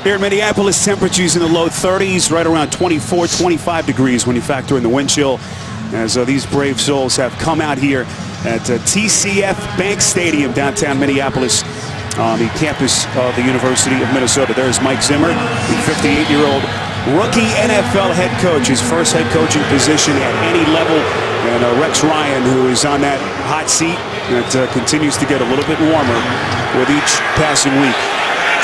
Here in Minneapolis, temperatures in the low 30s, right around 24, 25 degrees when you factor in the wind chill, as these brave souls have come out here at TCF Bank Stadium, downtown Minneapolis, on the campus of the University of Minnesota. There's Mike Zimmer, the 58-year-old rookie NFL head coach, his first head coaching position at any level, and Rex Ryan, who is on that hot seat that continues to get a little bit warmer with each passing week.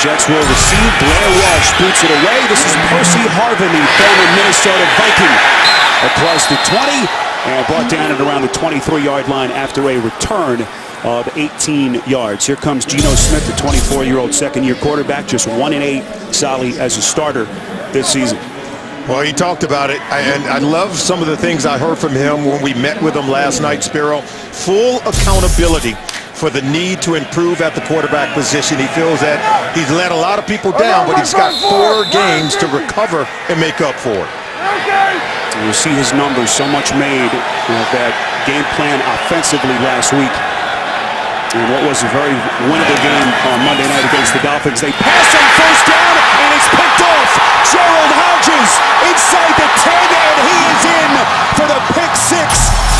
Jets will receive. Blair Walsh boots it away. This is Percy Harvin, the former Minnesota Viking, across the 20 and brought down at around the 23-yard line after a return of 18 yards. Here comes Geno Smith, the 24-year-old second-year quarterback, just 1-8 solid as a starter this season. Well, he talked about it, and I love some of the things I heard from him when we met with him last night, Spiro. Full accountability for the need to improve at the quarterback position. He feels that he's let a lot of people down, but he's got 4 games to recover and make up for it. You see his numbers, so much made of that game plan offensively last week. And what was a very winnable game on Monday night against the Dolphins. They pass on first down, and it's picked off. Gerald Hodges inside the 10, and he is in for the pick 6.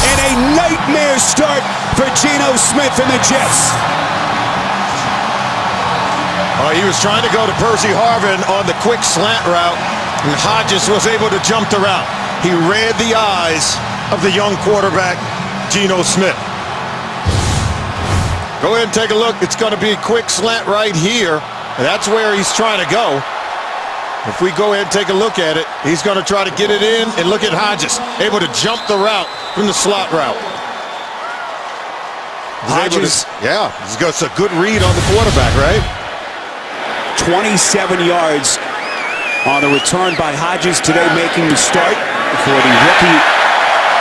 And a nightmare start for Geno Smith and the Jets. He was trying to go to Percy Harvin on the quick slant route, and Hodges was able to jump the route. He read the eyes of the young quarterback, Geno Smith. Go ahead and take a look. It's going to be a quick slant right here. And that's where he's trying to go. If we go ahead and take a look at it, he's going to try to get it in. And look at Hodges, able to jump the route from the slot route. Hodges, he's got a good read on the quarterback, right? 27 yards on the return by Hodges today, making the start for the rookie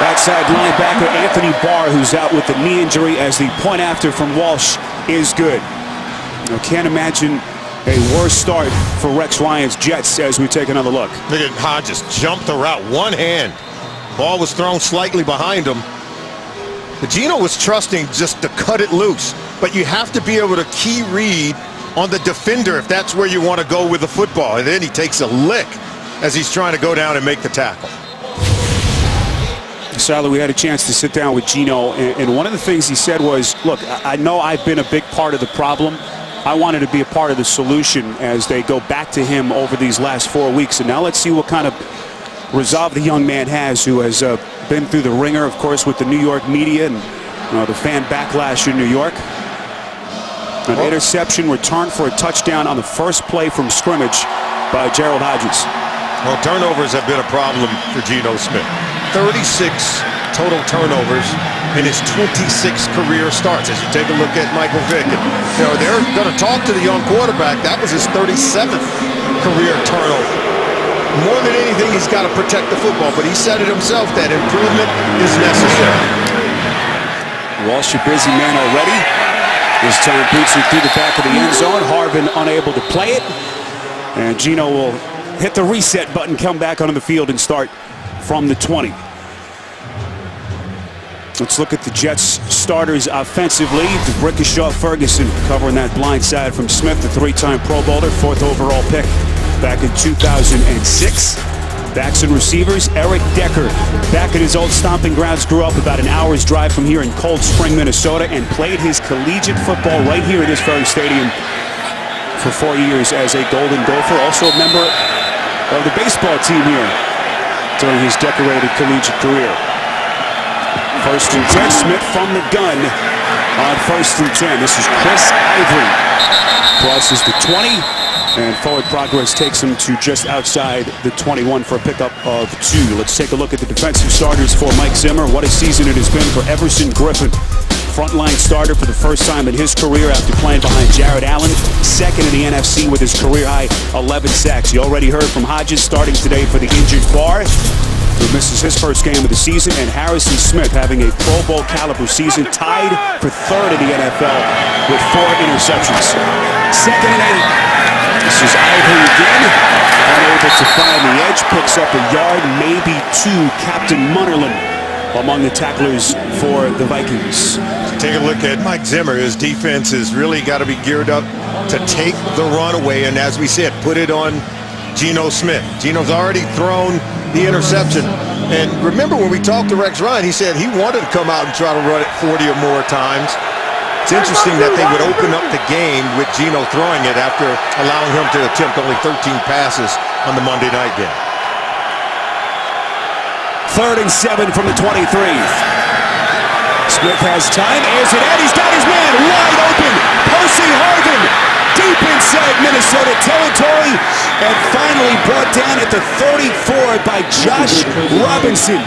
outside linebacker Anthony Barr, who's out with the knee injury, as the point after from Walsh is good. I can't imagine a worse start for Rex Ryan's Jets as we take another look. Look at Hodges jump the route, one hand. Ball was thrown slightly behind him. But Geno was trusting just to cut it loose. But you have to be able to key read on the defender if that's where you want to go with the football. And then he takes a lick as he's trying to go down and make the tackle. Sally, we had a chance to sit down with Geno, and one of the things he said was, look, I know I've been a big part of the problem. I wanted to be a part of the solution as they go back to him over these last 4 weeks. And now let's see what kind of resolve the young man has, who has been through the ringer, of course, with the New York media and the fan backlash in New York. An interception returned for a touchdown on the first play from scrimmage by Gerald Hodges. Well, turnovers have been a problem for Geno Smith. 36 total turnovers in his 26 career starts. As you take a look at Michael Vick, and, they're going to talk to the young quarterback. That was his 37th career turnover. More than anything, he's got to protect the football, but he said it himself that improvement is necessary. Walsh, a busy man already. This time boots it through the back of the end zone. Harvin unable to play it, and Geno will hit the reset button, come back onto the field, and start from the 20. Let's look at the Jets starters offensively. Brickishaw Ferguson covering that blind side from Smith, the 3-time Pro Bowler, 4th overall pick back in 2006. Backs and receivers, Eric Decker, back at his old stomping grounds, grew up about an hour's drive from here in Cold Spring, Minnesota, and played his collegiate football right here in this very stadium for 4 years as a Golden Gopher. Also a member of the baseball team here during his decorated collegiate career. 1st and 10, Smith from the gun on 1st and 10. This is Chris Ivory. Crosses the 20, and forward progress takes him to just outside the 21 for a pickup of 2. Let's take a look at the defensive starters for Mike Zimmer. What a season it has been for Everson Griffin. Frontline starter for the first time in his career after playing behind Jared Allen. 2nd in the NFC with his career-high 11 sacks. You already heard from Hodges starting today for the injured Barr, who misses his first game of the season, and Harrison Smith having a Pro Bowl caliber season, tied for 3rd in the NFL with 4 interceptions. 2nd and 8. This is Ivory again, unable to find the edge, picks up a yard, maybe 2. Captain Munnerlyn among the tacklers for the Vikings. Take a look at Mike Zimmer. His defense has really got to be geared up to take the run away, and as we said, put it on Geno Smith. Geno's already thrown the interception. And remember when we talked to Rex Ryan, he said he wanted to come out and try to run it 40 or more times. It's interesting that they would open up the game with Geno throwing it after allowing him to attempt only 13 passes on the Monday night game. 3rd and 7 from the 23. Smith has time, airs it out, he's got his man wide open. Percy Harvin deep inside Minnesota territory and finally brought down at the 34 by Josh Robinson.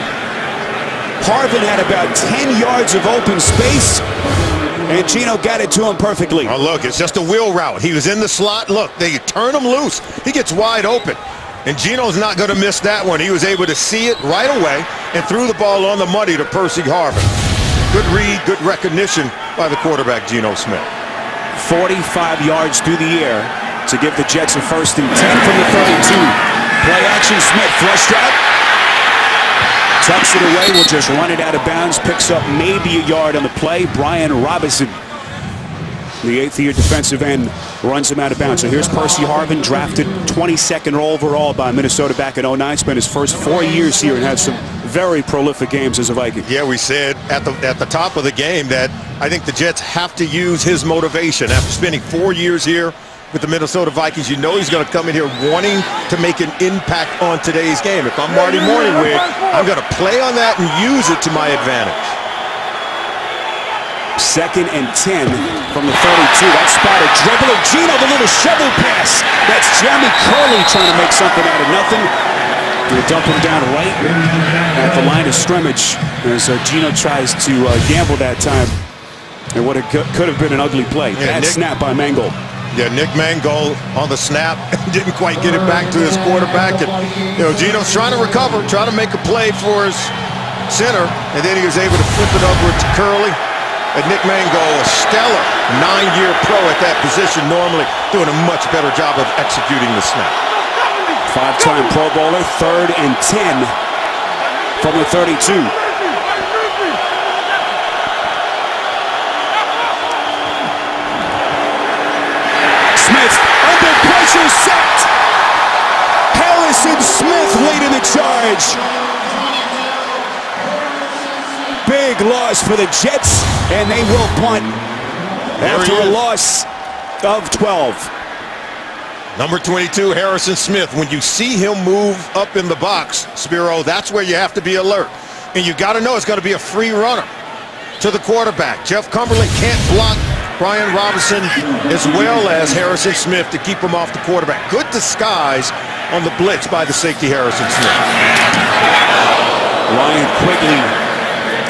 Harvin had about 10 yards of open space, and Geno got it to him perfectly. Oh, look, it's just a wheel route. He was in the slot. Look, they turn him loose. He gets wide open. And Geno's not going to miss that one. He was able to see it right away and threw the ball on the money to Percy Harvin. Good read, good recognition by the quarterback, Geno Smith. 45 yards through the air to give the Jets a 1st and 10 from the 32. Play action, Smith flushed out. Tucks it away, will just run it out of bounds. Picks up maybe a yard on the play. Brian Robinson, the 8th-year defensive end, runs him out of bounds. So here's Percy Harvin, drafted 22nd overall by Minnesota back in 09. Spent his first 4 years here and had some very prolific games as a Viking. Yeah, we said at the top of the game that I think the Jets have to use his motivation. After spending 4 years here with the Minnesota Vikings, you know he's going to come in here wanting to make an impact on today's game. If I'm Marty Morningwig, I'm going to play on that and use it to my advantage. 2nd and 10 from the 32. That spot, a dribble of Geno, the little shovel pass. That's Jeremy Curley trying to make something out of nothing. He'll dump him down right at the line of scrimmage as Geno tries to gamble that time. And what it could have been an ugly play. Yeah, Bad snap by Mangold. Yeah, Nick Mangold on the snap didn't quite get it back to his quarterback. And, Geno's trying to recover, trying to make a play for his center, and then he was able to flip it over to Curley. And Nick Mangold, a stellar 9-year pro at that position, normally doing a much better job of executing the snap. 5-time Pro Bowler, 3rd and 10 from the 32. Smith under pressure, sacked. Harrison Smith leading the charge. Big loss for the Jets, and they will punt after a loss of 12. Number 22, Harrison Smith. When you see him move up in the box, Spiro, that's where you have to be alert. And you got to know it's going to be a free runner to the quarterback. Jeff Cumberland can't block Brian Robinson as well as Harrison Smith to keep him off the quarterback. Good disguise on the blitz by the safety, Harrison Smith. Ryan Quigley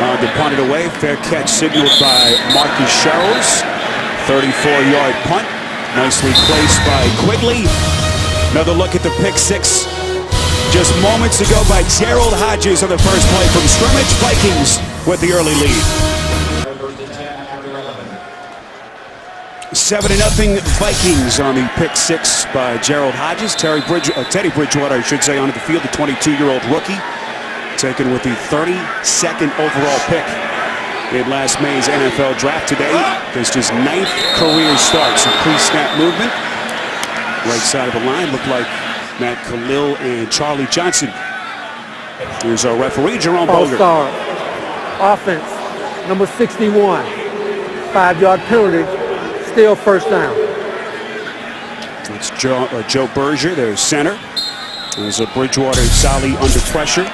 to punt it away. Fair catch signaled by Marcus Sherrills. 34-yard punt. Nicely placed by Quigley. Another look at the pick six just moments ago by Gerald Hodges on the first play from scrimmage. Vikings with the early lead. 7-0 Vikings on the pick six by Gerald Hodges. Teddy Bridgewater, I should say, onto the field, the 22-year-old rookie, taken with the 32nd overall pick in last May's NFL draft. Today, this is his 9th career start. Some pre-snap movement. Right side of the line looked like Matt Khalil and Charlie Johnson. Here's our referee, Jerome Boger. All-star offense, number 61. 5-yard penalty, still first down. It's Joe Berger, their center. There's a Bridgewater solidly under pressure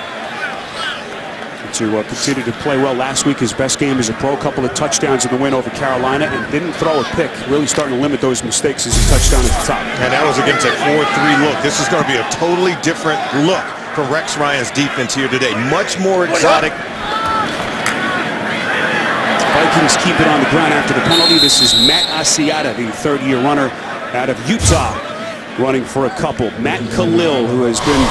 to continue to play well. Last week, his best game as a pro, couple of touchdowns in the win over Carolina, and didn't throw a pick. Really starting to limit those mistakes as he touchdown at the top. And that was against a 4-3 look. This is going to be a totally different look for Rex Ryan's defense here today. Much more exotic. Vikings keep it on the ground after the penalty. This is Matt Asiata, the 3rd-year runner out of Utah, running for a couple. Matt Khalil, who has been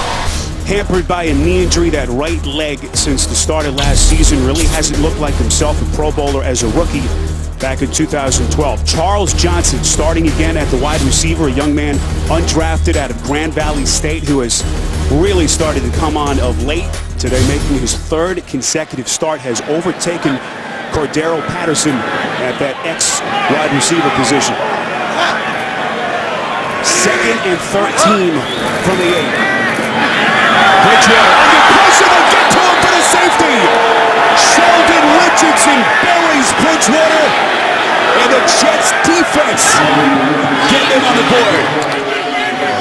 hampered by a knee injury, that right leg since the start of last season, really hasn't looked like himself. A Pro Bowler as a rookie back in 2012. Charles Johnson starting again at the wide receiver, a young man undrafted out of Grand Valley State who has really started to come on of late. today, making his third consecutive start, has overtaken Cordero Patterson at that wide receiver position. 2nd and 13 from the 8. Bridgewater under pressure, they'll get to him for the safety. Sheldon Richardson buries Bridgewater, and the Jets defense getting him on the board.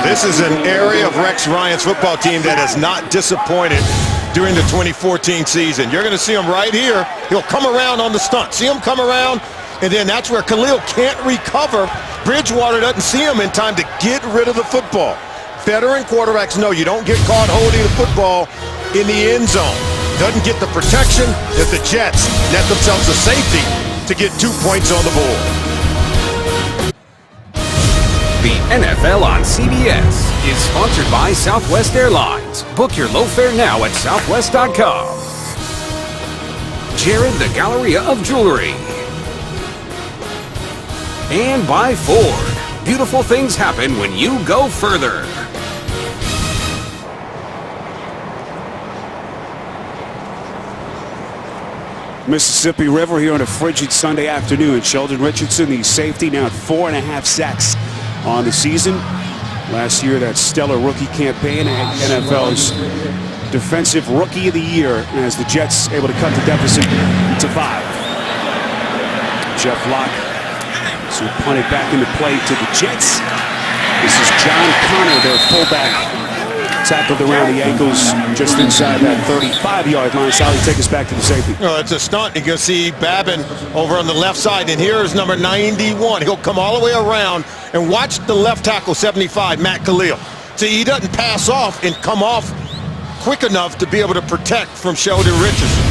This is an area of Rex Ryan's football team that has not disappointed during the 2014 season. You're going to see him right here. He'll come around on the stunt. See him come around, and then that's where Khalil can't recover. Bridgewater doesn't see him in time to get rid of the football. Veteran quarterbacks know you don't get caught holding the football in the end zone. Doesn't get the protection that the Jets net themselves a safety to get 2 points on the board. The NFL on CBS is sponsored by Southwest Airlines. Book your low fare now at southwest.com. Jared the Galleria of Jewelry. And by Ford. Beautiful things happen when you go further. Mississippi River here on a frigid Sunday afternoon. Sheldon Richardson, the safety, now at 4.5 sacks on the season. Last year, that stellar rookie campaign and NFL's Defensive Rookie of the Year as the Jets able to cut the deficit to 5. Jeff Locke so punted back into play to the Jets. This is John Connor, their fullback, tackled around the ankles just inside that 35-yard line. Sally, take us back to the safety. Oh, it's a stunt. You can see Babin over on the left side, and here's number 91. He'll come all the way around and watch the left tackle, 75, Matt Khalil. See, he doesn't pass off and come off quick enough to be able to protect from Sheldon Richardson.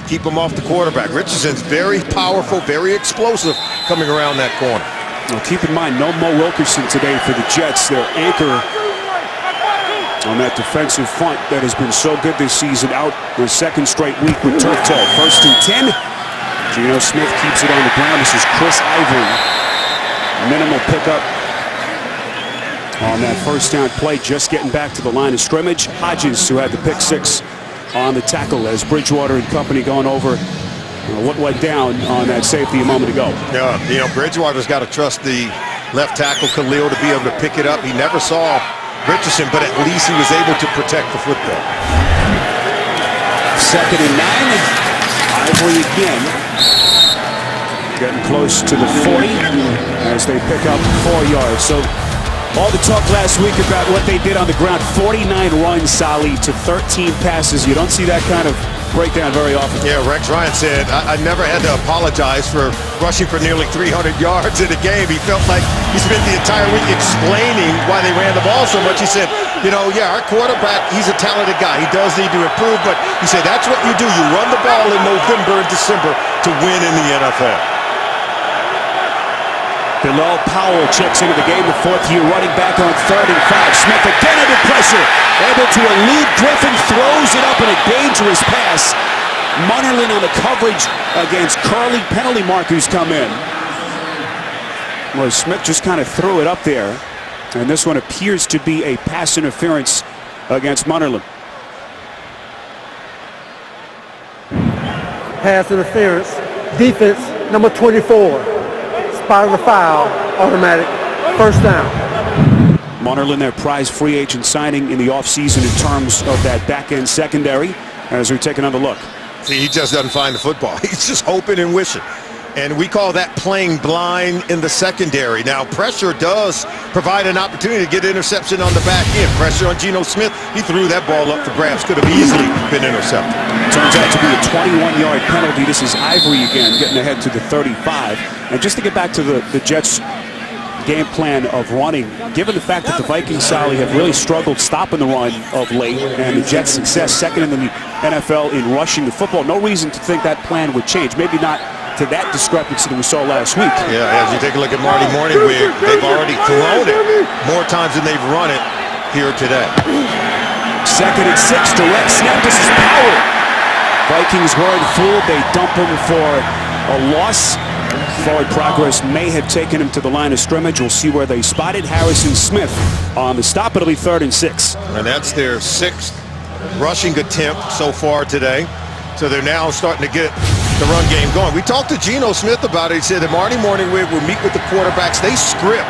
Keep him off the quarterback. Richardson's very powerful, very explosive coming around that corner. Well, keep in mind, no Mo Wilkerson today for the Jets. Their anchor on that defensive front that has been so good this season, out the second straight week with turf toe. 1st and 10. Geno Smith keeps it on the ground. This is Chris Ivory. Minimal pickup on that first down play, just getting back to the line of scrimmage. Hodges, who had the pick 6 on the tackle, as Bridgewater and company going over what went down on that safety a moment ago. Yeah, you know, Bridgewater's got to trust the left tackle, Khalil, to be able to pick it up. He never saw Richardson, but at least he was able to protect the football. 2nd and 9. Ivory again. Getting close to the 40 as they pick up 4 yards. So all the talk last week about what they did on the ground, 49 runs, Sally, to 13 passes. You don't see that kind of breakdown very often. Yeah, Rex Ryan said, I never had to apologize for rushing for nearly 300 yards in a game. He felt like he spent the entire week explaining why they ran the ball so much. He said, you know, yeah, our quarterback, he's a talented guy. He does need to improve, but he said that's what you do. You run the ball in November and December to win in the NFL. Bilal Powell checks into the game, the 4th-year running back on 3rd and 5. Smith again under pressure, able to elude Griffin, throws it up in a dangerous pass. Munnerlyn on the coverage against Curly. Penalty markers come in. Well, Smith just kind of threw it up there, and this one appears to be a pass interference against Munnerlyn. Pass interference. Defense, number 24. Spot of the foul, automatic, 1st down. Munnerlyn, their prize free agent signing in the offseason in terms of that back-end secondary, as we're taking another look. See, he just doesn't find the football. He's just hoping and wishing. And we call that playing blind in the secondary. Now, pressure does provide an opportunity to get interception on the back end. Pressure on Geno Smith. He threw that ball up for grabs. Could have easily been intercepted. Turns out to be a 21-yard penalty. This is Ivory again, getting ahead to the 35. And just to get back to the Jets' game plan of running, given the fact that the Vikings, Sally, have really struggled stopping the run of late, and the Jets' success, 2nd in the NFL in rushing the football, no reason to think that plan would change. Maybe not to that discrepancy that we saw last week. Yeah, as you take a look at Marty Morningwig, they've already thrown it more times than they've run it here today. 2nd and 6, direct snap. This is Powell. Vikings weren't fooled. They dump him for a loss. Forward progress may have taken him to the line of scrimmage. We'll see where they spotted Harrison Smith on the stop. It'll be 3rd and 6. And that's their 6th rushing attempt so far today. So they're now starting to get the run game going. We talked to Geno Smith about it. He said that Marty Morningwig will meet with the quarterbacks. They script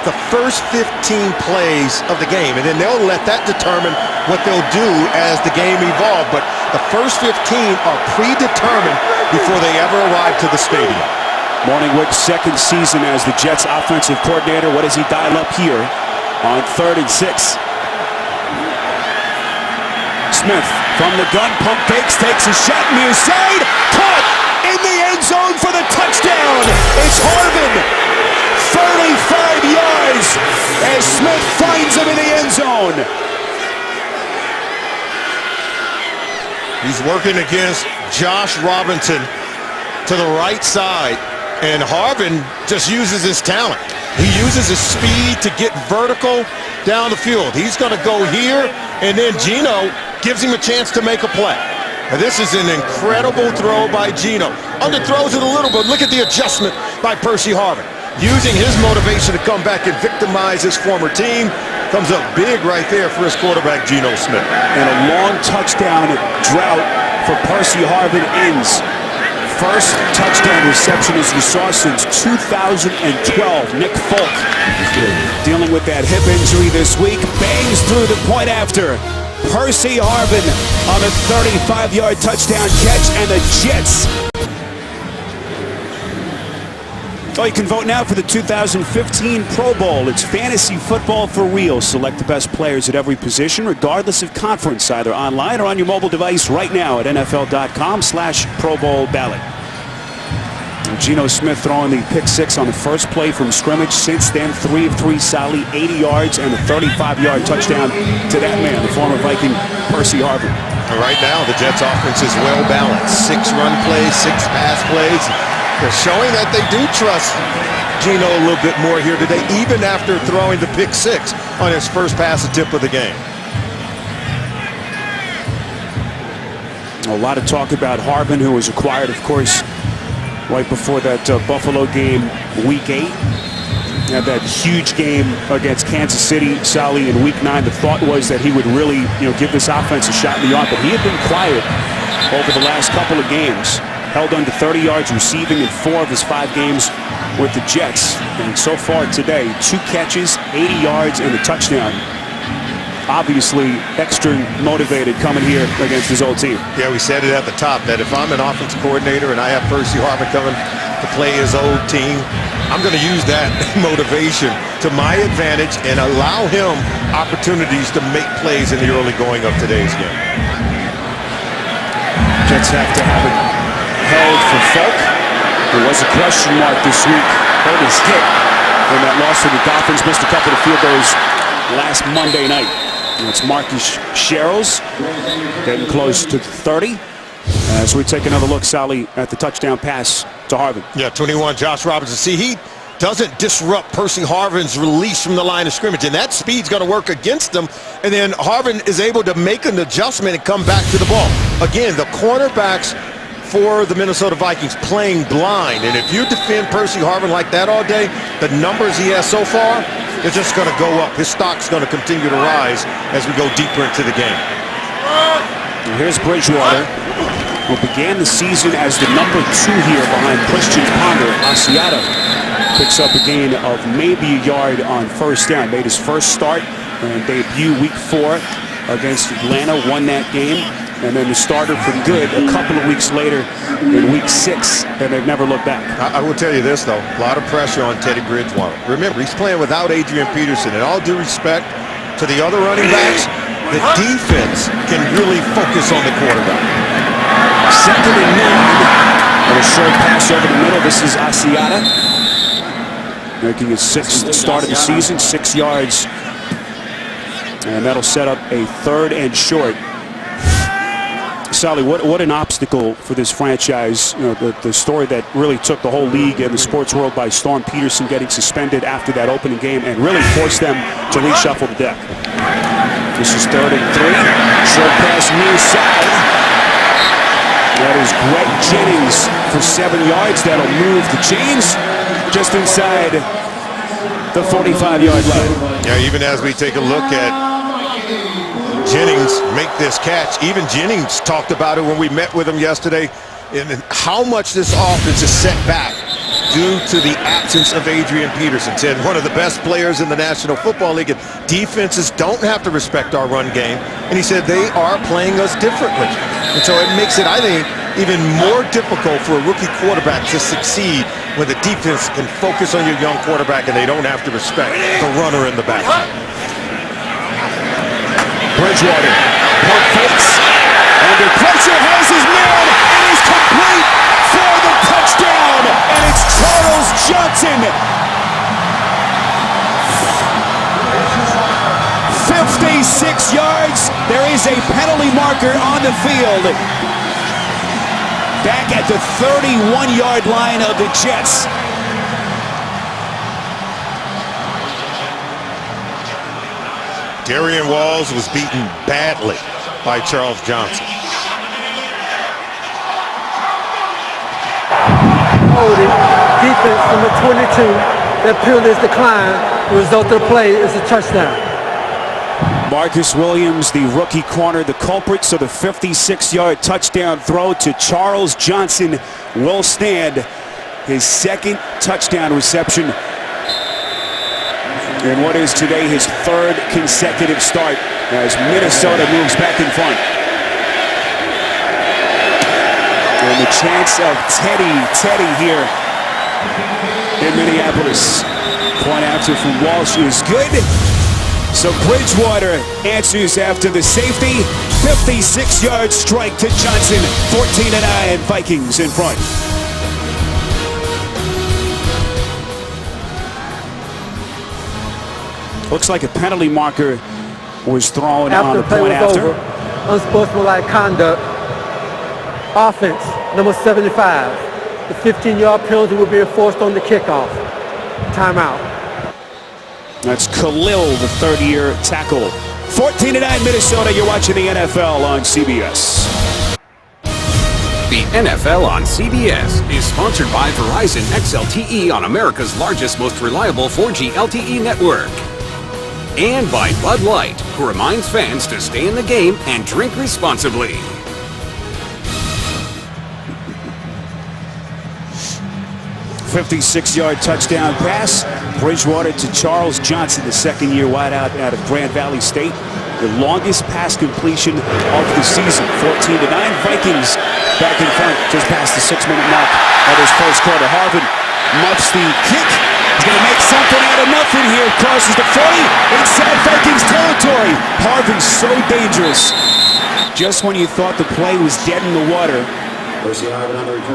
the first 15 plays of the game, and then they'll let that determine what they'll do as the game evolves. But the first 15 are predetermined before they ever arrive to the stadium. Morningwig's second season as the Jets offensive coordinator. What does he dial up here on 3rd and 6? Smith from the gun, pump fakes, takes a shot near side, caught in the end zone for the touchdown. It's Harvin, 35 yards as Smith finds him in the end zone. He's working against Josh Robinson to the right side, and Harvin just uses his talent. He uses his speed to get vertical down the field. He's going to go here, and then Geno gives him a chance to make a play. Now, this is an incredible throw by Geno. Underthrows it a little, but look at the adjustment by Percy Harvin. Using his motivation to come back and victimize his former team. Comes up big right there for his quarterback, Geno Smith. And a long touchdown drought for Percy Harvin ends. First touchdown reception, as you saw, since 2012. Nick Folk dealing with that hip injury this week. Bangs through the point after. Percy Harvin on a 35-yard touchdown catch, and the Jets. Oh, you can vote now for the 2015 Pro Bowl. It's fantasy football for real. Select the best players at every position, regardless of conference, either online or on your mobile device right now at NFL.com/Pro Bowl ballot. Geno Smith throwing the pick 6 on the first play from scrimmage. Since then, 3 of 3 solid, 80 yards and a 35-yard touchdown to that man, the former Viking, Percy Harvin. Right now, the Jets offense is well balanced. 6 run plays, 6 pass plays. They're showing that they do trust Geno a little bit more here today, even after throwing the pick 6 on his first pass attempt of the game. A lot of talk about Harvin, who was acquired, of course, right before that Buffalo game, Week 8. Had that huge game against Kansas City, Sally, in Week 9. The thought was that he would really, give this offense a shot in the arm, but he had been quiet over the last couple of games. Held under 30 yards receiving in 4 of his 5 games with the Jets. And so far today, 2 catches, 80 yards, and a touchdown. Obviously extra motivated coming here against his old team. Yeah, we said it at the top that if I'm an offensive coordinator and I have Percy Harvin coming to play his old team, I'm going to use that motivation to my advantage and allow him opportunities to make plays in the early going of today's game. Jets have to have it held for Folk. There was a question mark this week. Hurt his hip in that loss to the Dolphins. Missed a couple of field goals last Monday night. And it's Marcus Sherrills getting close to 30. As we take another look, Sally, at the touchdown pass to Harvin. Yeah, 21, Josh Robinson. See, he doesn't disrupt Percy Harvin's release from the line of scrimmage, and that speed's going to work against him. And then Harvin is able to make an adjustment and come back to the ball. Again, the cornerbacks for the Minnesota Vikings playing blind, and if you defend Percy Harvin like that all day, the numbers he has so far, they're just going to go up. His stock's going to continue to rise as we go deeper into the game. And here's Bridgewater, who began the season as the number 2 here behind Christian Ponder. Asiata picks up a gain of maybe a yard on first down. Made his first start and debut Week 4 against Atlanta, won that game. And then the starter for good a couple of weeks later in Week 6, and they've never looked back. I will tell you this, though. A lot of pressure on Teddy Bridgewater. Remember, he's playing without Adrian Peterson. And all due respect to the other running backs, the defense can really focus on the quarterback. 2nd and 9. And a short pass over the middle. This is Asiata, making his 6th start of the season, 6 yards. And that'll set up a 3rd and short. Sally, what an obstacle for this franchise. The story that really took the whole league and the sports world by storm. Peterson getting suspended after that opening game and really forced them to reshuffle the deck. This is 3rd and 3. Short pass near side. That is Greg Jennings for 7 yards. That'll move the chains just inside the 45-yard line. Yeah, even as we take a look at Jennings make this catch. Even Jennings talked about it when we met with him yesterday, and how much this offense is set back due to the absence of Adrian Peterson. Said one of the best players in the National Football League, and defenses don't have to respect our run game. And he said they are playing us differently. And so it makes it, I think, even more difficult for a rookie quarterback to succeed when the defense can focus on your young quarterback and they don't have to respect the runner in the backfield. Bridgewater, pump fakes, under pressure, has his man, and he's complete for the touchdown, and it's Charles Johnson. 56 yards, there is a penalty marker on the field. Back at the 31-yard line of the Jets. Darian Walls was beaten badly by Charles Johnson. Holding, defense number 22. That penalty is declined. The result of the play is a touchdown. Marcus Williams, the rookie corner, the culprit, so the 56-yard touchdown throw to Charles Johnson will stand. His second touchdown reception in what is today his third consecutive start as Minnesota moves back in front. And the chance of Teddy here in Minneapolis. Point after from Walsh is good. So Bridgewater answers after the safety. 56-yard strike to Johnson. 14-9, Vikings in front. Looks like a penalty marker was thrown on the point after. Over, unsportsmanlike conduct. Offense, number 75. The 15-yard penalty will be enforced on the kickoff. Timeout. That's Khalil, the third-year tackle. 14-9 Minnesota. You're watching the NFL on CBS. The NFL on CBS is sponsored by Verizon XLTE on America's largest, most reliable 4G LTE network. And by Bud Light, who reminds fans to stay in the game and drink responsibly. A 56-yard touchdown pass. Bridgewater to Charles Johnson, the second-year wideout out of Grand Valley State. The longest pass completion of the season. 14-9. Vikings back in front just past the 6-minute mark of his first quarter. Harvin muffs the kick. He's going to make something out of nothing here. Crosses the 40 inside Vikings territory. Harvin's so dangerous. Just when you thought the play was dead in the water,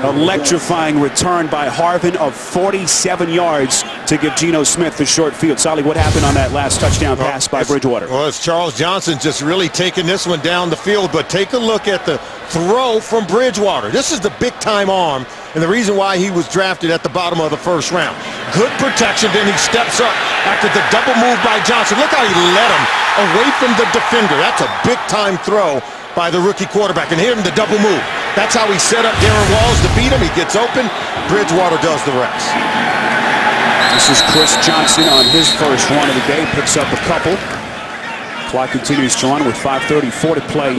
electrifying return by Harvin of 47 yards to give Geno Smith the short field. Solly, what happened on that last touchdown pass by Bridgewater? Well, it's Charles Johnson just really taking this one down the field, but take a look at the throw from Bridgewater. This is the big-time arm, and the reason why he was drafted at the bottom of the first round. Good protection, then he steps up after the double move by Johnson. Look how he led him away from the defender. That's a big-time throw by the rookie quarterback, and hit him the double move. That's how he set up Darren Walls to beat him. He gets open. Bridgewater does the rest. This is Chris Johnson on his first run of the day. Picks up a couple. Clock continues to run with 5:34 to play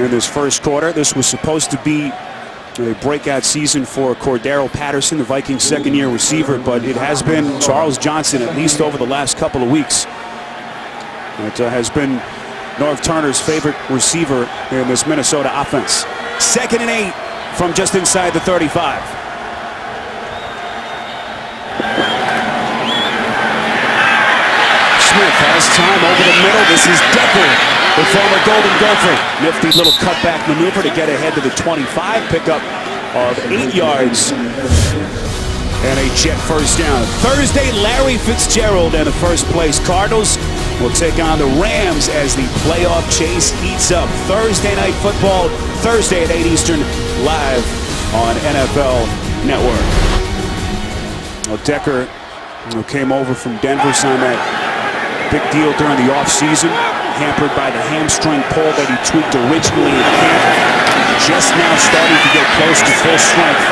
in this first quarter. This was supposed to be a breakout season for Cordero Patterson, the Vikings' second-year receiver, but it has been Charles Johnson, at least over the last couple of weeks. It has been Norv Turner's favorite receiver in this Minnesota offense. 2nd and 8 from just inside the 35. Smith has time over the middle. This is Decker, the former Golden Gopher. Nifty little cutback maneuver to get ahead to the 25. Pickup of 8 yards. And a Jet first down. Thursday, Larry Fitzgerald and the first-place Cardinals will take on the Rams as the playoff chase heats up. Thursday Night Football, Thursday at 8 Eastern, live on NFL Network. Well, Decker came over from Denver, signed that big deal during the offseason, hampered by the hamstring pull that he tweaked originally in camp. Just now starting to get close to full strength.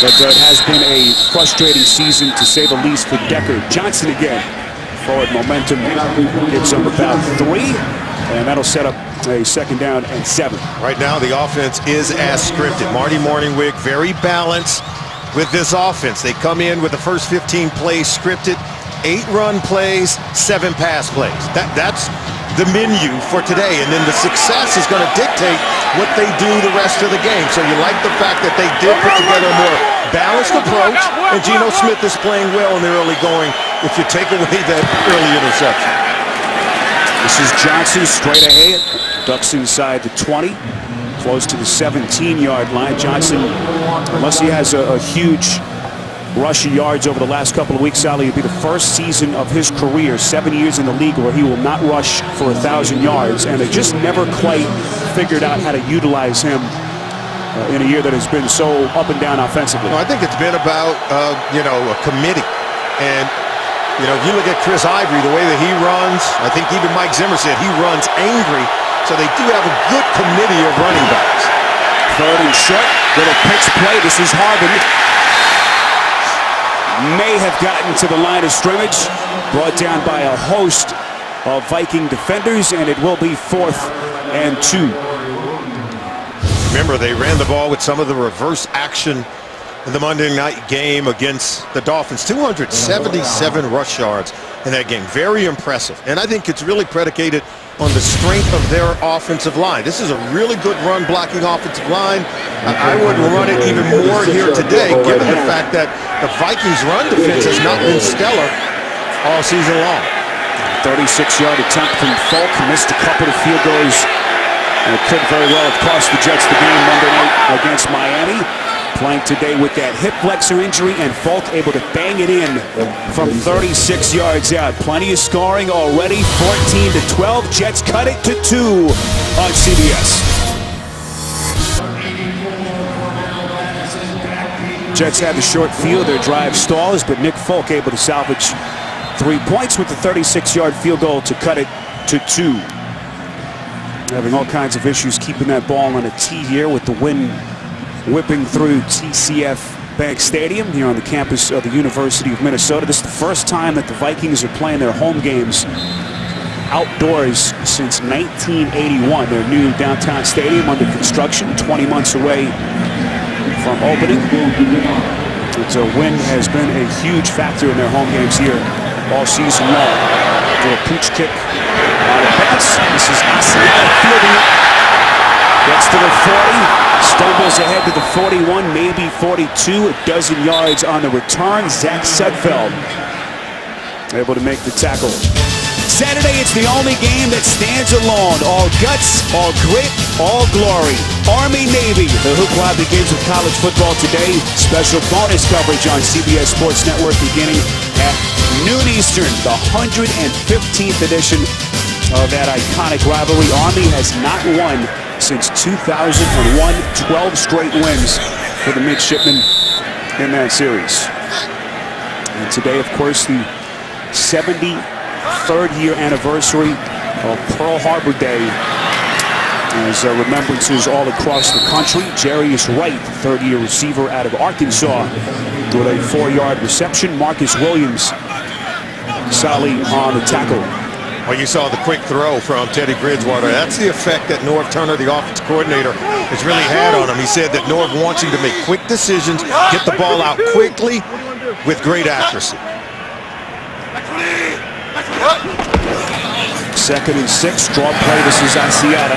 But it has been a frustrating season, to say the least, for Decker. Johnson again. Forward momentum gives him about 3. And that'll set up a 2nd down and 7. Right now, the offense is as scripted. Marty Morningwig very balanced with this offense. They come in with the first 15 plays scripted, 8 run plays, 7 pass plays. That's the menu for today, and then the success is going to dictate what they do the rest of the game. So you like the fact that they did put together a more balanced approach, and Geno Smith is playing well in the early going if you take away that early interception. This is Johnson straight ahead, ducks inside the 20, close to the 17-yard line. Johnson, unless he has a huge rush of yards over the last couple of weeks, Sally, it'll be the first season of his career, 7 years in the league, where he will not rush for 1,000 yards, and they just never quite figured out how to utilize him in a year that has been so up and down offensively. No, I think it's been about, a committee. And, if you look at Chris Ivory, the way that he runs, I think even Mike Zimmer said he runs angry. So they do have a good committee of running backs. 3rd and short, little pitch play. This is Harvin. May have gotten to the line of scrimmage, brought down by a host of Viking defenders, and it will be 4th and 2. Remember, they ran the ball with some of the reverse action in the Monday night game against the Dolphins. 277 rush yards in that game. Very impressive. And I think it's really predicated on the strength of their offensive line. This is a really good run-blocking offensive line. I would run it even more here today, given the fact that the Vikings' run defense has not been stellar all season long. 36-yard attempt from Folk. Missed a couple of field goals, and it could very well have cost the Jets the game Monday night against Miami. Playing today with that hip flexor injury, and Folk able to bang it in from 36 yards out. Plenty of scoring already, 14-12. Jets cut it to 2 on CBS. Jets had the short field, their drive stalls, but Nick Folk able to salvage 3 points with the 36-yard field goal to cut it to 2. Having all kinds of issues keeping that ball on a tee here with the wind whipping through TCF Bank Stadium here on the campus of the University of Minnesota. This is the first time that the Vikings are playing their home games outdoors since 1981. Their new downtown stadium under construction, 20 months away from opening. So wind has been a huge factor in their home games here all season long. Do a pooch kick on a pass. This is Asiata fielding it. Gets to the 40. Stumbles ahead to the 41, maybe 42. A dozen yards on the return. Zach Sudfeld able to make the tackle. Saturday, it's the only game that stands alone. All guts, all grit, all glory. Army-Navy. The hoopla begins with college football today. Special bonus coverage on CBS Sports Network beginning at noon Eastern. The 115th edition of that iconic rivalry. Army has not won since 2001. 12 straight wins for the midshipmen in that series. And today, of course, the 73rd year anniversary of Pearl Harbor Day. As remembrances all across the country. Jarius Wright, third-year receiver out of Arkansas, with a 4-yard reception. Marcus Williams, Sally on the tackle. Well, you saw the quick throw from Teddy Bridgewater. That's the effect that Norv Turner, the offensive coordinator, has really had on him. He said that Norv wants him to make quick decisions, get the ball out quickly with great accuracy. 2nd and 6, draw play. This is Asiata,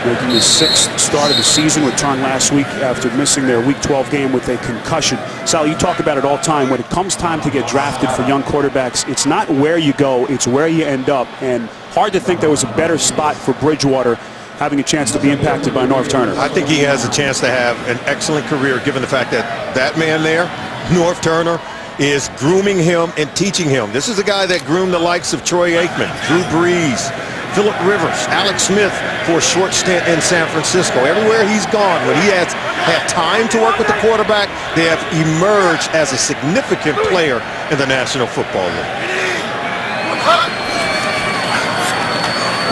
making his 6th start of the season. Returned last week after missing their Week 12 game with a concussion. Sal, you talk about it all the time. When it comes time to get drafted for young quarterbacks, it's not where you go, it's where you end up. And hard to think there was a better spot for Bridgewater having a chance to be impacted by Norv Turner. I think he has a chance to have an excellent career, given the fact that that man there, Norv Turner, is grooming him and teaching him. This is a guy that groomed the likes of Troy Aikman, Drew Brees, Phillip Rivers, Alex Smith for a short stint in San Francisco. Everywhere he's gone, when he has had time to work with the quarterback, they have emerged as a significant player in the National Football League.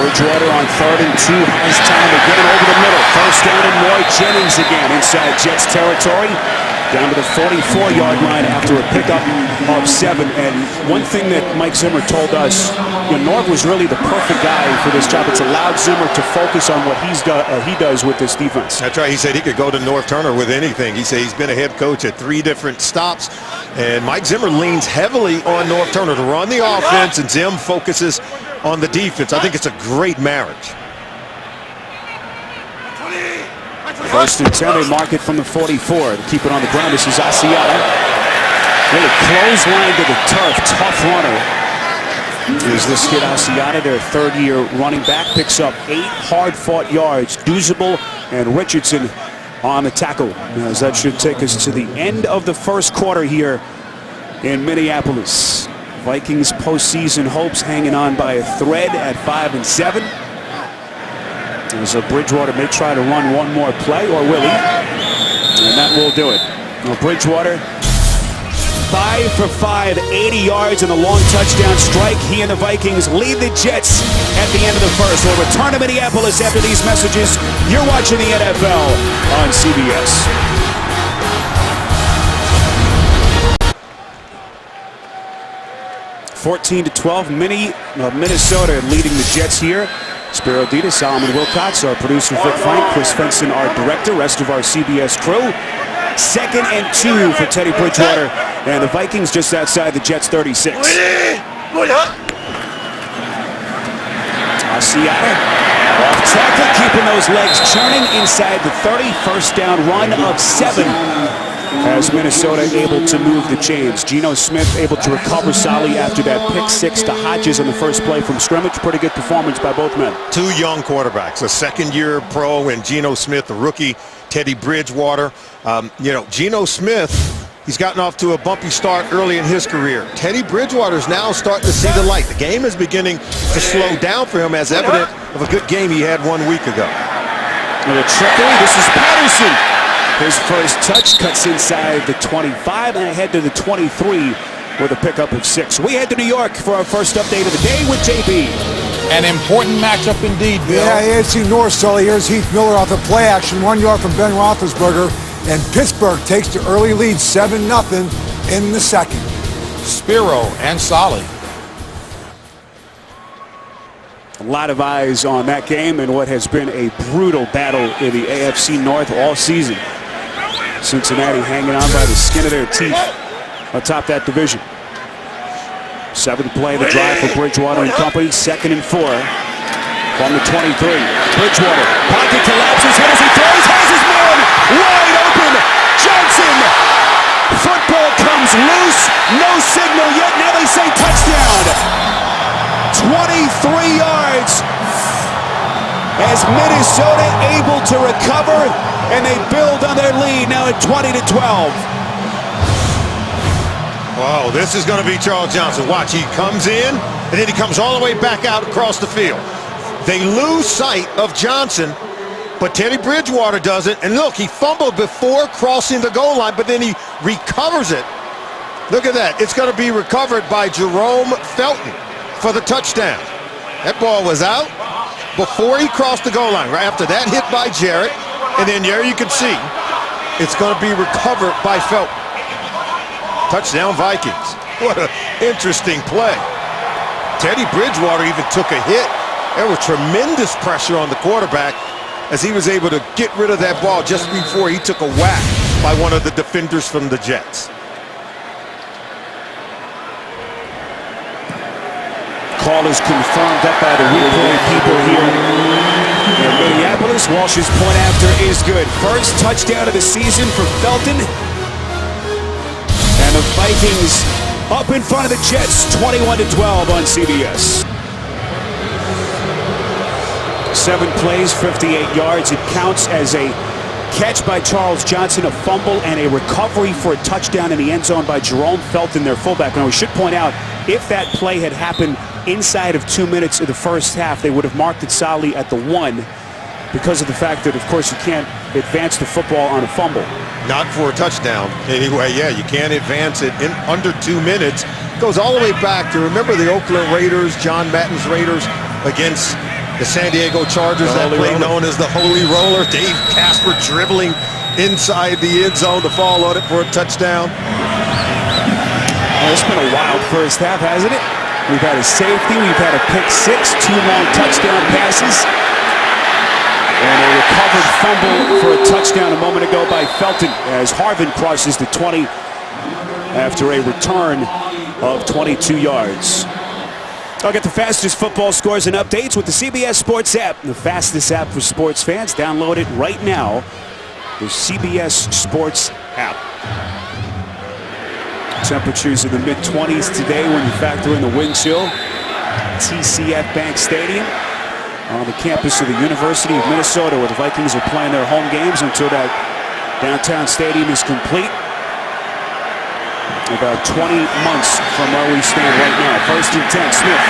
Bridgewater on 3rd and 2 has time to get it over the middle. First down and more. Jennings again inside Jets territory. down to the 44-yard line after a pickup of 7. And one thing that Mike Zimmer told us, Norv was really the perfect guy for this job. It's allowed Zimmer to focus on what he does with this defense. That's right. He said he could go to Norv Turner with anything. He said he's been a head coach at 3 different stops. And Mike Zimmer leans heavily on Norv Turner to run the offense, and Zim focuses on the defense. I think it's a great marriage. First and 10, they mark it from the 44. To keep it on the ground, this is Asiata. Really clothesline to the turf. Tough runner is this kid Asiata, their third-year running back. Picks up 8 hard-fought yards. Duzable and Richardson on the tackle. As that should take us to the end of the first quarter here in Minneapolis. Vikings postseason hopes hanging on by a thread at 5-7. As Bridgewater may try to run one more play, or will he? And that will do it. Now Bridgewater, 5 for 5, 80 yards and a long touchdown strike. He and the Vikings lead the Jets at the end of the first. We'll return to Minneapolis after these messages. You're watching the NFL on CBS. (14-12), Minnesota leading the Jets here. Spiro Dita, Solomon Wilcox, our producer Vic Frank, Chris Fenson, our director, rest of our CBS crew. 2nd and 2 for Teddy Bridgewater, and the Vikings just outside the Jets' 36. Asiata off tackle, keeping those legs churning inside the 30. First down run of 7 as Minnesota able to move the chains. Geno Smith able to recover solidly after that pick 6 to Hodges on the first play from scrimmage. Pretty good performance by both men. 2 young quarterbacks, a second-year pro and Geno Smith, the rookie, Teddy Bridgewater. Geno Smith, he's gotten off to a bumpy start early in his career. Teddy Bridgewater is now starting to see the light. The game is beginning to slow down for him, as evident of a good game he had 1 week ago. And a trickery. This is Patterson. His first touch cuts inside the 25 and ahead to the 23 with a pickup of 6. We head to New York for our first update of the day with JB. An important matchup indeed, Bill. Yeah, AFC North, Sully. Here's Heath Miller off the play action. 1 yard from Ben Roethlisberger. And Pittsburgh takes the early lead 7-0 in the second. Spiro and Solly. A lot of eyes on that game and what has been a brutal battle in the AFC North all season. Cincinnati hanging on by the skin of their teeth atop that division. 7th play of the drive for Bridgewater and company. 2nd and 4 from the 23. Bridgewater, pocket collapses, hit as he throws, has his man wide open. Johnson, football comes loose, no signal yet. Now they say touchdown. 23 yards as Minnesota able to recover, and they build on their lead now at 20-12. Wow, this is going to be Charles Johnson. Watch, he comes in, and then he comes all the way back out across the field. They lose sight of Johnson, but Teddy Bridgewater doesn't. And look, he fumbled before crossing the goal line, but then he recovers it. Look at that. It's going to be recovered by Jerome Felton for the touchdown. That ball was out before he crossed the goal line, right after that hit by Jarrett. And then there you can see it's going to be recovered by Felton. Touchdown Vikings. What an interesting play. Teddy Bridgewater even took a hit. There was tremendous pressure on the quarterback as he was able to get rid of that ball just before he took a whack by one of the defenders from the Jets. Call is confirmed up by the replay people here in Minneapolis. Walsh's point after is good. First touchdown of the season for Felton. And the Vikings up in front of the Jets, 21-12 on CBS. 7 plays, 58 yards. It counts as a catch by Charles Johnson, a fumble, and a recovery for a touchdown in the end zone by Jerome Felton, their fullback. Now, we should point out, if that play had happened inside of 2 minutes of the first half, they would have marked it solidly at the 1 because of the fact that, of course, you can't advance the football on a fumble. Not for a touchdown. Anyway, yeah, you can't advance it in under 2 minutes. Goes all the way back to, remember the Oakland Raiders, John Madden's Raiders against the San Diego Chargers, that play known as the Holy Roller. Dave Casper dribbling inside the end zone to fall on it for a touchdown. Well, it's been a wild first half, hasn't it? We've had a safety, we've had a pick six, 2 long touchdown passes, and a recovered fumble for a touchdown a moment ago by Felton as Harvin crosses the 20 after a return of 22 yards. I'll get the fastest football scores and updates with the CBS Sports app, the fastest app for sports fans. Download it right now, the CBS Sports app. Temperatures in the mid-20s today when you factor in the wind chill. TCF Bank Stadium on the campus of the University of Minnesota, where the Vikings are playing their home games until that downtown stadium is complete. About 20 months from where we stand right now. First and 10, Smith.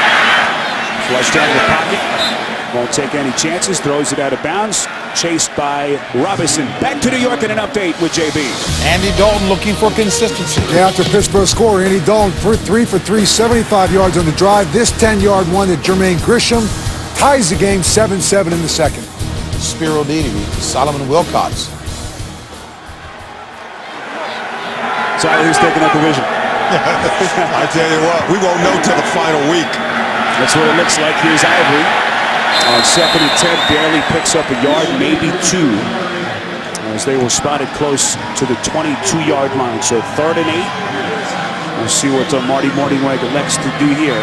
Flushed out of the pocket. Won't take any chances. Throws it out of bounds. Chased by Robinson. Back to New York in an update with JB. Andy Dalton looking for consistency. Yeah, after Pittsburgh score, Andy Dalton for 3 for 3, 75 yards on the drive. This 10-yard one that Jermaine Grisham ties the game 7-7 in the second. Spiro Didi, Solomon Wilcots. Sorry, who's taking up the vision? I tell you what, we won't know till the final week. That's what it looks like. Here's Ivory. On second and 10, barely picks up a yard, maybe 2, as they were spotted close to the 22-yard line. So 3rd and 8. We'll see what Marty Mornhinweg elects to do here.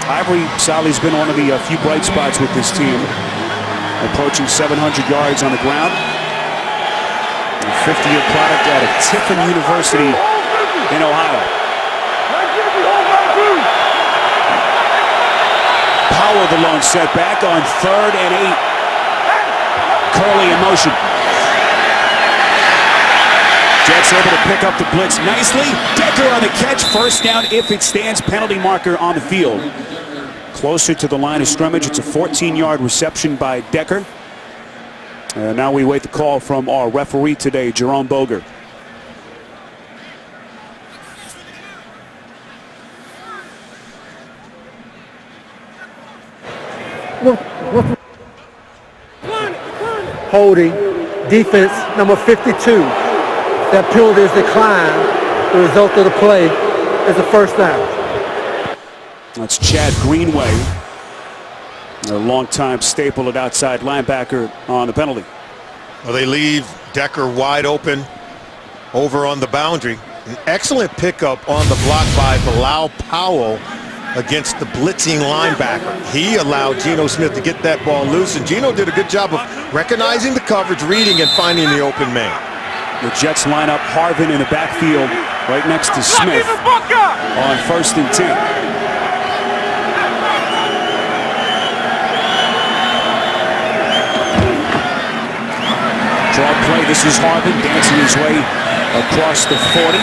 Ivory, Sally's been one of the few bright spots with this team, approaching 700 yards on the ground. A 50-year product out of Tiffin University in Ohio. Powell the lone setback on 3rd and 8. Curley in motion. Jets able to pick up the blitz nicely. Decker on the catch. First down if it stands. Penalty marker on the field. Closer to the line of scrimmage. It's a 14-yard reception by Decker. Now we wait the call from our referee today, Jerome Boger. Holding, defense number 52. That penalty is declined. The result of the play is a first down. That's Chad Greenway, a longtime staple at outside linebacker on the penalty. Well, they leave Decker wide open over on the boundary. An excellent pickup on the block by Bilal Powell against the blitzing linebacker. He allowed Geno Smith to get that ball loose, and Geno did a good job of recognizing the coverage, reading, and finding the open man. The Jets line up Harvin in the backfield right next to Smith on 1st and 10. Draw play. This is Harvin dancing his way across the 40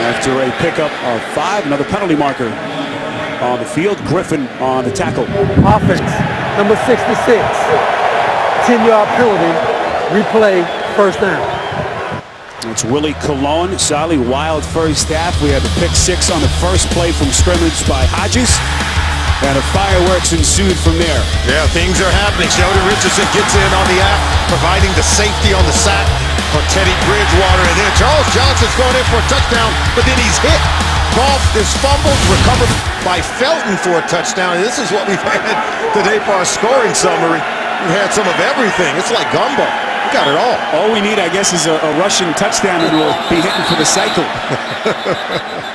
after a pickup of 5. Another penalty marker on the field. Griffin on the tackle. Offense, number 66. 10-yard penalty. Replay, first down. It's Willie Colon. Solly, wild first half. We had the pick 6 on the first play from scrimmage by Hodges. And the fireworks ensued from there. Yeah, things are happening. Sheldon Richardson gets in on the act, providing the safety on the sack for Teddy Bridgewater. And then Charles Johnson's going in for a touchdown, but then he's hit. Goff is fumbled, recovered by Felton for a touchdown. And this is what we've had today for our scoring summary. We've had some of everything. It's like gumbo. We got it all. All we need, I guess, is a rushing touchdown, and we'll be hitting for the cycle.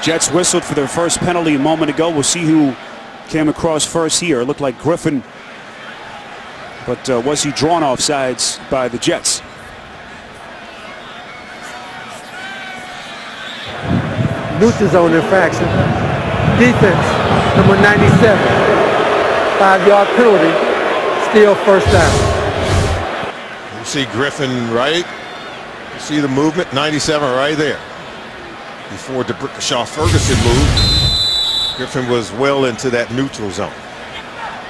Jets whistled for their first penalty a moment ago. We'll see who came across first here. It looked like Griffin, but was he drawn off sides by the Jets? Neutral zone infraction. Defense, number 97. 5-yard penalty. Still first down. You see Griffin right. You see the movement, 97 right there. Before DeBrickashaw Ferguson moved, Griffin was well into that neutral zone.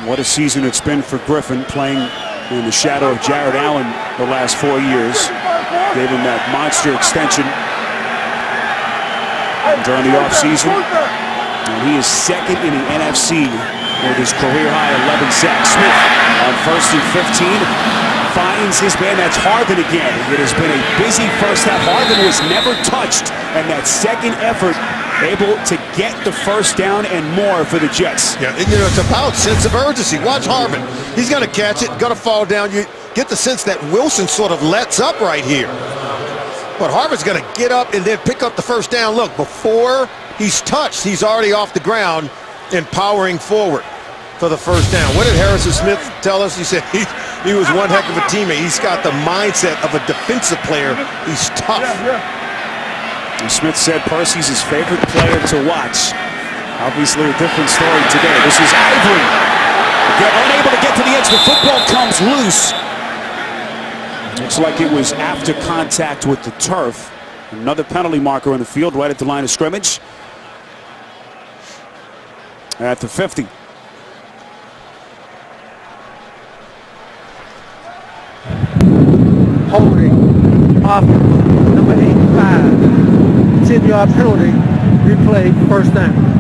What a season it's been for Griffin, playing in the shadow of Jared Allen the last 4 years. Gave him that monster extension during the offseason. And he is second in the NFC with his career-high 11 sacks. Smith on 1st and 15. finds his man. That's Harvin again. It has been a busy first half. Harvin was never touched, and that second effort able to get the first down and more for the Jets. Yeah, and, it's about sense of urgency. Watch Harvin. He's going to catch it, going to fall down. You get the sense that Wilson sort of lets up right here. But Harvin's going to get up and then pick up the first down. Look, before he's touched, he's already off the ground and powering forward for the first down. What did Harrison Smith tell us? He said he was one heck of a teammate. He's got the mindset of a defensive player. He's tough. And Smith said Percy's his favorite player to watch. Obviously a different story today. This is Ivory. Unable to get to the edge. The football comes loose. Looks like it was after contact with the turf. Another penalty marker on the field right at the line of scrimmage. At the 50. Holding off number 85. 10-yard penalty. Replay, first down.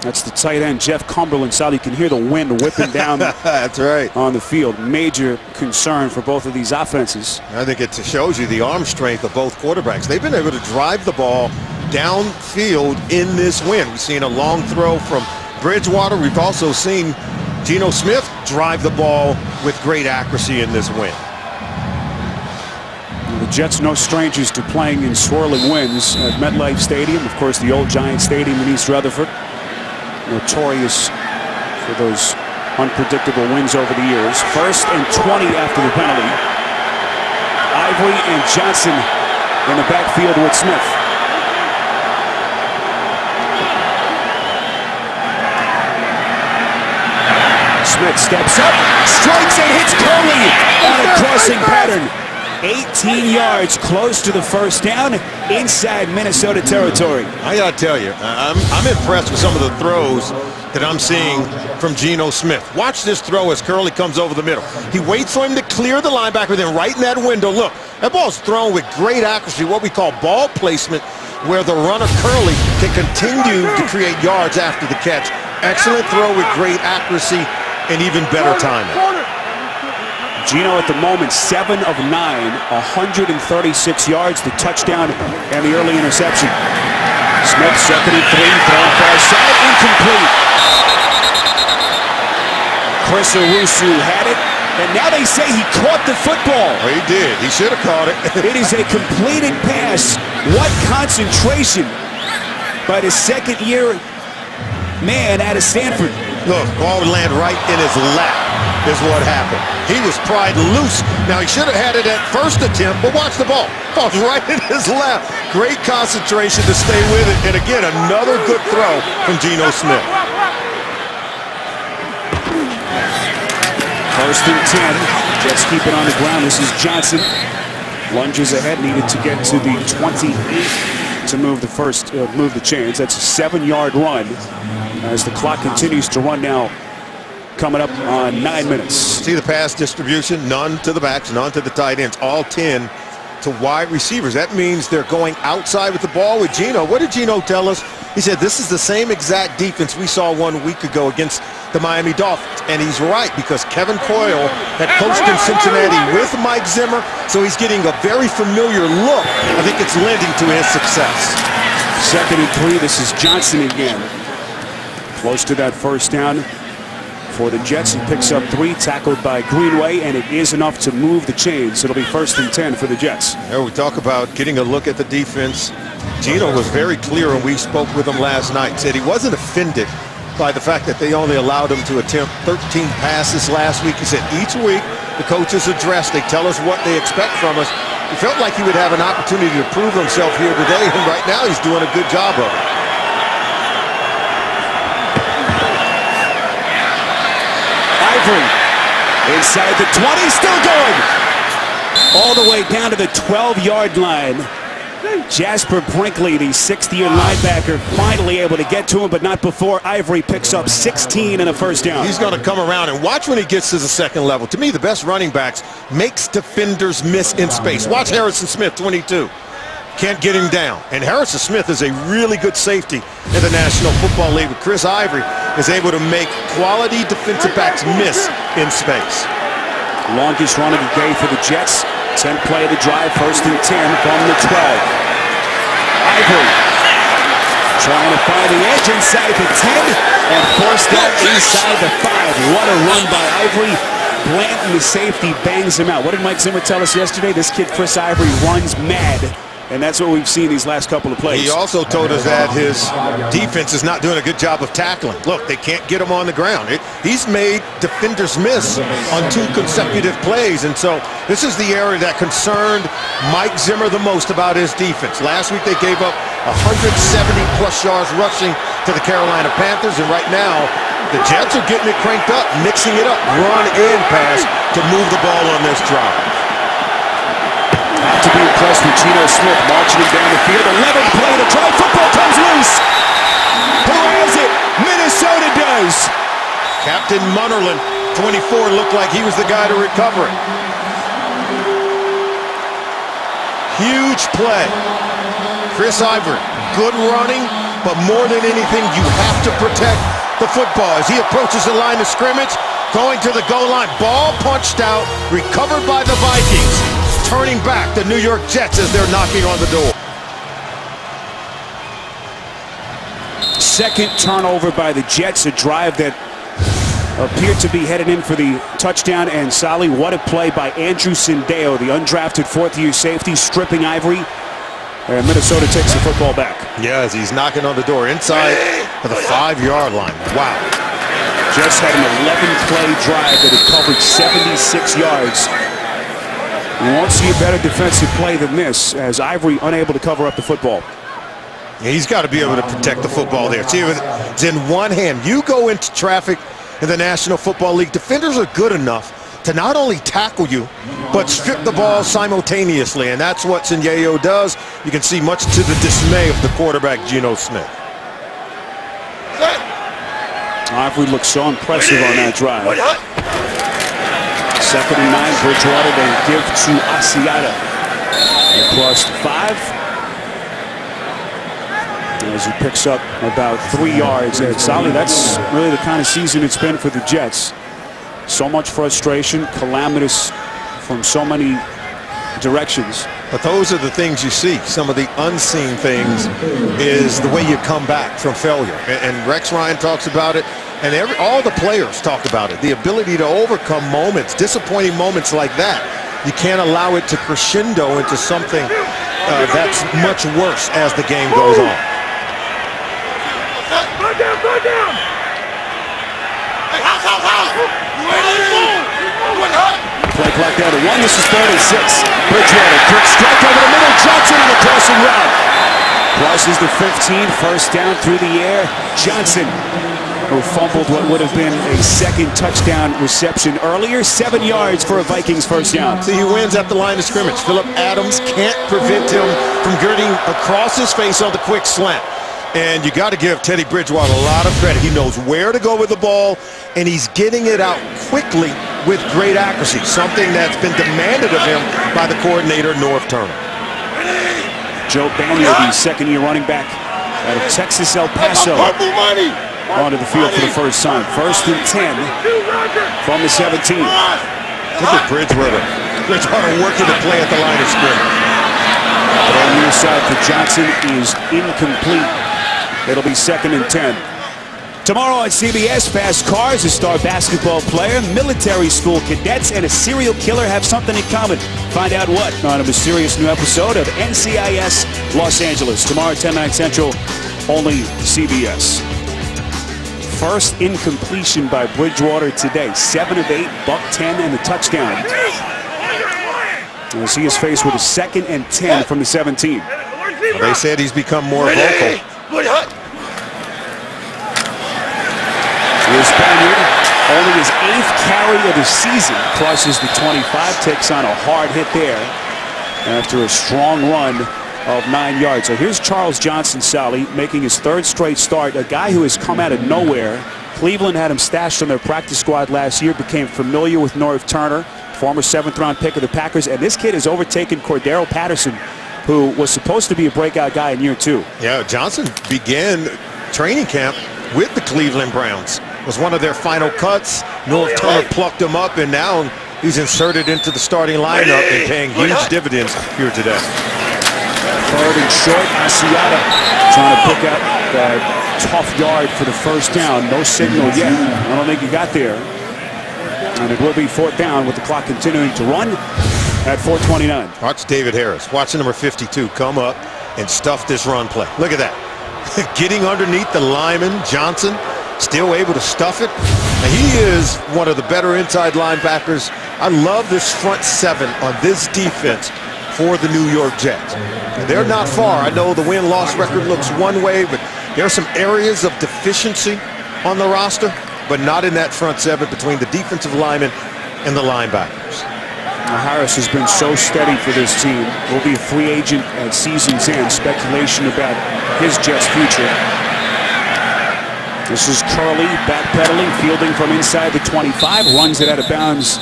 That's the tight end, Jeff Cumberland. Sal, you can hear the wind whipping down That's right. on the field. Major concern for both of these offenses. I think it shows you the arm strength of both quarterbacks. They've been able to drive the ball downfield in this win. We've seen a long throw from Bridgewater. We've also seen Geno Smith drive the ball with great accuracy in this win. The Jets no strangers to playing in swirling winds at MetLife Stadium. Of course, the old Giant Stadium in East Rutherford. Notorious for those unpredictable wins over the years. 1st and 20 after the penalty. Ivory and Johnson in the backfield with Smith. Smith steps up, strikes and hits Curley on a crossing pattern. 18 yards close to the first down inside Minnesota territory. I gotta tell you, I'm impressed with some of the throws that I'm seeing from Geno Smith. Watch this throw as Curley comes over the middle. He waits for him to clear the linebacker, then right in that window. Look, that ball's thrown with great accuracy, what we call ball placement, where the runner Curley can continue to create yards after the catch. Excellent throw with great accuracy and even better timing. Geno at the moment 7 of 9, 136 yards, the touchdown and the early interception. Smith 2nd and 3, thrown far side, incomplete. Chris Owusu had it, and now they say he caught the football. Well, he did. He should have caught it. It is a completed pass. What concentration by the second-year man out of Stanford. Look, ball would land right in his lap is what happened. He was pried loose. Now, he should have had it at first attempt, but watch the ball. Ball's right in his lap. Great concentration to stay with it. And again, another good throw from Geno Smith. 1st and 10. Jets keep it on the ground. This is Johnson. Lunges ahead, needed to get to the 28 to move the chains. That's a 7-yard run as the clock continues to run now. Coming up on 9 minutes. See the pass distribution? None to the backs, none to the tight ends. All 10 to wide receivers. That means they're going outside with the ball with Geno. What did Geno tell us? He said this is the same exact defense we saw 1 week ago against the Miami Dolphins. And he's right, because Kevin Coyle had coached in Cincinnati with Mike Zimmer, so he's getting a very familiar look. I think it's lending to his success. 2nd and 3. This is Johnson again. Close to that first down for the Jets. He picks up 3, tackled by Greenway, and it is enough to move the chains. It'll be 1st and 10 for the Jets. Here we talk about getting a look at the defense. Geno was very clear when we spoke with him last night. Said he wasn't offended by the fact that they only allowed him to attempt 13 passes last week. He said each week the coaches address, they tell us what they expect from us. He felt like he would have an opportunity to prove himself here today, and right now he's doing a good job of it. Inside the 20, still going. All the way down to the 12-yard line. Jasper Brinkley, the 6th-year linebacker, finally able to get to him, but not before Ivory picks up 16 and a first down. He's going to come around, and watch when he gets to the second level. To me, the best running backs makes defenders miss in space. Watch Harrison Smith, 22. Can't get him down. And Harrison Smith is a really good safety in the National Football League. But Chris Ivory is able to make quality defensive backs miss in space. Longest run of the day for the Jets. 10th play of the drive, 1st and 10 from the 12. Ivory trying to find the edge inside the 10 and forced out inside the 5. What a run by Ivory. Blanton, the safety, bangs him out. What did Mike Zimmer tell us yesterday? This kid, Chris Ivory, runs mad. And that's what we've seen these last couple of plays. He also told us that his defense is not doing a good job of tackling. Look, they can't get him on the ground. He's made defenders miss on 2 consecutive plays. And so this is the area that concerned Mike Zimmer the most about his defense. Last week they gave up 170-plus yards rushing to the Carolina Panthers. And right now, the Jets are getting it cranked up, mixing it up, run and pass to move the ball on this drive. Have to be impressed with Geno Smith marching him down the field. 11th play of the drive. Football comes loose. Who has it? Minnesota does. Captain Munnerlyn, 24, looked like he was the guy to recover it. Huge play. Chris Ivory, good running, but more than anything, you have to protect the football. As he approaches the line of scrimmage, going to the goal line, ball punched out, recovered by the Vikings. Turning back the New York Jets as they're knocking on the door. Second turnover by the Jets, a drive that appeared to be headed in for the touchdown. And Sally, what a play by Andrew Sindeo, the undrafted 4th-year safety, stripping Ivory. And Minnesota takes the football back. Yes, he's knocking on the door inside of the 5-yard line. Wow. Jets had an 11-play drive that had covered 76 yards. You won't see a better defensive play than this, as Ivory unable to cover up the football. Yeah, he's got to be able to protect the football there. See, it's in one hand. You go into traffic in the National Football League, defenders are good enough to not only tackle you, but strip the ball simultaneously, and that's what Sindeo does. You can see much to the dismay of the quarterback, Geno Smith. Ivory looks so impressive on that drive. 2nd and 9, Bridgewater, they give to Asiata. Across the 5. As he picks up about 3 yards. And Sally, that's really the kind of season it's been for the Jets. So much frustration, calamitous from so many directions. But those are the things you see. Some of the unseen things is the way you come back from failure. And Rex Ryan talks about it, and all the players talk about it. The ability to overcome moments, disappointing moments like that. You can't allow it to crescendo into something that's much worse as the game goes on. Play clock down to 1. This is 3rd and 6. Bridgewater, quick strike over the middle. Johnson on the crossing route. Crosses the 15. First down through the air. Johnson, who fumbled what would have been a 2nd touchdown reception earlier. 7 yards for a Vikings first down. See, he wins at the line of scrimmage. Phillip Adams can't prevent him from getting across his face on the quick slant. And you got to give Teddy Bridgewater a lot of credit. He knows where to go with the ball, and he's getting it out quickly with great accuracy, something that's been demanded of him by the coordinator, Norv Turner. Joe Banya, the 2nd-year running back out of Texas, El Paso, onto the field for the first time. 1st and 10 from the 17. Look at Bridgewater. Bridgewater working the play at the line of scrimmage. On the near side for Johnson is incomplete. It'll be 2nd and 10. Tomorrow on CBS, fast cars, a star basketball player, military school cadets, and a serial killer have something in common. Find out what on a mysterious new episode of NCIS Los Angeles. Tomorrow, 10/9 Central, only CBS. First incompletion by Bridgewater today. 7 of 8, buck 10, and the touchdown. As he is faced with a 2nd and 10 from the 17. Well, they said he's become more vocal. Here's Banyard, only his 8th carry of the season, crosses the 25, takes on a hard hit there after a strong run of 9 yards. So here's Charles Johnson, Sally, making his 3rd straight start, a guy who has come out of nowhere. Cleveland had him stashed on their practice squad last year, became familiar with Norv Turner, former 7th-round pick of the Packers, and this kid has overtaken Cordero Patterson, who was supposed to be a breakout guy in year 2. Yeah, Johnson began training camp with the Cleveland Browns. Was one of their final cuts. Norv Turner plucked him up, and now He's inserted into the starting lineup and paying huge dividends here today. Third and short, Asiata trying to pick up that tough yard for the first down. No signal yet. I don't think he got there. And it will be fourth down with the clock continuing to run at 4:29. Watch David Harris. Watch number 52 come up and stuff this run play. Look at that. Getting underneath the lineman, Johnson, still able to stuff it. And he is one of the better inside linebackers. I love this front seven on this defense for the New York Jets. They're not far. I know the win-loss record looks one way, but there are some areas of deficiency on the roster, but not in that front seven between the defensive linemen and the linebackers. Now, Harris has been so steady for this team. Will be a free agent at season's end. Speculation about his Jets' future. This is Curley backpedaling, fielding from inside the 25, runs it out of bounds.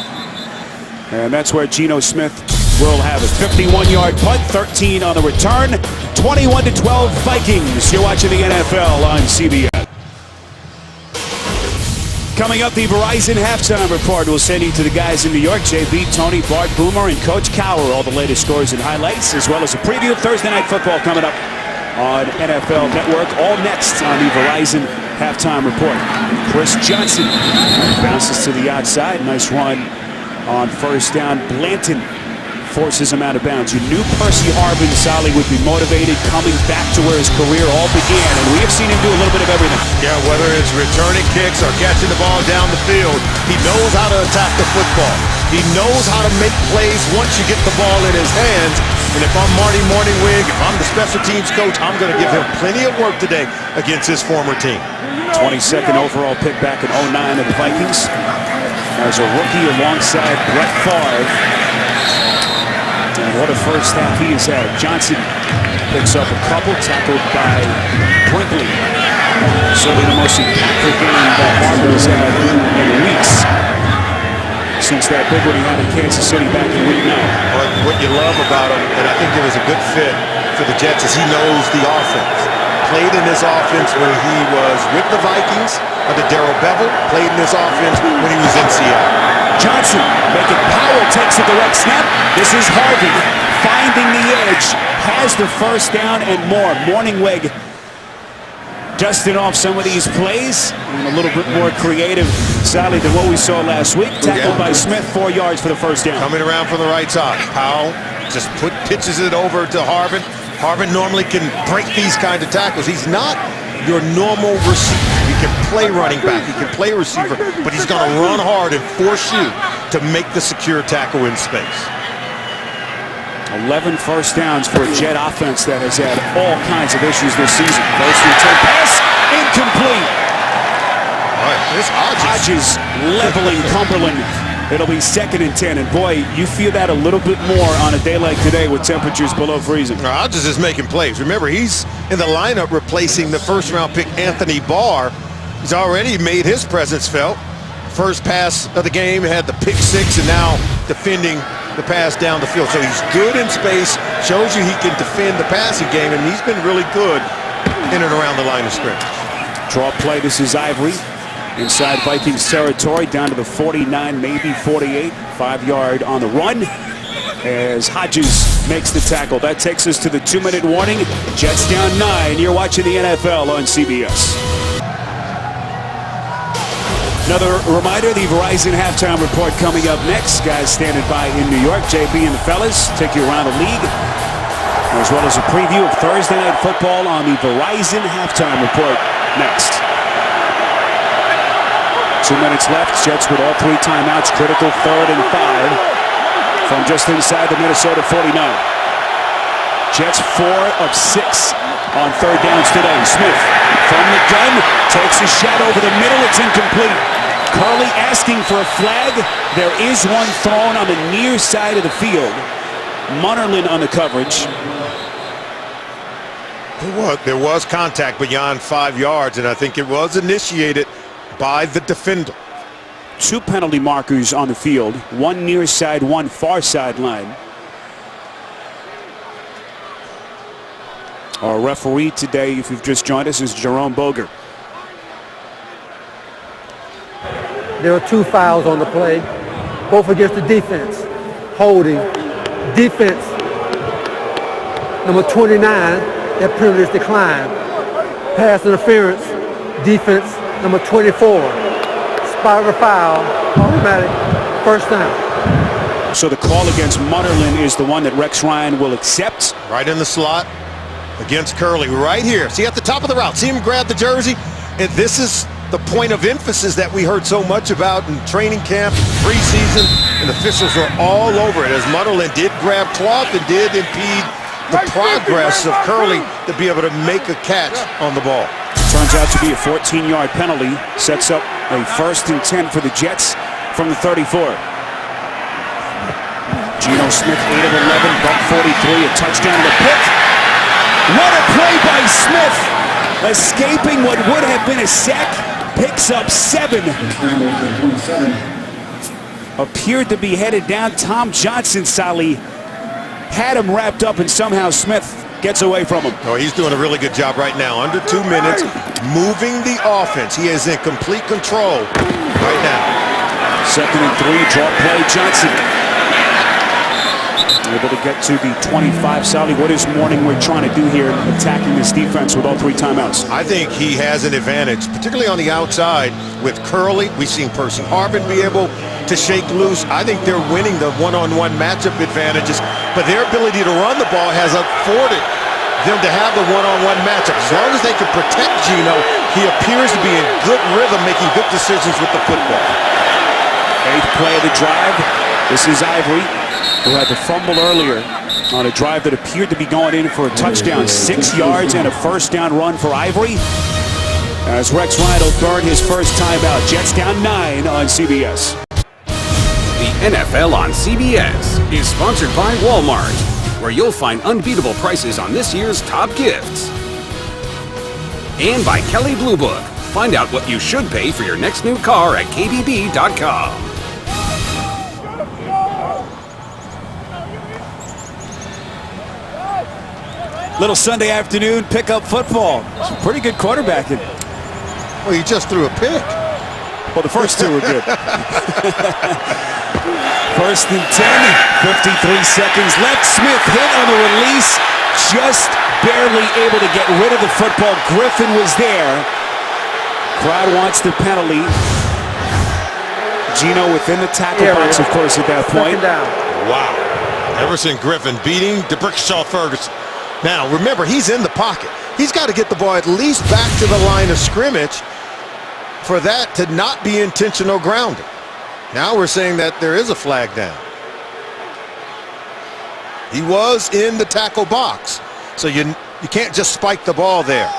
And that's where Geno Smith will have it. 51-yard punt, 13 on the return. 21-12 Vikings. You're watching the NFL on CBS. Coming up, the Verizon halftime report will send you to the guys in New York, JB, Tony, Bart, Boomer, and Coach Cowher. All the latest scores and highlights, as well as a preview of Thursday Night Football coming up on NFL Network. All next on the Verizon halftime report. Chris Johnson bounces to the outside. Nice run on first down. Blanton forces him out of bounds. You knew Percy Harvin Sally would be motivated coming back to where his career all began, and we have seen him do a little bit of everything. Yeah, whether it's returning kicks or catching the ball down the field, he knows how to attack the football. He knows how to make plays once you get the ball in his hands. And if I'm Marty Morningwig, if I'm the special teams coach, I'm going to give him plenty of work today against his former team. 22nd overall pick back in 09 of the Vikings. As a rookie alongside Brett Favre. And what a first half he has had. Johnson picks up a couple, tackled by Brinkley. Certainly the most impactful game that Harvin has had in weeks since that big one he had in Kansas City back in week 9. What you love about him, and I think it was a good fit for the Jets, is he knows the offense. Played in this offense when he was with the Vikings under Darrell Bevell. Played in this offense when he was in Seattle. Johnson making Powell takes a direct snap. This is Harvin finding the edge, has the first down and more. Morningwig dusting off some of these plays, and a little bit more creative, Sally, than what we saw last week. Tackled by Smith, 4 yards for the first down. Coming around from the right side. Powell just pitches it over to Harvin. Harvin normally can break these kind of tackles. He's not your normal receiver. He can play running back, he can play receiver, but he's going to run hard and force you to make the secure tackle in space. 11 first downs for a Jet offense that has had all kinds of issues this season. First and 10 pass, incomplete. All right, here's Hodges leveling Cumberland. It'll be 2nd and 10, and boy, you feel that a little bit more on a day like today with temperatures below freezing. Hodges is making plays. Remember, he's in the lineup replacing the first-round pick Anthony Barr. He's already made his presence felt. First pass of the game, had the pick 6, and now defending the pass down the field. So he's good in space, shows you he can defend the passing game, and he's been really good in and around the line of scrimmage. Draw play, this is Ivory. Inside Vikings territory, down to the 49, maybe 48. 5-yard on the run as Hodges makes the tackle. That takes us to the 2-minute warning. Jets down 9. You're watching the NFL on CBS. Another reminder, the Verizon halftime report coming up next. Guys standing by in New York. JB and the fellas take you around the league, as well as a preview of Thursday Night Football on the Verizon halftime report next. 2 minutes left. Jets with all 3 timeouts. Critical 3rd and 5 from just inside the Minnesota 49. Jets 4 of 6 on 3rd downs today. Smith from the gun takes a shot over the middle. It's incomplete. Curley asking for a flag. There is one thrown on the near side of the field. Munnerlyn on the coverage. There was contact beyond 5 yards, and I think it was initiated by the defender. 2 penalty markers on the field. 1 near side, 1 far sideline. Our referee today, if you've just joined us, is Jerome Boger. There are 2 fouls on the play. both against the defense. Holding. Defense, number 29, that penalty is declined. Pass interference, defense, number 24. Spot of the foul, automatic, first down. So the call against Mutterlin is the one that Rex Ryan will accept. Right in the slot against Curley, right here. See at the top of the route, see him grab the jersey? And this is the point of emphasis that we heard so much about in training camp, preseason, and officials were all over it as Mutterlin did grab cloth and did impede the progress of Curley to be able to make a catch on the ball. Turns out to be a 14-yard penalty. Sets up a 1st and 10 for the Jets from the 34. Geno Smith, 8 of 11, buck 43, a touchdown and a pick. What a play by Smith! Escaping what would have been a sack, picks up 7. Appeared to be headed down. Tom Johnson, Sally, had him wrapped up, and somehow Smith gets away from him. Oh, he's doing a really good job right now. Under 2 minutes, moving the offense. He is in complete control right now. 2nd and 3, draw play, Johnson. Able to get to the 25. Sally, what is Morning we're trying to do here attacking this defense with all 3 timeouts? I think he has an advantage, particularly on the outside with Curley. We've seen Percy Harvin be able to shake loose. I think they're winning the one-on-one matchup advantages, but their ability to run the ball has afforded them to have the one-on-one matchup. As long as they can protect Geno, he appears to be in good rhythm, making good decisions with the football. 8th play of the drive. This is Ivory, who had the fumble earlier on a drive that appeared to be going in for a touchdown. 6 yards and a 1st down run for Ivory, as Rex Ryan will burn his first timeout. Jets down 9 on CBS. The NFL on CBS is sponsored by Walmart, where you'll find unbeatable prices on this year's top gifts. And by Kelley Blue Book. Find out what you should pay for your next new car at kbb.com. Little Sunday afternoon pickup football. Some pretty good quarterbacking. Well, he just threw a pick. Well, the first 2 were good. 1st and 10, 53 seconds left. Smith hit on the release, just barely able to get rid of the football. Griffin was there. Crowd wants the penalty. Geno within the tackle box, of course, at that point. Wow. Everson Griffin beating Brickishaw Ferguson. Now, remember, he's in the pocket. He's got to get the ball at least back to the line of scrimmage for that to not be intentional grounding. Now we're saying that there is a flag down. He was in the tackle box, so you can't just spike the ball there.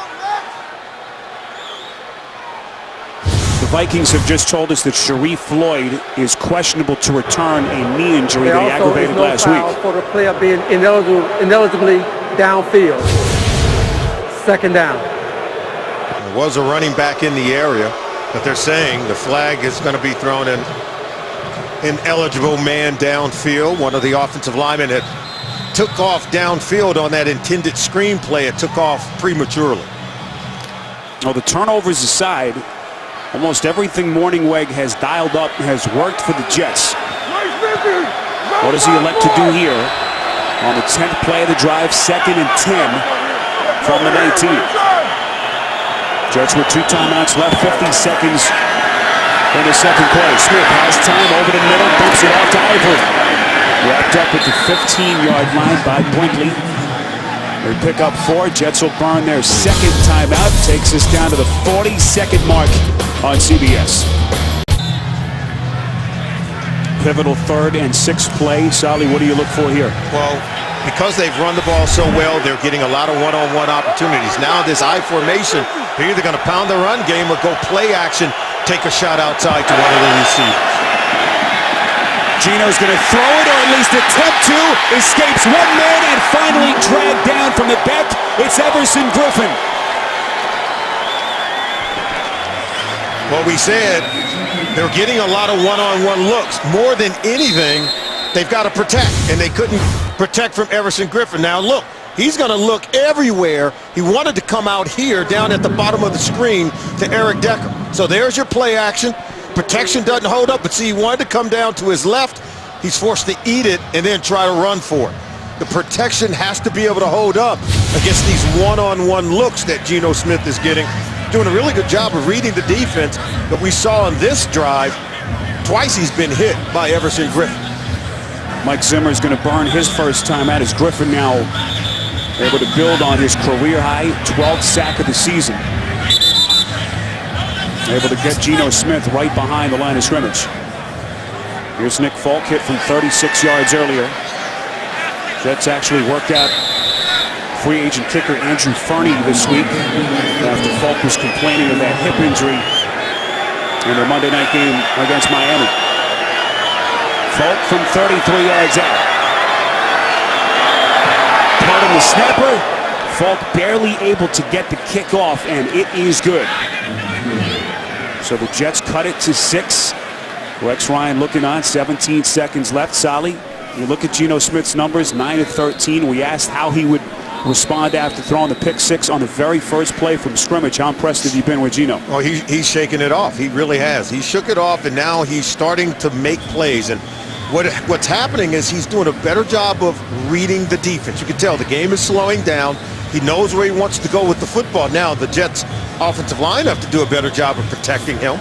The Vikings have just told us that Sharif Floyd is questionable to return a knee injury that he aggravated last week. For the player being ineligibly downfield. 2nd down. There was a running back in the area, but they're saying the flag is going to be thrown in. Ineligible man downfield. One of the offensive linemen had took off downfield on that intended screen play. It took off prematurely. Well, the turnovers aside, almost everything Morningweg has dialed up has worked for the Jets. What does he elect to do here on the 10th play of the drive, 2nd and 10 from the 19? Jets with 2 timeouts left, 50 seconds in the 2nd play. Smith has time over the middle, bumps it off to Ivory. Wrapped up at the 15-yard line by Brinkley. They pick up 4. Jets will burn their 2nd timeout. Takes us down to the 42nd mark on CBS. Pivotal 3rd and 6th play. Sally, what do you look for here? Well, because they've run the ball so well, they're getting a lot of one-on-one opportunities. Now this I formation, they're either going to pound the run game or go play action, take a shot outside to one of the receivers. Geno's going to throw it, or at least attempt to. Escapes one man and finally dragged down from the back. It's Everson Griffin. Well, we said they're getting a lot of one-on-one looks. More than anything, they've got to protect, and they couldn't protect from Everson Griffin. Now, look, he's going to look everywhere. He wanted to come out here down at the bottom of the screen to Eric Decker. So there's your play action. protection doesn't hold up, but see, he wanted to come down to his left. He's forced to eat it and then try to run for it. The protection has to be able to hold up against these one-on-one looks that Geno Smith is getting. Doing a really good job of reading the defense that we saw on this drive. Twice he's been hit by Everson Griffin. Mike Zimmer is going to burn his first time out as Griffin now able to build on his career high 12th sack of the season. Able to get Geno Smith right behind the line of scrimmage. Here's Nick Folk, hit from 36 yards earlier. Jets actually worked out free agent kicker Andrew Fernie this week after Folk was complaining of that hip injury in the Monday night game against Miami. Folk from 33 yards out. Pardon the snapper. Folk barely able to get the kick off, and it is good. So the Jets cut it to 6. Rex Ryan looking on, 17 seconds left. Sally, you look at Geno Smith's numbers, 9 of 13. We asked how he would respond after throwing the pick 6 on the very first play from scrimmage. How impressed have you been with Geno? Well, he's shaking it off. He really has. He shook it off, and now he's starting to make plays. And what's happening is he's doing a better job of reading the defense. You can tell the game is slowing down. He knows where he wants to go with the football. Now the Jets offensive line have to do a better job of protecting him.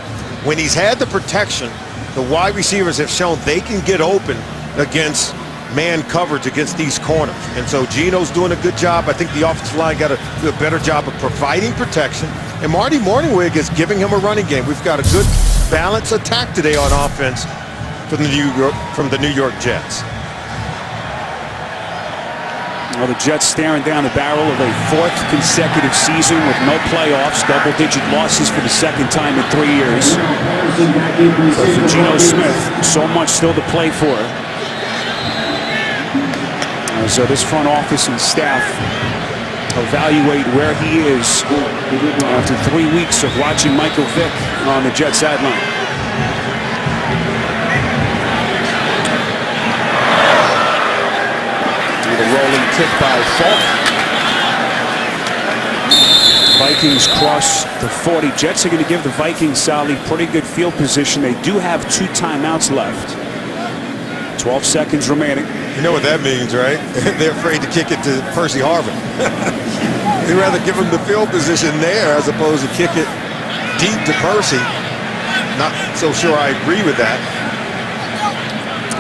When he's had the protection, the wide receivers have shown they can get open against man coverage against these corners. And so Geno's doing a good job. I think the offensive line got to do a better job of providing protection. And Marty Mornhinweg is giving him a running game. We've got a good balanced attack today on offense from the New York Jets. Well, the Jets staring down the barrel of a 4th consecutive season with no playoffs, double-digit losses for the 2nd time in 3 years. But for Geno Smith, so much still to play for. So this front office and staff evaluate where he is after 3 weeks of watching Michael Vick on the Jets sideline. The rolling kick by Folk. Vikings cross the 40. Jets are going to give the Vikings, Sally, pretty good field position. They do have 2 timeouts left. 12 seconds remaining. You know what that means, right? They're afraid to kick it to Percy Harvin. They'd rather give him the field position there as opposed to kick it deep to Percy. Not so sure I agree with that.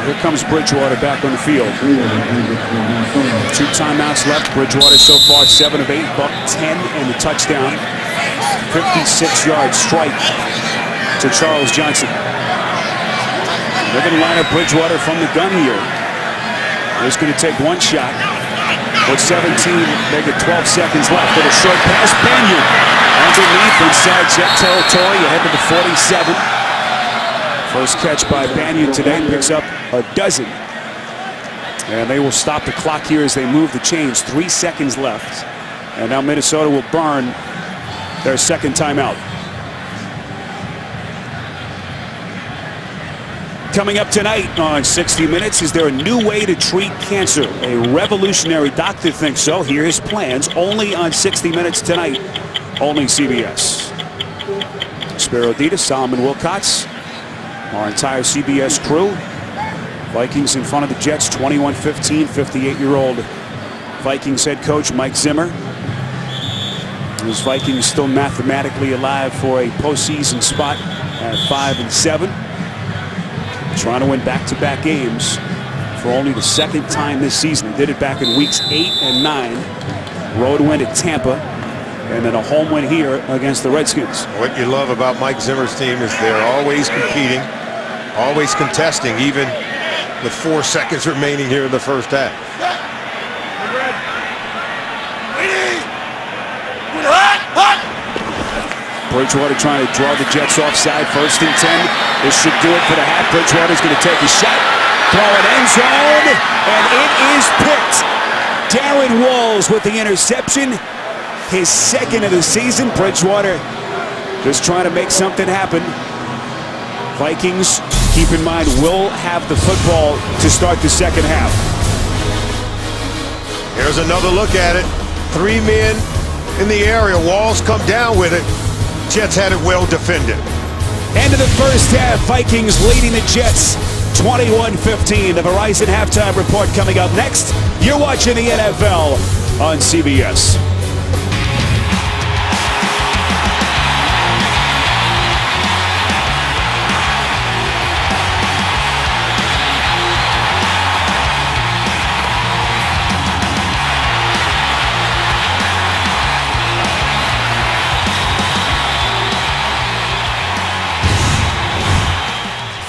Here comes Bridgewater back on the field. 2 timeouts left. Bridgewater so far 7 of 8, buck 10 and the touchdown. 56-yard strike to Charles Johnson. They're going to line up Bridgewater from the gun here. He's going to take 1 shot. With 17, they get 12 seconds left. With a short pass, Banyard underneath inside Jet territory ahead to the 47. First catch by Banyard today, picks up a dozen. And they will stop the clock here as they move the chains. 3 seconds left. And now Minnesota will burn their 2nd timeout. Coming up tonight on 60 Minutes, is there a new way to treat cancer? A revolutionary doctor thinks so. Here are his plans, only on 60 Minutes tonight, only CBS. Spiro Ditas, Solomon Wilcots, our entire CBS crew. Vikings in front of the Jets, 21-15, 58-year-old Vikings head coach Mike Zimmer. Those Vikings still mathematically alive for a postseason spot at 5-7. Trying to win back-to-back games for only the 2nd time this season. They did it back in weeks 8 and 9. Road win at Tampa, and then a home win here against the Redskins. What you love about Mike Zimmer's team is they're always competing, always contesting, even with 4 seconds remaining here in the first half. Bridgewater trying to draw the Jets offside. 1st and 10. This should do it for the half. Bridgewater's going to take a shot. Throw it end zone. And it is picked. Darren Walls with the interception. His 2nd of the season. Bridgewater just trying to make something happen. Vikings, keep in mind, will have the football to start the 2nd half. Here's another look at it. 3 men in the area. Walls come down with it. Jets had it well defended. End of the first half, Vikings leading the Jets 21-15. The Verizon halftime report coming up next. You're watching the NFL on CBS.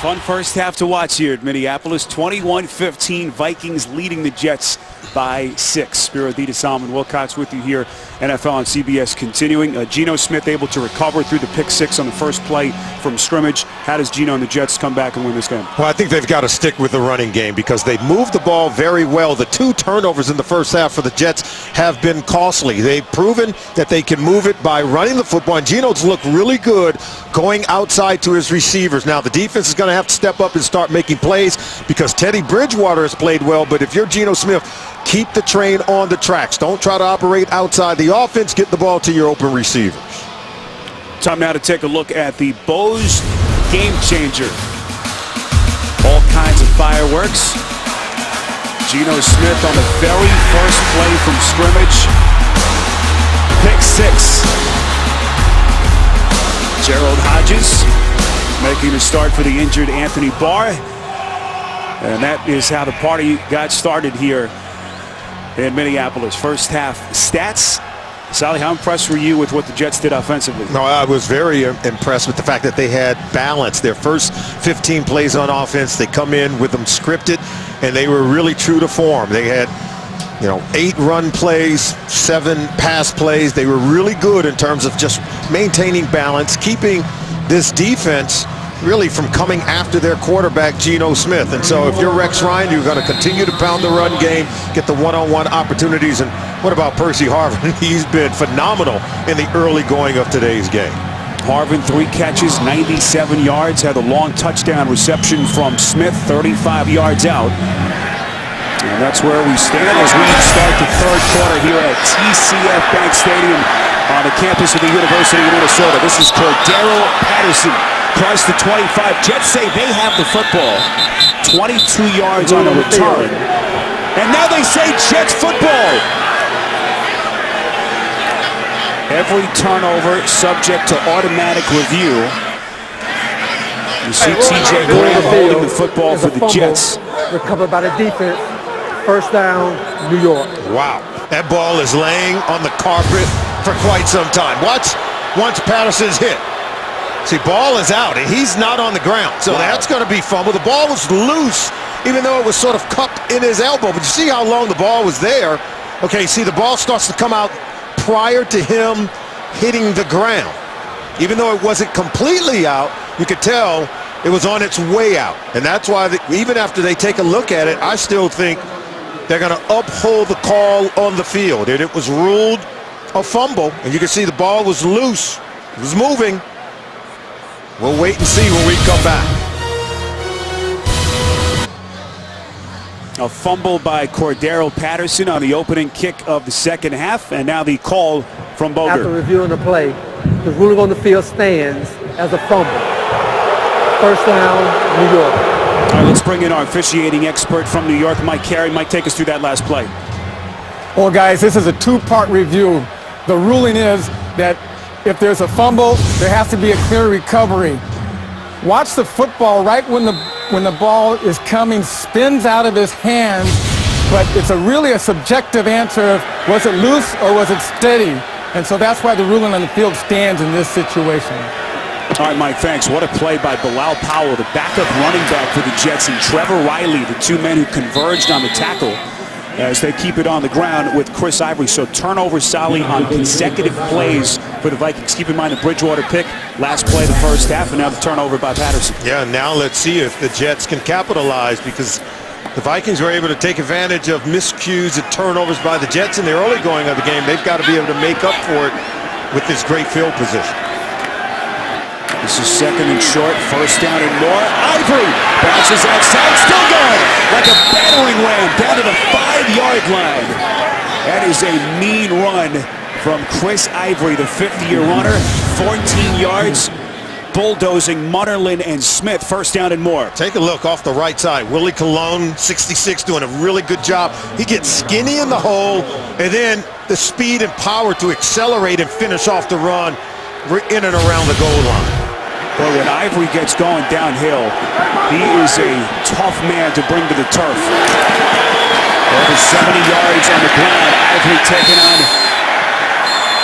Fun first half to watch here at Minneapolis. 21-15, Vikings leading the Jets by 6. Spiro Dita, Solomon Wilcox with you here. NFL on CBS continuing. Geno Smith able to recover through the pick 6 on the first play from scrimmage. How does Geno and the Jets come back and win this game? Well, I think they've got to stick with the running game because they moved the ball very well. The 2 turnovers in the first half for the Jets have been costly. They've proven that they can move it by running the football, and Geno's looked really good going outside to his receivers. Now, the defense is going to have to step up and start making plays because Teddy Bridgewater has played well, but if you're Geno Smith, keep the train on the tracks. Don't try to operate outside the offense. Get the ball to your open receivers. Time now to take a look at the Bose game changer. All kinds of fireworks. Geno Smith on the very first play from scrimmage. Pick 6. Gerald Hodges making a start for the injured Anthony Barr. And that is how the party got started here in Minneapolis. First half stats. Sally, how impressed were you with what the Jets did offensively? No, I was very impressed with the fact that they had balance. Their first 15 plays on offense, they come in with them scripted, and they were really true to form. They had, 8 run plays, 7 pass plays. They were really good in terms of just maintaining balance, keeping this defense really from coming after their quarterback, Geno Smith. And so if you're Rex Ryan, you're going to continue to pound the run game, get the one-on-one opportunities. And what about Percy Harvin? He's been phenomenal in the early going of today's game. Harvin, 3 catches, 97 yards, had a long touchdown reception from Smith, 35 yards out. And that's where we stand as we start the third quarter here at TCF Bank Stadium on the campus of the University of Minnesota. This is Cordero Patterson. Across the 25. Jets say they have the football. 22 yards on a return. And now they say Jets football. Every turnover subject to automatic review. You see TJ Graham holding the football for the Jets. Recovered by the defense. First down, New York. Wow. That ball is laying on the carpet for quite some time. Watch once Patterson's hit. See, ball is out, and he's not on the ground. So that's going to be fumble. The ball was loose, even though it was sort of cupped in his elbow. But you see how long the ball was there. Okay, see, the ball starts to come out prior to him hitting the ground. Even though it wasn't completely out, you could tell it was on its way out. And that's why, even after they take a look at it, I still think they're going to uphold the call on the field. And it was ruled a fumble, and you can see the ball was loose. It was moving. We'll wait and see when we come back. A fumble by Cordero Patterson on the opening kick of the second half, and now the call from Boger. After reviewing the play, the ruling on the field stands as a fumble. First down, New York. All right, let's bring in our officiating expert from New York, Mike Carey. Mike, take us through that last play. Well, guys, this is a 2-part review. The ruling is that if there's a fumble, there has to be a clear recovery. Watch the football right when the ball is coming, spins out of his hands, but it's really a subjective answer of was it loose or was it steady? And so that's why the ruling on the field stands in this situation. All right, Mike, thanks. What a play by Bilal Powell, the backup running back for the Jets, and Trevor Riley, the 2 men who converged on the tackle as they keep it on the ground with Chris Ivory. So turnover, Sally, on consecutive plays for the Vikings. Keep in mind the Bridgewater pick, last play of the first half, and now the turnover by Patterson. Yeah, now let's see if the Jets can capitalize, because the Vikings were able to take advantage of miscues and turnovers by the Jets in the early going of the game. They've got to be able to make up for it with this great field position. This is second and short, first down and more. Ivory bounces outside, still going like a battering ram down to the 5-yard line. That is a mean run from Chris Ivory, the 50-year runner. 14 yards. bulldozing Munnerlyn and Smith. First down and more. Take a look off the right side. Willie Colon, 66, doing a really good job. He gets skinny in the hole, and then the speed and power to accelerate and finish off the run in and around the goal line. But when Ivory gets going downhill, he is a tough man to bring to the turf. Over 70 yards on the ground. Ivory taking on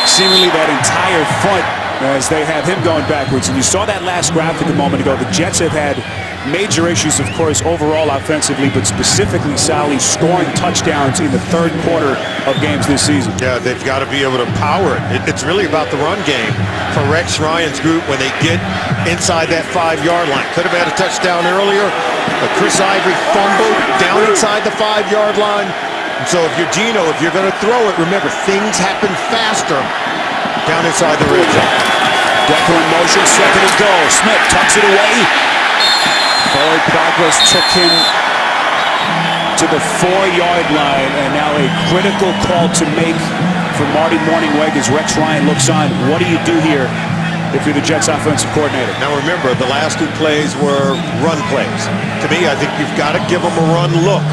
seemingly that entire front as they have him going backwards. And you saw that last graphic a moment ago. The Jets have had major issues, of course, overall offensively, but specifically, Sally, scoring touchdowns in the third quarter of games this season. Yeah, they've got to be able to power it. It's really about the run game for Rex Ryan's group when they get inside that 5-yard line. Could have had a touchdown earlier, but Chris Ivory fumbled down inside the 5-yard line. And so if you're Geno, if you're going to throw it, remember, things happen faster down inside the red zone. Decker in motion, second and goal. Smith tucks it away. Forward progress took him to the 4-yard line, and now a critical call to make for Marty Mornhinweg as Rex Ryan looks on. What do you do here if you're the Jets offensive coordinator? Now remember, the last 2 plays were run plays. To me, I think you've got to give them a run look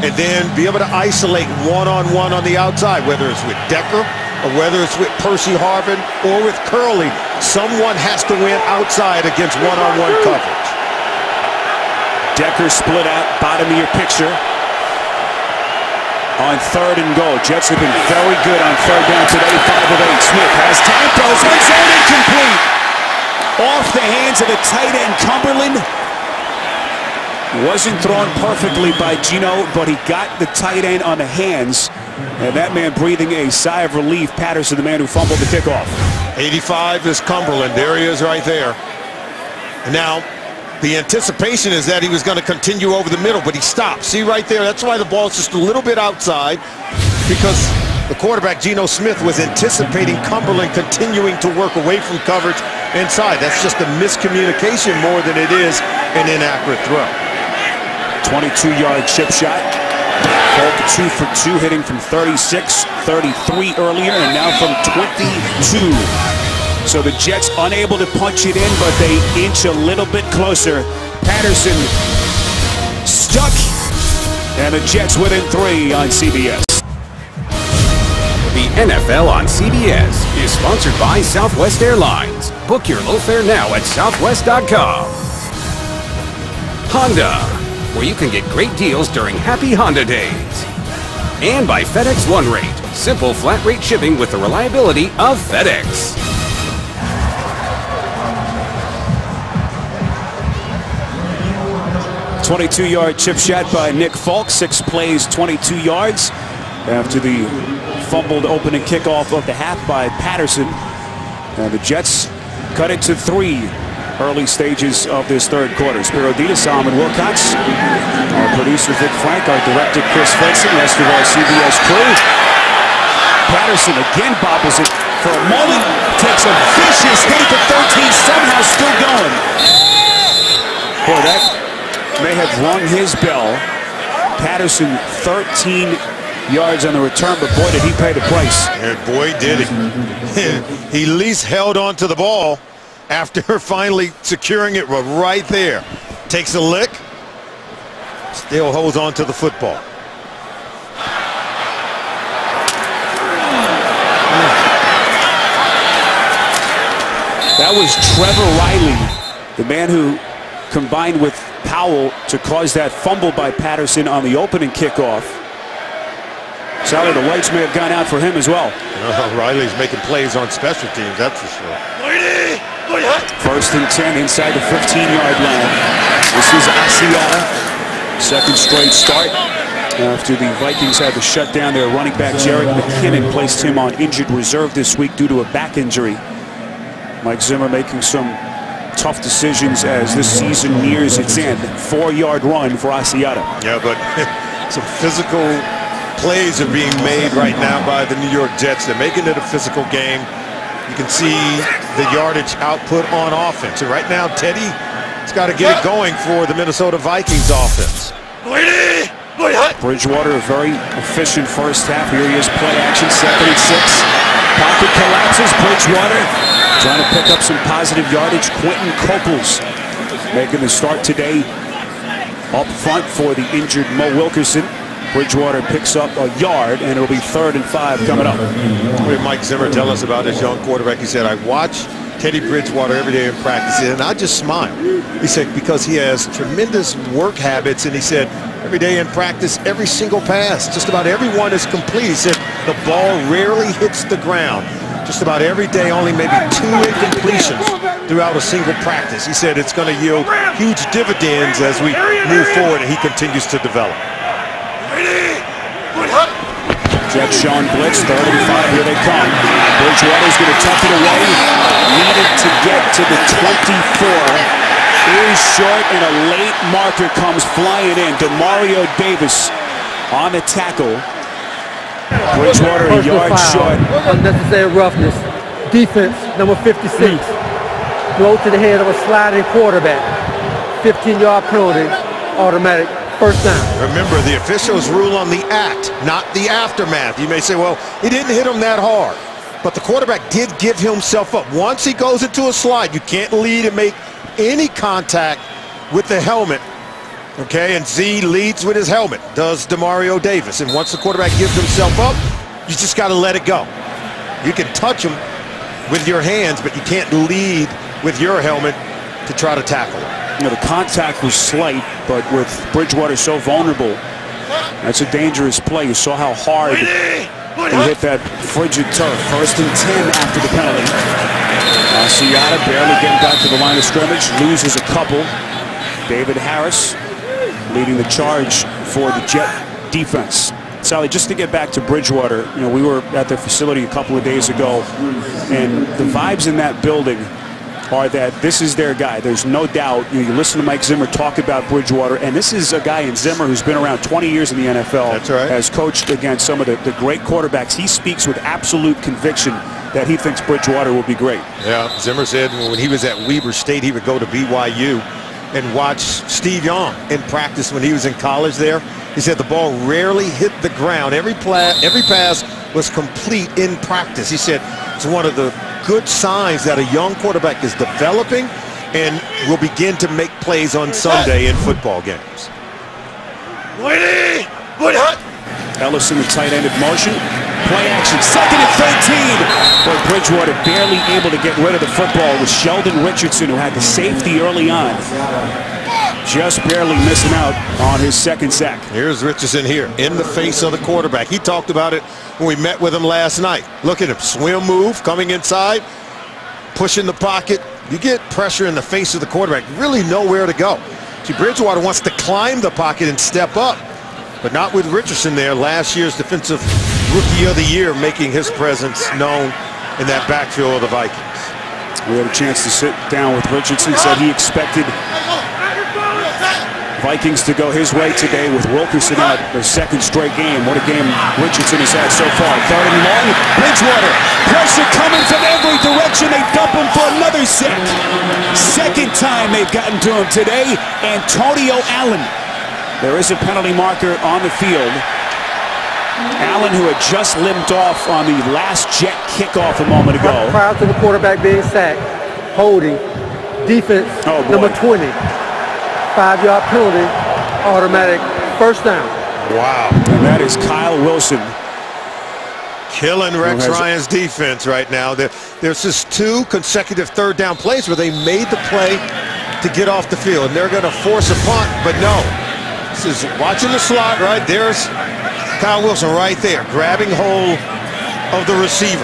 and then be able to isolate one-on-one on the outside, whether it's with Decker or whether it's with Percy Harvin or with Curley. Someone has to win outside against one-on-one coverage. Decker split out, bottom of your picture. On third and goal. Jets have been very good on third down today. 5 of 8. Smith has time, throws one zone incomplete. Off the hands of the tight end, Cumberland. Wasn't thrown perfectly by Geno, but he got the tight end on the hands. And that man breathing a sigh of relief. Patterson, the man who fumbled the kickoff. 85 is Cumberland. There he is right there. Now, the anticipation is that he was going to continue over the middle, but he stopped. See right there? That's why the ball's just a little bit outside, because the quarterback, Geno Smith, was anticipating Cumberland continuing to work away from coverage inside. That's just a miscommunication more than it is an inaccurate throw. 22-yard chip shot. Polk 2 for 2, hitting from 36, 33 earlier, and now from 22. So the Jets unable to punch it in, but they inch a little bit closer. Patterson stuck, and the Jets within 3 on CBS. The NFL on CBS is sponsored by Southwest Airlines. Book your low fare now at southwest.com. Honda, where you can get great deals during Happy Honda Days. And by FedEx One Rate, simple flat rate shipping with the reliability of FedEx. 22-yard chip shot by Nick Falk. 6 plays, 22 yards. After the fumbled opening kickoff of the half by Patterson. And the Jets cut it to 3 early stages of this third quarter. Spiro Dita, Solomon Wilcox, our producer Vic Frank, our director Chris Fenson, rest of our CBS crew. Patterson again bobbles it for a moment. Takes a vicious hit at the 13, somehow still going. Boy, that may have rung his bell. Patterson 13 yards on the return, but boy, did he pay the price. And boy, did he. He at least held on to the ball after finally securing it right there. Takes a lick, still holds on to the football. That was Trevor Riley, the man who combined with Powell to cause that fumble by Patterson on the opening kickoff. Sally, the lights may have gone out for him as well. Riley's making plays on special teams, that's for sure. First and 10 inside the 15-yard line. This is Asiata. Second straight start after the Vikings had to shut down their running back Jerick McKinnon, placed him on injured reserve this week due to a back injury. Mike Zimmer making some tough decisions as this season nears its end. 4-yard run for Asiata. Yeah, but some physical plays are being made right now by the New York Jets. They're making it a physical game. You can see the yardage output on offense. And right now, Teddy's got to get it going for the Minnesota Vikings offense. Bridgewater, a very efficient first half. Here he is, play action, 2nd and 6. Pocket collapses, Bridgewater Trying to pick up some positive yardage. Quentin Copeland's making the start today up front for the injured Mo Wilkerson. Bridgewater picks up a yard, and it'll be 3rd and 5 coming up. What did Mike Zimmer tell us about his young quarterback? He said, I watch Teddy Bridgewater every day in practice, and I just smile. He said, because he has tremendous work habits, and he said, every day in practice, every single pass, just about every one is complete. He said, the ball rarely hits the ground. Just about every day, only maybe 2 incompletions throughout a single practice. He said it's going to yield huge dividends as we move forward and he continues to develop. Jets showing blitz, 3rd and 5, here they come. Bridgewater's going to tuck it away. Needed to get to the 24. Is short, and a late marker comes flying in. Demario Davis on the tackle. Bridgewater a yard short. Unnecessary roughness. Defense, number 56. Blow to the head of a sliding quarterback. 15-yard penalty, automatic first down. Remember, the officials rule on the act, not the aftermath. You may say, well, he didn't hit him that hard. But the quarterback did give himself up. Once he goes into a slide, you can't lead and make any contact with the helmet. Okay, and Z leads with his helmet, does Demario Davis. And once the quarterback gives himself up, you just got to let it go. You can touch him with your hands, but you can't lead with your helmet to try to tackle him. You know, the contact was slight, but with Bridgewater so vulnerable, that's a dangerous play. You saw how hard he hit that frigid turf. 1st and 10 after the penalty. Asiata barely getting back to the line of scrimmage, loses a couple. David Harris leading the charge for the Jet defense. Sally, just to get back to Bridgewater, you know, we were at their facility a couple of days ago, and the vibes in that building are that this is their guy. There's no doubt. You listen to Mike Zimmer talk about Bridgewater, and this is a guy in Zimmer who's been around 20 years in the NFL. That's right. Has coached against some of the great quarterbacks. He speaks with absolute conviction that he thinks Bridgewater will be great. Yeah, Zimmer said when he was at Weber State, he would go to BYU and watch Steve Young in practice when he was in college there. He said the ball rarely hit the ground. Every pass was complete in practice. He said it's one of the good signs that a young quarterback is developing and will begin to make plays on Sunday in football games. Ellison, the tight end in motion. Play action, 2nd and 13. But Bridgewater barely able to get rid of the football with Sheldon Richardson, who had the safety early on. Just barely missing out on his 2nd sack. Here's Richardson here in the face of the quarterback. He talked about it when we met with him last night. Look at him, swim move, coming inside, pushing the pocket. You get pressure in the face of the quarterback, really nowhere to go. See, Bridgewater wants to climb the pocket and step up, but not with Richardson there. Last year's defensive rookie of the year making his presence known in that backfield of the Vikings. We had a chance to sit down with Richardson, said he expected Vikings to go his way today with Wilkerson out their 2nd straight game. What a game Richardson has had so far. 3rd and long. Bridgewater. Pressure coming from every direction. They dump him for another sack. 2nd time they've gotten to him today. Antonio Allen. There is a penalty marker on the field. Allen, who had just limped off on the last Jet kickoff a moment ago. Prior to the quarterback being sacked, holding, defense, number 20. 5-yard penalty, automatic first down. Wow. And that is Kyle Wilson. Killing Rex Ryan's defense right now. There's just 2 consecutive 3rd down plays where they made the play to get off the field. And they're going to force a punt, but no. This is watching the slot, right? There's Kyle Wilson right there, grabbing hold of the receiver.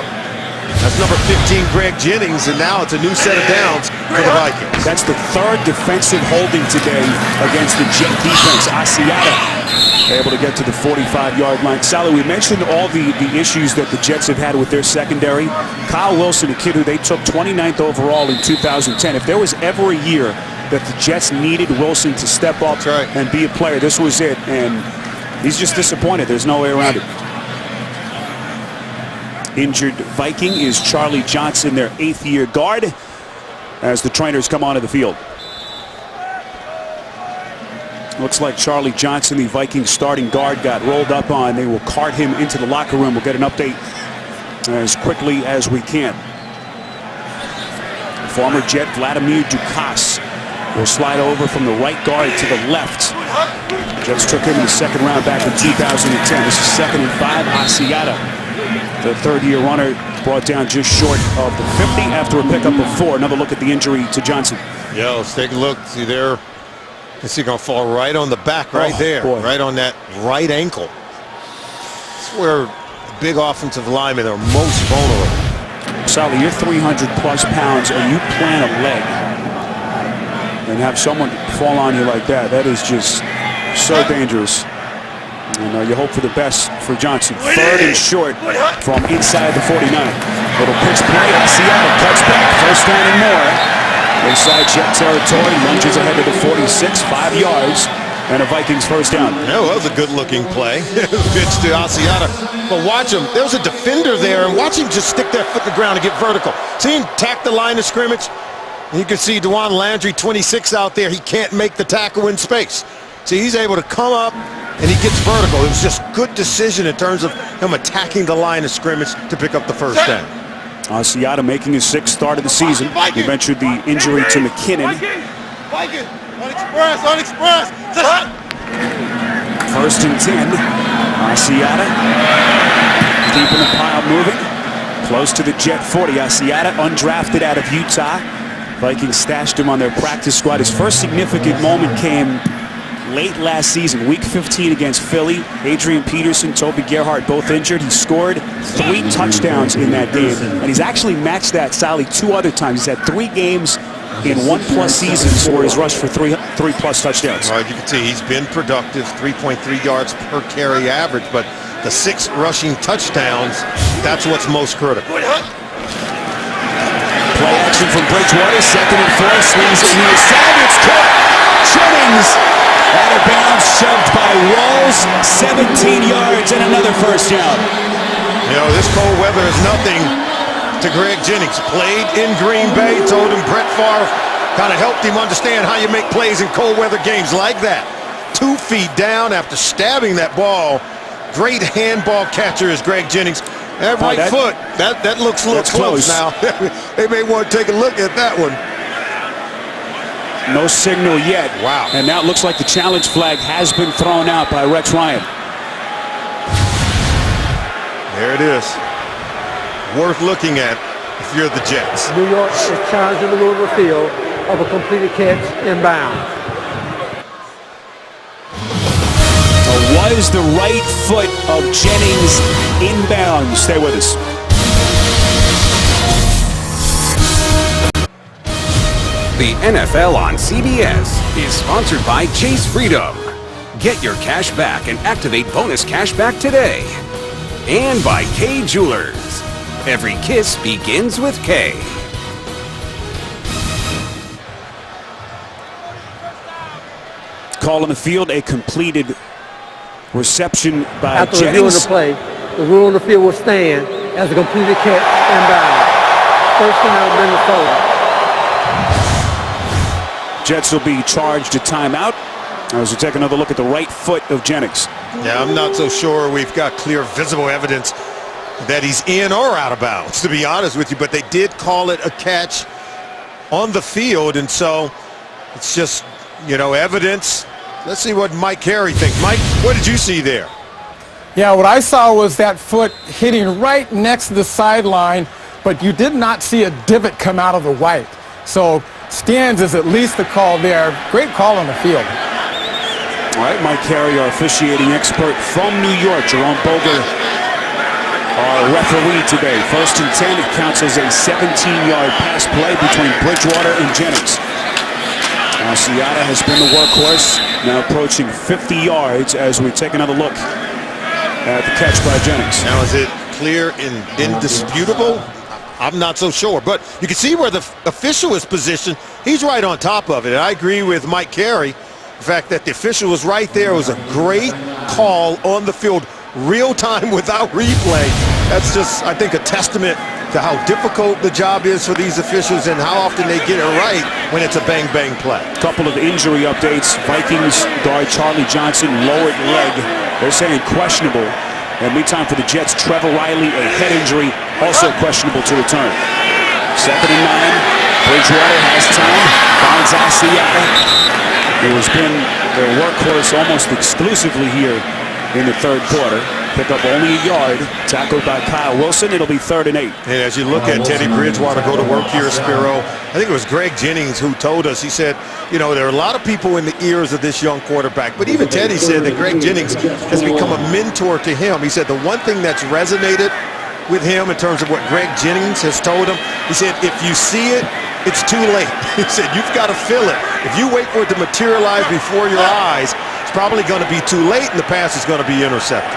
That's number 15, Greg Jennings, and now it's a new set of downs for the Vikings. That's the 3rd defensive holding today against the Jet defense. Asiata able to get to the 45-yard line. Sally, we mentioned all the issues that the Jets have had with their secondary. Kyle Wilson, a kid who they took 29th overall in 2010. If there was ever a year that the Jets needed Wilson to step up and be a player, this was it. And he's just disappointed. There's no way around it. Injured Viking is Charlie Johnson, their 8th-year guard, as the trainers come onto the field. Looks like Charlie Johnson, the Vikings starting guard, got rolled up on. They will cart him into the locker room. We'll get an update as quickly as we can. Former Jet Vladimir Dukas will slide over from the right guard to the left. Jets took him in the second round back in 2010. This is 2nd and 5. Asiata, the third-year runner, brought down just short of the 50 after a pickup of 4. Another look at the injury to Johnson. Yeah, let's take a look. See there. Is he going to fall right on the back right there? Boy. Right on that right ankle. That's where big offensive linemen are most vulnerable. Sally, you're 300-plus pounds and you plant a leg and have someone fall on you like that. That is just so dangerous. And you hope for the best for Johnson. 3rd and short from inside the 49. Little pitch play. Seattle cuts back. 1st down and more. Inside Jet territory. Lunges ahead to the 46. 5 yards. And a Vikings 1st down. Yeah, well, that was a good-looking play. Pitch to Asiata. But watch him. There was a defender there, and watch him just stick that foot in the ground and get vertical. See him tack the line of scrimmage? You can see Dewan Landry, 26, out there. He can't make the tackle in space. See, he's able to come up, and he gets vertical. It was just good decision in terms of him attacking the line of scrimmage to pick up the 1st down. Asiata making his 6th start of the season. He ventured the injury to McKinnon. Vikings, on express. 1st and 10. Asiata keeping the pile moving. Close to the Jet 40. Asiata, undrafted out of Utah. Vikings stashed him on their practice squad. His first significant moment came late last season, week 15 against Philly. Adrian Peterson, Toby Gerhart both injured. He scored 3 touchdowns in that game. And he's actually matched that, Sally, 2 other times. He's had 3 games in 1+ seasons where he's rushed for 3+ touchdowns. All right, you can see he's been productive, 3.3 yards per carry average, but the 6 rushing touchdowns, that's what's most critical. Play action from Bridgewater, 2nd and 4, swings it near side, it's caught. Jennings out of bounds, shoved by Walls, 17 yards and another 1st down. You know, this cold weather is nothing to Greg Jennings. Played in Green Bay, told him Brett Favre kind of helped him understand how you make plays in cold weather games like that. 2 feet down after stabbing that ball. Great handball catcher is Greg Jennings. That right foot, that looks a little close now. They may want to take a look at that one. No signal yet. Wow. And now it looks like the challenge flag has been thrown out by Rex Ryan. There it is. Worth looking at if you're the Jets. New York is challenged in the middle of the field of a completed catch inbound. Was the right foot of Jennings inbound. Stay with us. The NFL on CBS is sponsored by Chase Freedom. Get your cash back and activate bonus cash back today. And by K Jewelers. Every kiss begins with K. Call on the field, a completed reception by After Jennings. reviewing the play, the rule on the field will stand as a completed catch inbound. 1st down, Minnesota. Jets will be charged a timeout as we take another look at the right foot of Jennings. Yeah, I'm not so sure we've got clear visible evidence that he's in or out of bounds, to be honest with you, but they did call it a catch on the field, and so it's just, you know, evidence. Let's see what Mike Carey thinks. Mike, what did you see there? Yeah, what I saw was that foot hitting right next to the sideline, but you did not see a divot come out of the white. So stands is at least the call there. Great call on the field. All right, Mike Carey, our officiating expert from New York. Jerome Boger, our referee today. 1st and 10, it counts as a 17-yard pass play between Bridgewater and Jennings. Asiata has been the workhorse, now approaching 50 yards as we take another look at the catch by Jennings. Now, is it clear and indisputable? I'm not so sure, but you can see where the official is positioned. He's right on top of it. And I agree with Mike Carey. The fact that the official was right there was a great call on the field, real time without replay. That's just, I think, a testament to how difficult the job is for these officials and how often they get it right when it's a bang-bang play. Couple of injury updates. Vikings guard Charlie Johnson, lowered leg. They're saying questionable. And meantime for the Jets, Trevor Riley, a head injury, also questionable to return. 2nd and 9. Bridgewater has time, finds Asiata, who has been their workhorse almost exclusively here in the third quarter. Pick up only a yard, tackled by Kyle Wilson. It'll be 3rd and 8. And as you look at Teddy Bridgewater go to work here, Spiro, I think it was Greg Jennings who told us, he said, you know, there are a lot of people in the ears of this young quarterback, but even Teddy said that Greg Jennings has become a mentor to him. He said the one thing that's resonated with him in terms of what Greg Jennings has told him, he said, if you see it, it's too late. He said, you've got to feel it. If you wait for it to materialize before your eyes, it's probably going to be too late and the pass is going to be intercepted.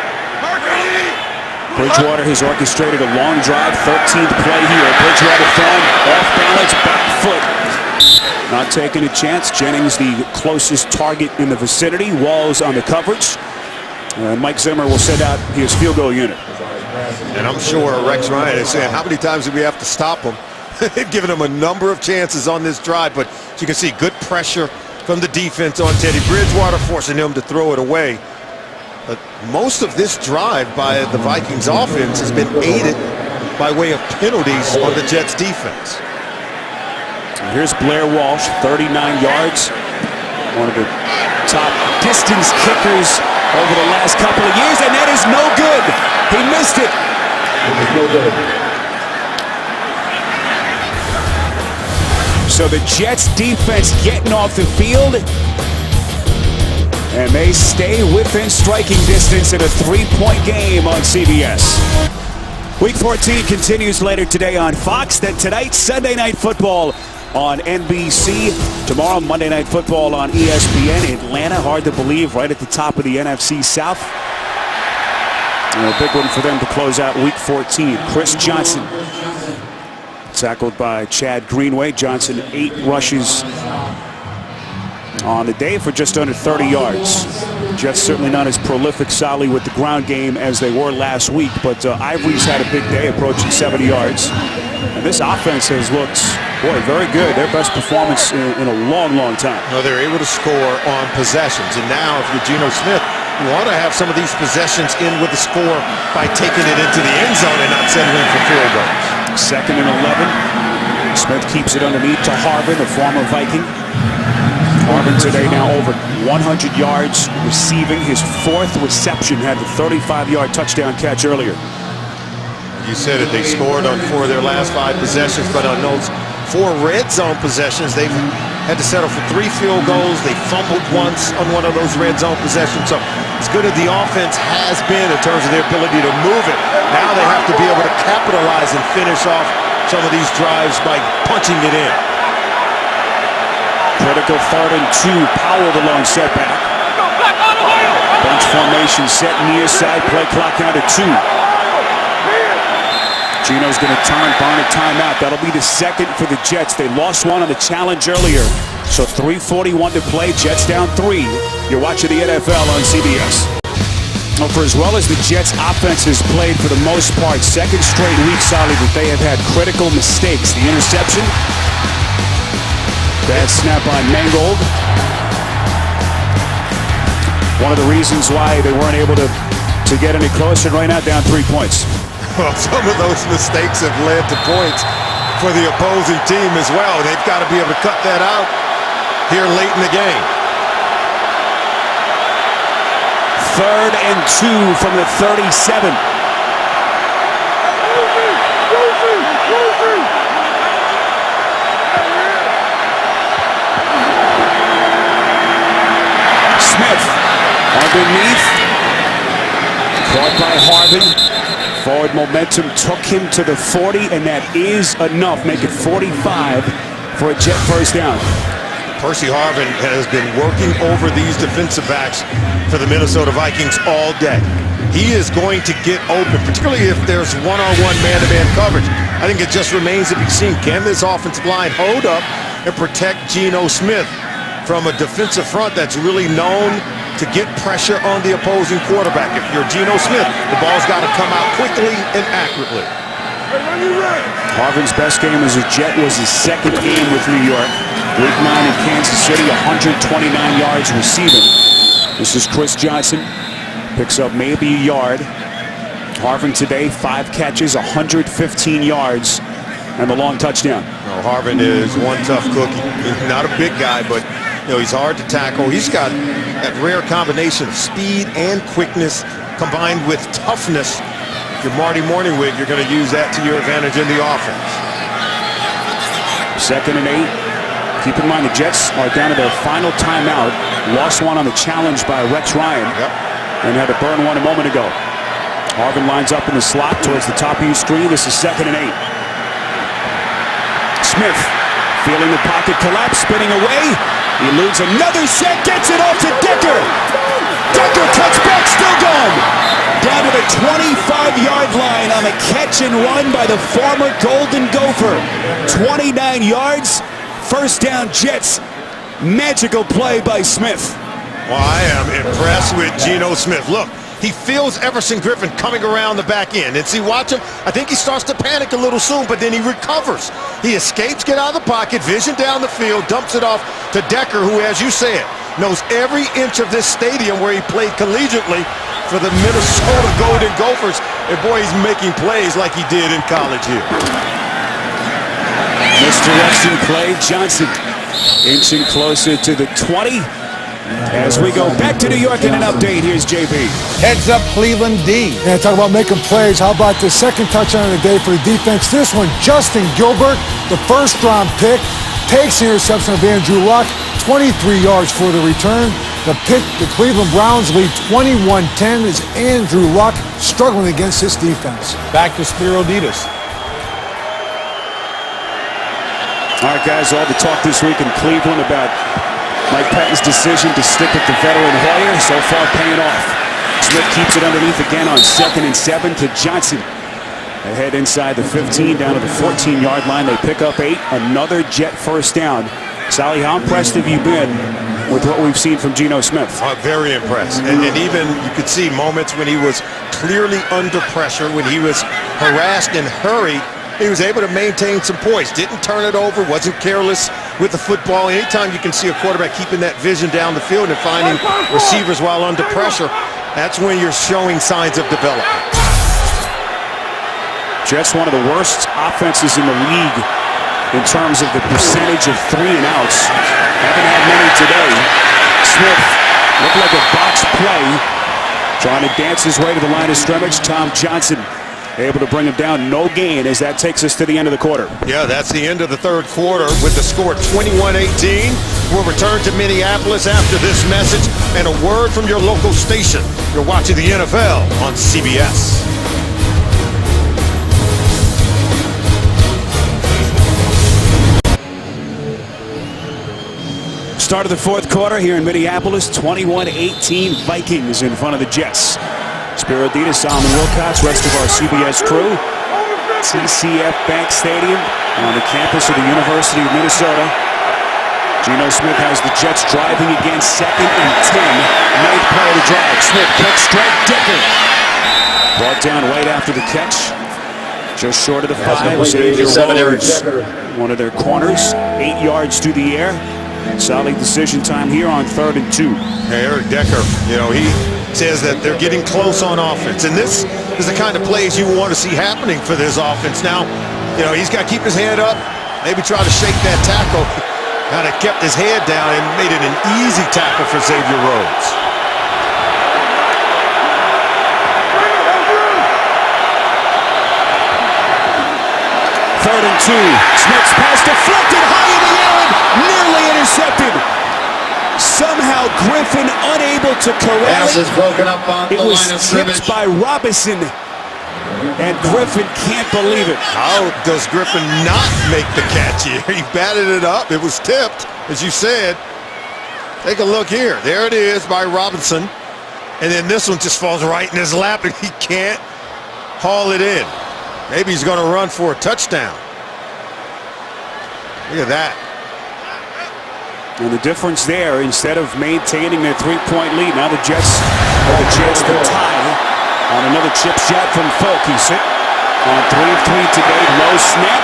Bridgewater has orchestrated a long drive, 13th play here. Bridgewater throwing off balance, back foot. Not taking a chance. Jennings, the closest target in the vicinity. Walls on the coverage. Mike Zimmer will send out his field goal unit. And I'm sure Rex Ryan is saying, how many times do we have to stop him? They've given him a number of chances on this drive, but as you can see, good pressure from the defense on Teddy Bridgewater, forcing him to throw it away. But most of this drive by the Vikings offense has been aided by way of penalties on the Jets defense. Here's Blair Walsh, 39 yards. One of the top distance kickers over the last couple of years, and that is no good. He missed it. So the Jets defense getting off the field, and they stay within striking distance in a 3-point game on CBS. Week 14 continues later today on Fox. Then tonight, Sunday Night Football on NBC. Tomorrow, Monday Night Football on ESPN. Atlanta, hard to believe, right at the top of the NFC South. And a big one for them to close out Week 14. Chris Johnson, tackled by Chad Greenway. Johnson, 8 rushes on the day for just under 30 yards. Jets certainly not as prolific solidly with the ground game as they were last week, but Ivory's had a big day, approaching 70 yards. And this offense has looked, boy, very good. Their best performance in a long, long time. No, they're able to score on possessions. And now, if you're Geno Smith, you want to have some of these possessions in with the score by taking it into the end zone and not settling for field goals. 2nd and 11. Smith keeps it underneath to Harvin, a former Viking. Harvin today now over 100 yards receiving. His 4th reception, had the 35-yard touchdown catch earlier. You said it, they scored on 4 of their last 5 possessions, but on those 4 red zone possessions, they've had to settle for 3 field goals. They fumbled once on one of those red zone possessions. So as good as the offense has been in terms of their ability to move it, now they have to be able to capitalize and finish off some of these drives by punching it in. Critical 3rd and 2. Powell the lone setback. Bunch formation set near side. Play clock down to 2. Geno's going to turn, burn a timeout. That'll be the 2nd for the Jets. They lost one on the challenge earlier. So 3:41 to play. Jets down 3. You're watching the NFL on CBS. Well, for as well as the Jets offense has played for the most part, 2nd straight week solid that they have had critical mistakes. The interception. Bad snap by Mangold. One of the reasons why they weren't able to get any closer. Right now, down 3 points. Well, some of those mistakes have led to points for the opposing team as well. They've got to be able to cut that out here late in the game. 3rd and 2 from the 37. Smith underneath. Caught by Harvin. Forward momentum took him to the 40, and that is enough. Make it 45 for a Jet first down. Percy Harvin has been working over these defensive backs for the Minnesota Vikings all day. He is going to get open, particularly if there's one-on-one man-to-man coverage. I think it just remains to be seen. Can this offensive line hold up and protect Geno Smith from a defensive front that's really known to get pressure on the opposing quarterback? If you're Geno Smith, the ball's got to come out quickly and accurately. Harvin's best game as a Jet was his 2nd game with New York. Week 9 in Kansas City, 129 yards receiving. This is Chris Johnson. Picks up maybe a yard. Harvin today, 5 catches, 115 yards. and the long touchdown. Harvin is one tough cookie. He's not a big guy, but he's hard to tackle. He's got that rare combination of speed and quickness combined with toughness. If you're Marty Morningwig, you're going to use that to your advantage in the offense. 2nd and 8. Keep in mind the Jets are down to their final timeout. Lost one on the challenge by Rex Ryan. And had to burn one a moment ago. Harvin lines up in the slot towards the top of your screen. This is 2nd and 8. Smith feeling the pocket collapse, spinning away. He eludes another set, gets it off to Decker. Decker cuts back, still gone. Down to the 25-yard line on a catch and run by the former Golden Gopher. 29 yards, first down Jets. Magical play by Smith. Well, I am impressed with Geno Smith. Look, he feels Everson Griffin coming around the back end. And see, watch him. I think he starts to panic a little soon, but then he recovers. He escapes, get out of the pocket, vision down the field, dumps it off to Decker, who, as you said, knows every inch of this stadium where he played collegiately for the Minnesota Golden Gophers. And boy, he's making plays like he did in college here. Misdirection play. Johnson inching closer to the 20. As we go back to New York in an update, here's JB. Heads up Cleveland D. And talk about making plays. How about the second touchdown of the day for the defense? This one, Justin Gilbert, the first-round pick, takes the interception of Andrew Luck, 23 yards for the return. The Cleveland Browns lead 21-10 as Andrew Luck struggling against this defense. Back to Spiro Ditas. All right, guys, all the talk this week in Cleveland about Mike Pettine's decision to stick with the veteran Hoyer, so far paying off. Smith keeps it underneath again on 2nd and 7 to Johnson. They head inside the 15 down to the 14-yard line. They pick up 8. Another Jet first down. Sally, how impressed have you been with what we've seen from Geno Smith? Very impressed. And even you could see moments when he was clearly under pressure, when he was harassed and hurried. He was able to maintain some poise, didn't turn it over, wasn't careless with the football. Anytime you can see a quarterback keeping that vision down the field and finding receivers while under pressure, that's when you're showing signs of development. Jets, one of the worst offenses in the league in terms of the percentage of 3 and outs. Haven't had many today. Smith looked like a box play, trying to dance his way to the line of scrimmage. Tom Johnson able to bring him down. No gain as that takes us to the end of the quarter. Yeah, that's the end of the third quarter with the score 21-18. We'll return to Minneapolis after this message and a word from your local station. You're watching the NFL on CBS. Start of the fourth quarter here in Minneapolis. 21-18 Vikings in front of the Jets. Spiro Ditas, Solomon Wilcots, rest of our CBS crew. TCF Bank Stadium on the campus of the University of Minnesota. Geno Smith has the Jets driving again, 2nd and 10. Ninth play of the drive. Smith, quick strike, Decker. Brought down right after the catch. Just short of the 5 was Xavier Rhodes, one of their corners. 8 yards through the air. Solid decision time here on 3rd and 2. Hey, Eric Decker, he says that they're getting close on offense. And this is the kind of plays you want to see happening for this offense. Now, he's got to keep his head up, maybe try to shake that tackle. Kind of kept his head down and made it an easy tackle for Xavier Rhodes. Third and 2. Smith's pass deflected high in the air and nearly intercepted. Somehow Griffin unable to corral it. It was tipped by Robinson, and Griffin can't believe it. How does Griffin not make the catch here? He batted it up. It was tipped, as you said. Take a look here. There it is by Robinson. And then this one just falls right in his lap, and he can't haul it in. Maybe he's going to run for a touchdown. Look at that. And the difference there, instead of maintaining their 3-point lead, now the Jets have a chance to tie on another chip shot from Folk. He's hit on 3 of 3 today. Low snap.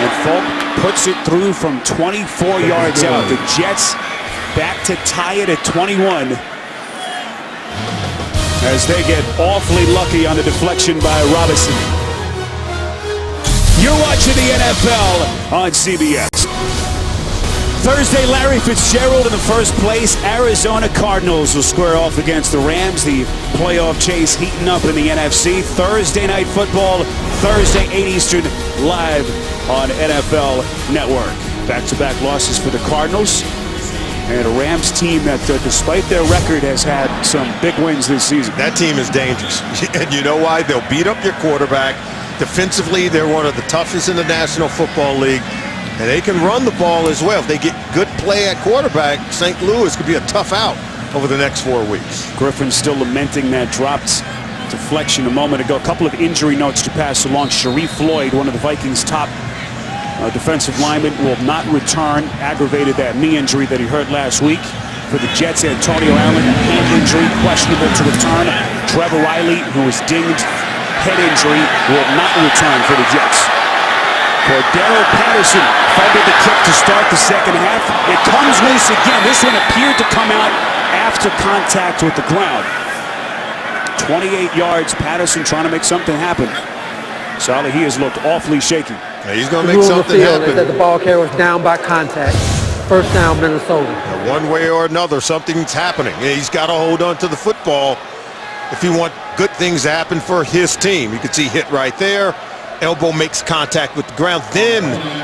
And Folk puts it through from 24 yards out. The Jets back to tie it at 21. As they get awfully lucky on the deflection by Robinson. You're watching the NFL on CBS. Thursday, Larry Fitzgerald in the first place. Arizona Cardinals will square off against the Rams. The playoff chase heating up in the NFC. Thursday night football, Thursday 8 Eastern, live on NFL Network. Back-to-back losses for the Cardinals. And a Rams team that, despite their record, has had some big wins this season. That team is dangerous. And you know why? They'll beat up your quarterback. Defensively, they're one of the toughest in the National Football League. And they can run the ball as well. If they get good play at quarterback, St. Louis could be a tough out over the next 4 weeks. Griffin still lamenting that dropped deflection a moment ago. A couple of injury notes to pass along. Sharif Floyd, one of the Vikings' top defensive linemen, will not return. Aggravated that knee injury that he hurt last week. For the Jets, Antonio Allen, hand injury, questionable to return. Trevor Riley, who was dinged, head injury, will not return for the Jets. Cordero Patterson fumbled the kick to start the second half. It comes loose again. This one appeared to come out after contact with the ground. 28 yards, Patterson trying to make something happen. Sally, he has looked awfully shaky. Yeah, he's going to make something happen. Is that the ball carrier was down by contact. First down, Minnesota. One way or another, something's happening. Yeah, he's got to hold on to the football if you want good things to happen for his team. You can see hit right there. Elbow makes contact with the ground, then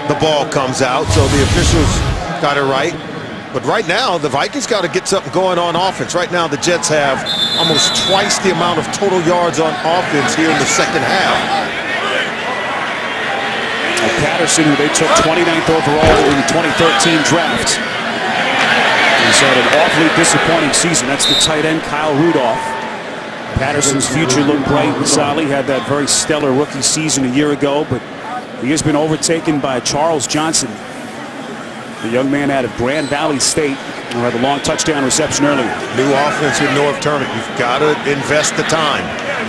the ball comes out, so the officials got it right. But right now, the Vikings got to get something going on offense. Right now, the Jets have almost twice the amount of total yards on offense here in the second half. Patterson, who they took 29th overall in the 2013 draft, he's had an awfully disappointing season. That's the tight end, Kyle Rudolph. Patterson's future looked bright. Sally had that very stellar rookie season a year ago, but he has been overtaken by Charles Johnson, the young man out of Grand Valley State, who had a long touchdown reception earlier. New offense with North Turner. You've got to invest the time.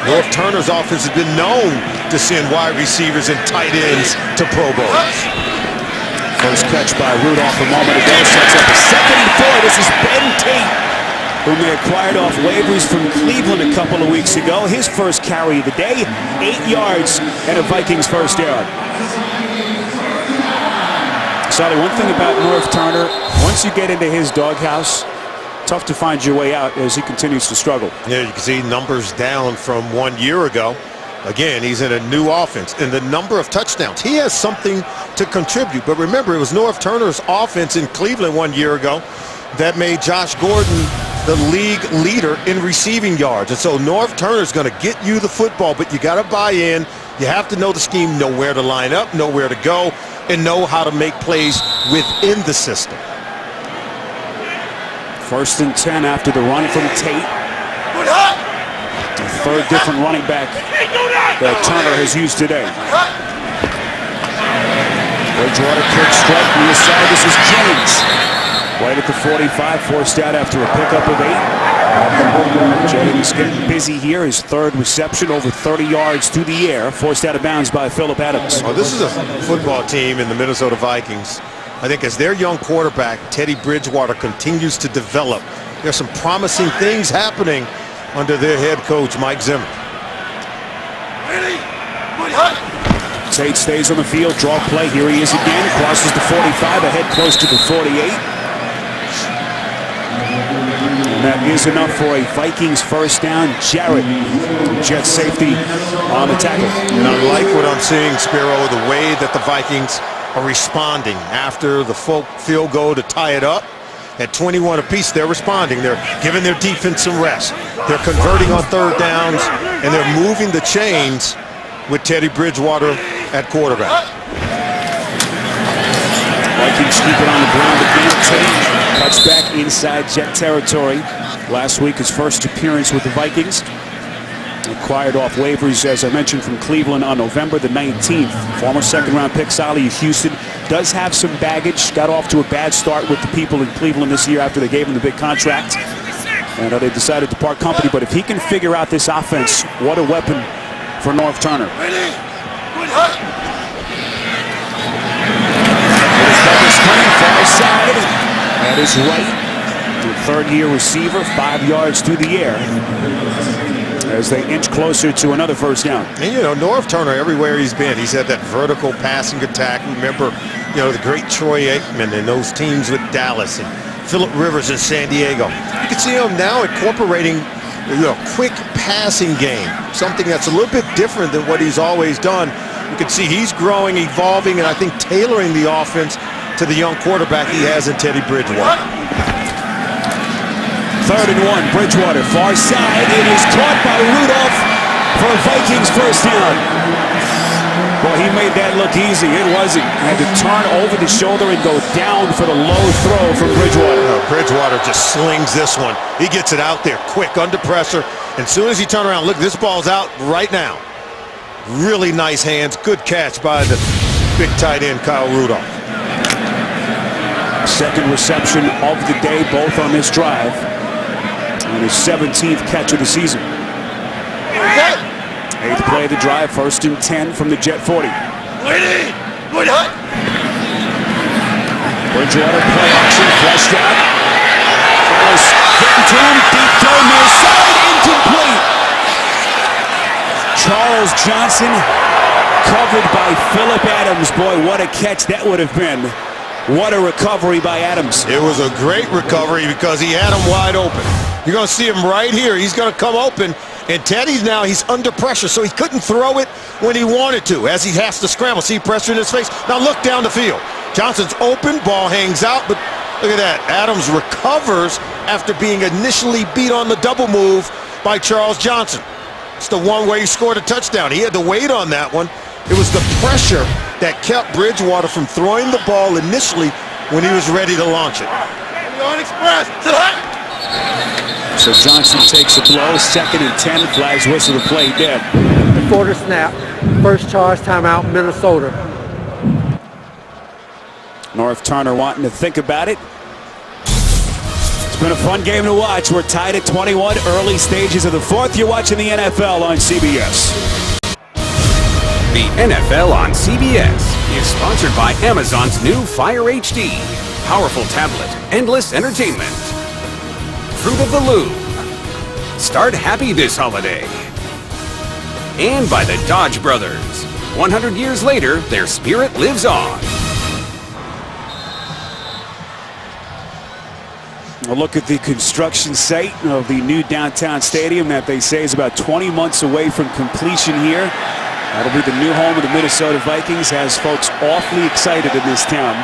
North Turner's offense has been known to send wide receivers and tight ends to Pro Bowls. First catch by Rudolph a moment ago sets up a 2nd and 4. This is Ben Tate, whom they acquired off waivers from Cleveland a couple of weeks ago. His first carry of the day, 8 yards and a Vikings first down. Sally, one thing about North Turner, once you get into his doghouse, tough to find your way out as he continues to struggle. Yeah, you can see numbers down from 1 year ago. Again, he's in a new offense. And the number of touchdowns, he has something to contribute. But remember, it was North Turner's offense in Cleveland 1 year ago that made Josh Gordon the league leader in receiving yards. And so North Turner's going to get you the football, but you got to buy in. You have to know the scheme, know where to line up, know where to go, and know how to make plays within the system. 1st and 10 after the run from Tate. The third different running back that Turner has used today. Bridgewater quick strike near side. This is James. Right at the 45, forced out after a pickup of 8. James getting busy here. His 3rd reception, over 30 yards through the air. Forced out of bounds by Phillip Adams. Oh, this is a football team in the Minnesota Vikings. I think as their young quarterback, Teddy Bridgewater, continues to develop, there's some promising things happening under their head coach, Mike Zimmer. Tate stays on the field, draw play. Here he is again, crosses the 45, ahead close to the 48. And that is enough for a Vikings first down. Jarrett, Jet safety on the tackle. And I like what I'm seeing, Spiro, the way that the Vikings are responding after the field goal to tie it up. At 21 apiece, they're responding. They're giving their defense some rest. They're converting on 3rd downs, and they're moving the chains with Teddy Bridgewater at quarterback. Vikings keep it on the ground again. Tate cuts back inside Jet territory. Last week, his first appearance with the Vikings. Acquired off waivers, as I mentioned, from Cleveland on November the 19th. Former 2nd-round pick, Sally of Houston, does have some baggage. Got off to a bad start with the people in Cleveland this year after they gave him the big contract. And they decided to part company. But if he can figure out this offense, what a weapon for North Turner. Far side. That is right. The 3rd-year receiver, 5 yards through the air. as they inch closer to another first down. And, you know, Norv Turner, everywhere he's been, he's had that vertical passing attack. Remember, you know, the great Troy Aikman and those teams with Dallas and Phillip Rivers in San Diego. You can see him now incorporating, you know, quick passing game, something that's a little bit different than what he's always done. You can see he's growing, evolving, and I think tailoring the offense to the young quarterback he has in Teddy Bridgewater. 3rd and 1, Bridgewater, far side. It is caught by Rudolph for a Vikings first down. Well, he made that look easy. It wasn't. Had to turn over the shoulder and go down for the low throw from Bridgewater. Bridgewater just slings this one. He gets it out there quick, under pressure. And as soon as he turns around, look, this ball's out right now. Really nice hands. Good catch by the big tight end, Kyle Rudolph. Second reception of the day, both on this drive. And his 17th catch of the season. 8th play of the drive, 1st and 10 from the Jet 40. Bridgewater play action, flushed out. Ellis getting to him, deep throw near side, incomplete. Charles Johnson covered by Phillip Adams. Boy, what a catch that would have been. What a recovery by Adams. It was a great recovery because he had him wide open. You're going to see him right here. He's going to come open. And Teddy's now, he's under pressure, so he couldn't throw it when he wanted to, as he has to scramble. See pressure in his face. Now look down the field. Johnson's open, ball hangs out, but look at that. Adams recovers after being initially beat on the double move by Charles Johnson. It's the one where he scored a touchdown. He had to wait on that one. It was the pressure that kept Bridgewater from throwing the ball initially when he was ready to launch it. So Johnson takes a blow, 2nd and 10, flags whistle to play dead. Before the snap, first charge timeout, Minnesota. Norv Turner wanting to think about it. It's been a fun game to watch. We're tied at 21, early stages of the 4th. You're watching the NFL on CBS. The NFL on CBS is sponsored by Amazon's new Fire HD. Powerful tablet, endless entertainment. Fruit of the Loom. Start happy this holiday. And by the Dodge Brothers. 100 years later, their spirit lives on. A look at the construction site of the new downtown stadium that they say is about 20 months away from completion here. That'll be the new home of the Minnesota Vikings. Has folks awfully excited in this town.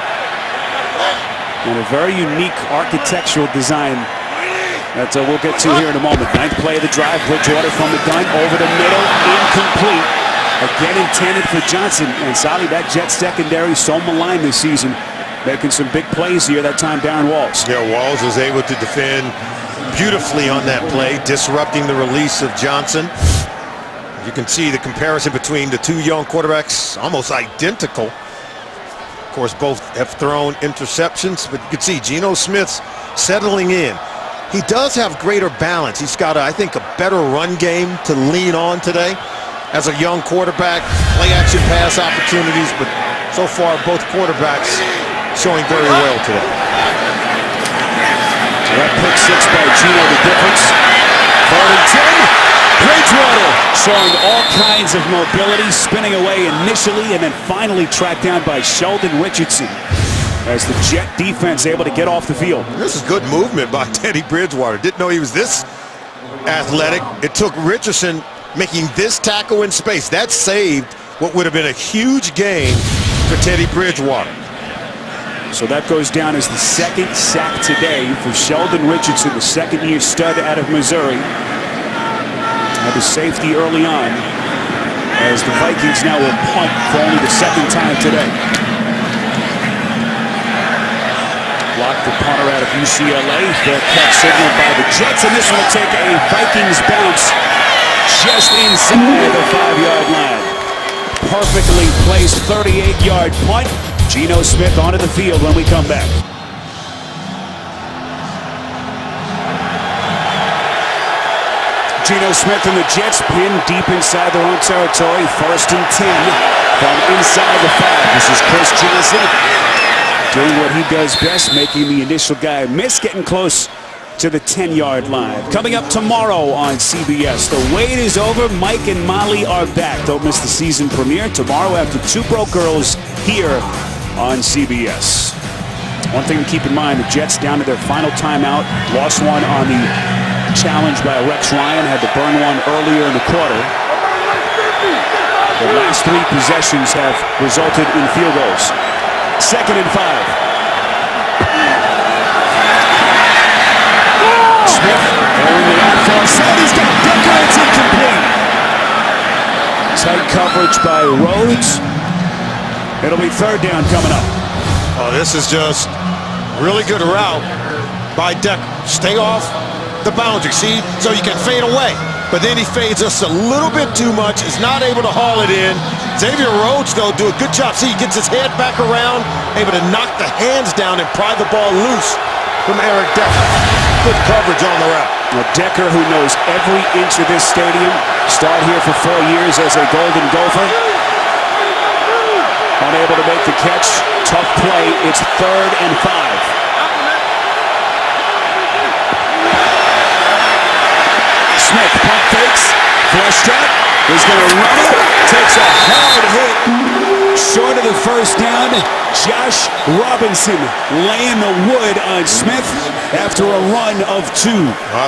And a very unique architectural design that we'll get to here in a moment. 9th play of the drive, Bridgewater from the gun, over the middle, incomplete. Again intended for Johnson. And Sally, that Jet secondary so maligned this season, making some big plays here, that time Darren Walls. Yeah, Walls was able to defend beautifully on that play, disrupting the release of Johnson. You can see the comparison between the two young quarterbacks, almost identical. Of course, both have thrown interceptions, but you can see Geno Smith's settling in. He does have greater balance. He's got, I think, a better run game to lean on today as a young quarterback. Play-action pass opportunities, but so far both quarterbacks showing very well today. So that pick 6 by Geno, the difference. 3rd and 10. Bridgewater showing all kinds of mobility, spinning away initially and then finally tracked down by Sheldon Richardson as the Jet defense able to get off the field. This is good movement by Teddy Bridgewater. Didn't know he was this athletic. It took Richardson making this tackle in space. That saved what would have been a huge gain for Teddy Bridgewater. So that goes down as the 2nd sack today for Sheldon Richardson, the 2nd-year stud out of Missouri. Had the safety early on as the Vikings now will punt for only the 2nd time today. Blocked the punter out of UCLA. Fair catch signaled by the Jets, and this will take a Vikings bounce just inside the 5-yard line. Perfectly placed 38-yard punt. Geno Smith onto the field when we come back. Geno Smith and the Jets pinned deep inside their own territory. 1st and 10 from inside the 5. This is Chris Johnson doing what he does best, making the initial guy miss, getting close to the 10-yard line. Coming up tomorrow on CBS, the wait is over. Mike and Molly are back. Don't miss the season premiere tomorrow after Two Broke Girls here on CBS. One thing to keep in mind, the Jets down to their final timeout. Lost one on the challenge by Rex Ryan. Had to burn one earlier in the quarter. The last 3 possessions have resulted in field goals. 2nd and 5. Smith throwing the out far side. He's got Decker. It's incomplete. Tight coverage by Rhodes. It'll be 3rd down coming up. Oh, this is just really good route by Decker. Stay off the boundary, see, so you can fade away. But then he fades us a little bit too much. Is not able to haul it in. Xavier Rhodes, though, do a good job. See, he gets his head back around, able to knock the hands down and pry the ball loose from Eric Decker. Good coverage on the route. Well, Decker, who knows every inch of this stadium, starred here for 4 years as a Golden Gopher. Unable to make the catch. Tough play. It's 3rd and 5. Smith pump fakes. Flush trap. He's going to run it. Takes a hard hit. Short of the 1st down. Josh Robinson laying the wood on Smith after a run of 2.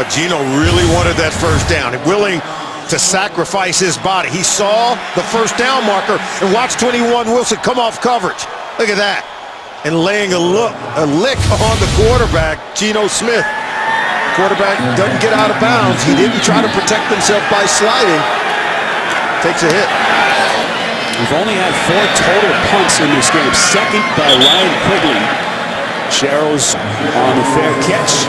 Gino really wanted that 1st down. Willing to sacrifice his body. He saw the 1st down marker and watched 21 Wilson come off coverage. Look at that. And laying a lick on the quarterback, Geno Smith. Quarterback doesn't get out of bounds. He didn't try to protect himself by sliding. Takes a hit. We've only had 4 total punts in this game. 2nd by Ryan Quigley. Sherrills on the fair catch.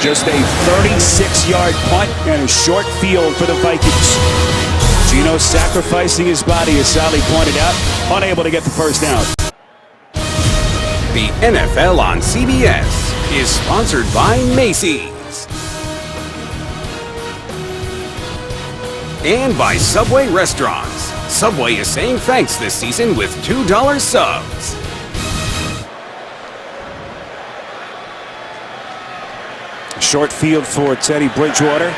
Just a 36-yard punt and a short field for the Vikings. Geno sacrificing his body, as Sally pointed out, unable to get the 1st down. The NFL on CBS is sponsored by Macy's. And by Subway Restaurants. Subway is saying thanks this season with $2 subs. Short field for Teddy Bridgewater.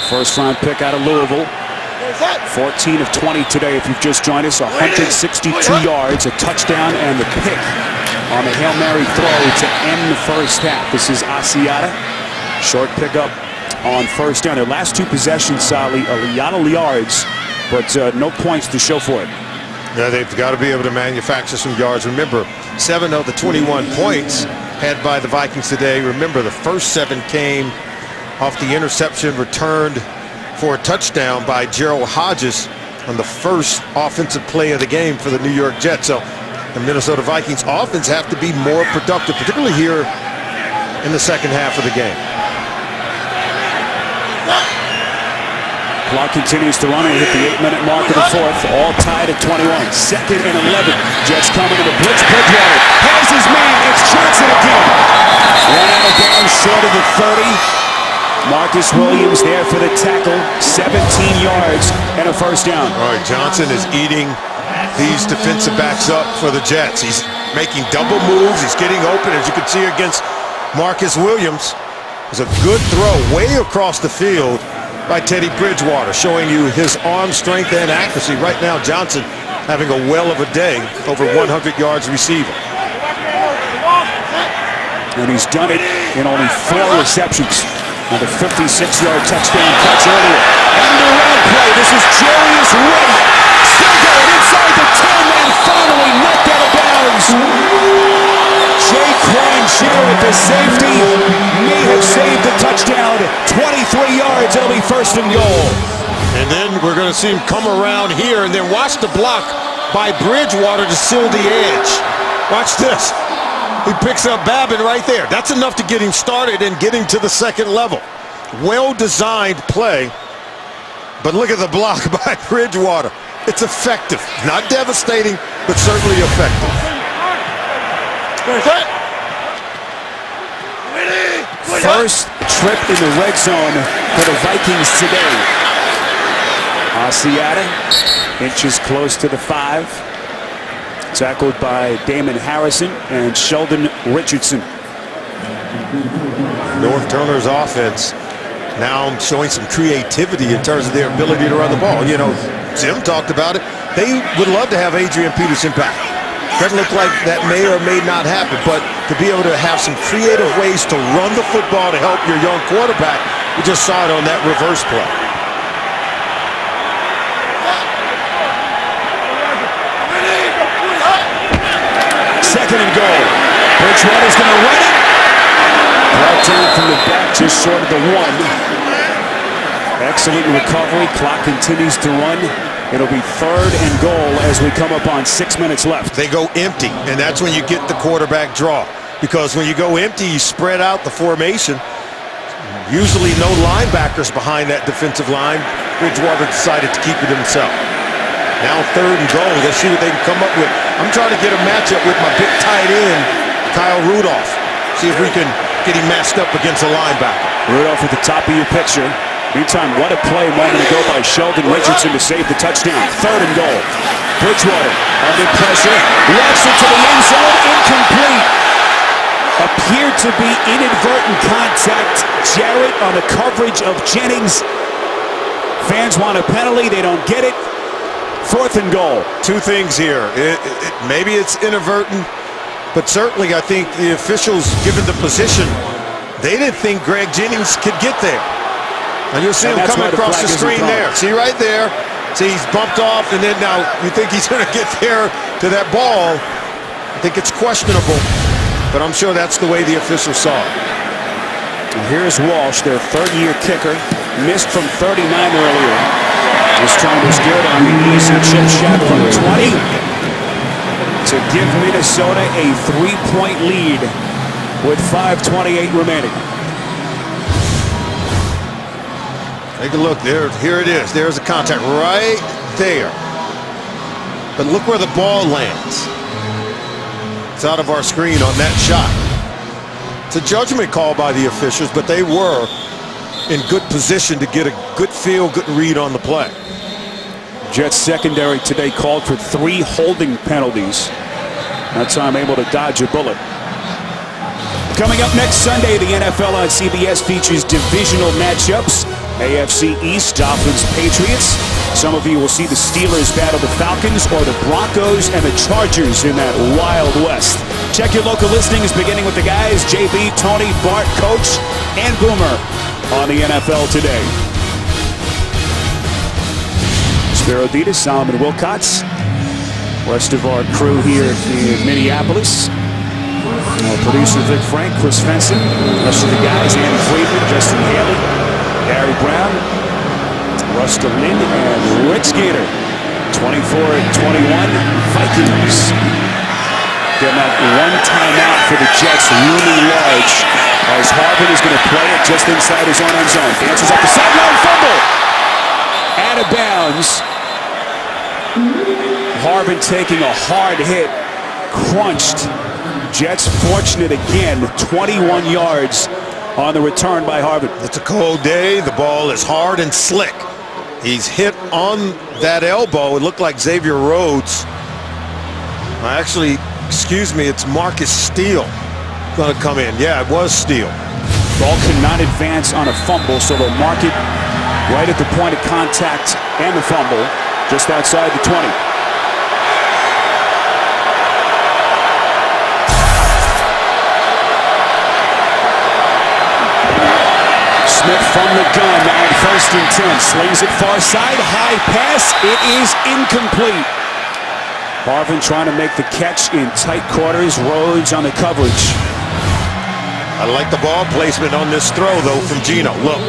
1st round pick out of Louisville. 14 of 20 today if you've just joined us. 162 yards, a touchdown, and the pick on the Hail Mary throw to end the 1st half. This is Asiata. Short pickup on 1st down. Their last 2 possessions, Sally, a lot of yards, but no points to show for it. Yeah, they've got to be able to manufacture some yards. Remember, 7 of the 21 points had by the Vikings today. Remember, the first 7 came off the interception returned for a touchdown by Gerald Hodges on the first offensive play of the game for the New York Jets. So the Minnesota Vikings offense have to be more productive, particularly here in the 2nd half of the game. Clock continues to run and hit the 8-minute mark of the 4th. All tied at 21. 2nd and 11. Jets coming to the blitz. Bridgewater has his man. It's Johnson again. Run out of bounds short of the 30. Marcus Williams there for the tackle. 17 yards and a 1st down. All right, Johnson is eating these defensive backs up for the Jets. He's making double moves. He's getting open, as you can see against Marcus Williams. It's a good throw way across the field by Teddy Bridgewater, showing you his arm strength and accuracy. Right now, Johnson having a well of a day, over 100 yards receiving. And he's done it in only 4 receptions. And a 56-yard touchdown catch earlier. End around play. This is Jarius Wright. Still going inside the 10 and finally knocked out of bounds. Jaquan Jarrett, the safety, may have saved the touchdown. 23 yards. It'll be 1st and goal. And then we're going to see him come around here and then watch the block by Bridgewater to seal the edge. Watch this. He picks up Babin right there. That's enough to get him started and get him to the 2nd level. Well-designed play. But look at the block by Bridgewater. It's effective. Not devastating, but certainly effective. First trip in the red zone for the Vikings today. Asiata inches close to the 5. Tackled by Damon Harrison and Sheldon Richardson. North Turner's offense now showing some creativity in terms of their ability to run the ball. You know, Jim talked about it. They would love to have Adrian Peterson back. Doesn't look like that may or may not happen, but to be able to have some creative ways to run the football to help your young quarterback, we just saw it on that reverse play. Second and goal. Bridgewater's going to run it. Brought down from the back, just short of the one. Excellent recovery. Clock continues to run. It'll be third and goal as we come up on 6 minutes left. They go empty, and that's when you get the quarterback draw. Because when you go empty, you spread out the formation. Usually no linebackers behind that defensive line. Bridgewater decided to keep it himself. Now third and goal. Let's see what they can come up with. I'm trying to get a matchup with my big tight end, Kyle Rudolph. See if we can get him matched up against a linebacker. Rudolph at the top of your picture. Meantime, what a play a moment ago by Sheldon Richardson to save the touchdown. Third and goal. Bridgewater under pressure. Walks it to the end zone. Incomplete. Appeared to be inadvertent contact. Jarrett on the coverage of Jennings. Fans want a penalty. They don't get it. Fourth and goal. Two things here. Maybe it's inadvertent, but certainly I think the officials, given the position, they didn't think Greg Jennings could get there. And you'll see him coming across the screen there. See right there. See, he's bumped off, and then now you think he's going to get there to that ball. I think it's questionable, but I'm sure that's the way the officials saw it. And here's Walsh, their third-year kicker. Missed from 39 earlier. This time was good on the easy chip shot from 20 to give Minnesota a 3-point lead with 5:28 remaining. Take a look there. Here it is. There's a contact right there. But look where the ball lands. It's out of our screen on that shot. It's a judgment call by the officials, but they were in good position to get a good feel, good read on the play. Jets secondary today called for 3 holding penalties. That time able to dodge a bullet. Coming up next Sunday, the NFL on CBS features divisional matchups. AFC East, Dolphins, Patriots. Some of you will see the Steelers battle the Falcons or the Broncos and the Chargers in that Wild West. Check your local listings, beginning with the guys, JB, Tony, Bart, Coach, and Boomer on the NFL Today. Spiro Ditas, Solomon Wilcots, rest of our crew here in Minneapolis. Our producer Vic Frank, Chris Fenson, rest of the guys, Andy Friedman, Justin Haley, Gary Brown, Rusta Lynn, and Rick Skater. 24-21 Vikings. Getting that one timeout for the Jets, looming large, as Harvin is going to play it just inside his own end zone. Dances up the sideline, fumble! Out of bounds. Harvin taking a hard hit, crunched. Jets fortunate again, 21 yards on the return by Harvin. It's a cold day. The ball is hard and slick. He's hit on that elbow. It looked like Xavier Rhodes. Actually, excuse me, it's Marcus Steele going to come in. Yeah, it was Steele. Ball could not advance on a fumble, so they'll mark it right at the point of contact and the fumble, just outside the 20. Smith from the gun, now in 1st and 10. Slings it far side, high pass. It is incomplete. Harvin trying to make the catch in tight quarters. Rhodes on the coverage. I like the ball placement on this throw, though, from Gino. Look,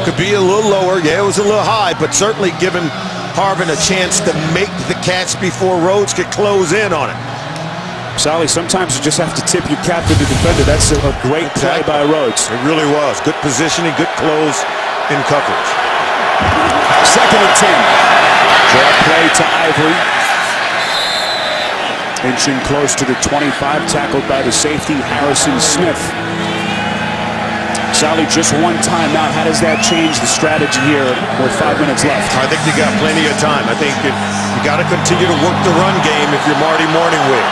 could be a little lower. Yeah, it was a little high, but certainly giving Harvin a chance to make the catch before Rhodes could close in on it. Sally, sometimes you just have to tip your cap to the defender. That's a great play by Rhodes. It really was. Good positioning, good close in coverage. 2nd and 10. Draw play to Ivory. Inching close to the 25, tackled by the safety, Harrison Smith. Sally, just one timeout. How does that change the strategy here with 5 minutes left? I think you got plenty of time. I think you got to continue to work the run game if you're Marty Morningwig.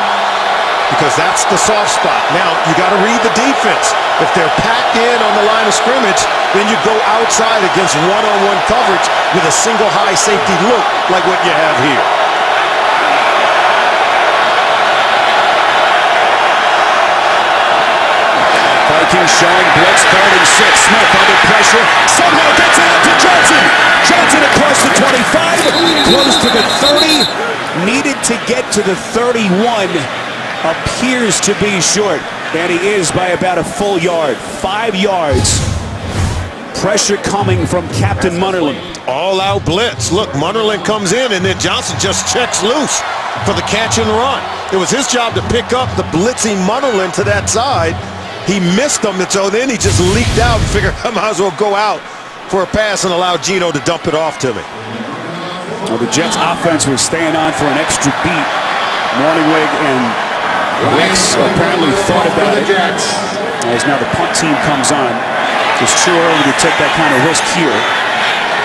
because that's the soft spot. Now, you got to read the defense. If they're packed in on the line of scrimmage, then you go outside against one-on-one coverage with a single high safety look like what you have here. Vikings showing blitz, 3rd and 6. Smith under pressure, somehow gets it out to Johnson. Johnson across the 25, close to the 30, needed to get to the 31, appears to be short, and he is by about a full yard, 5 yards. Pressure coming from Captain Munnerlyn. All-out blitz. Look, Munnerlyn comes in, and then Johnson just checks loose for the catch and run. It was his job to pick up the blitzing Munnerlyn to that side. He missed them, and so then he just leaked out and figured I might as well go out for a pass and allow Geno to dump it off to me. Well, the Jets offense was staying on for an extra beat. Morningwig and Rex apparently thought about it. As now the punt team comes on. It's too early to take that kind of risk here.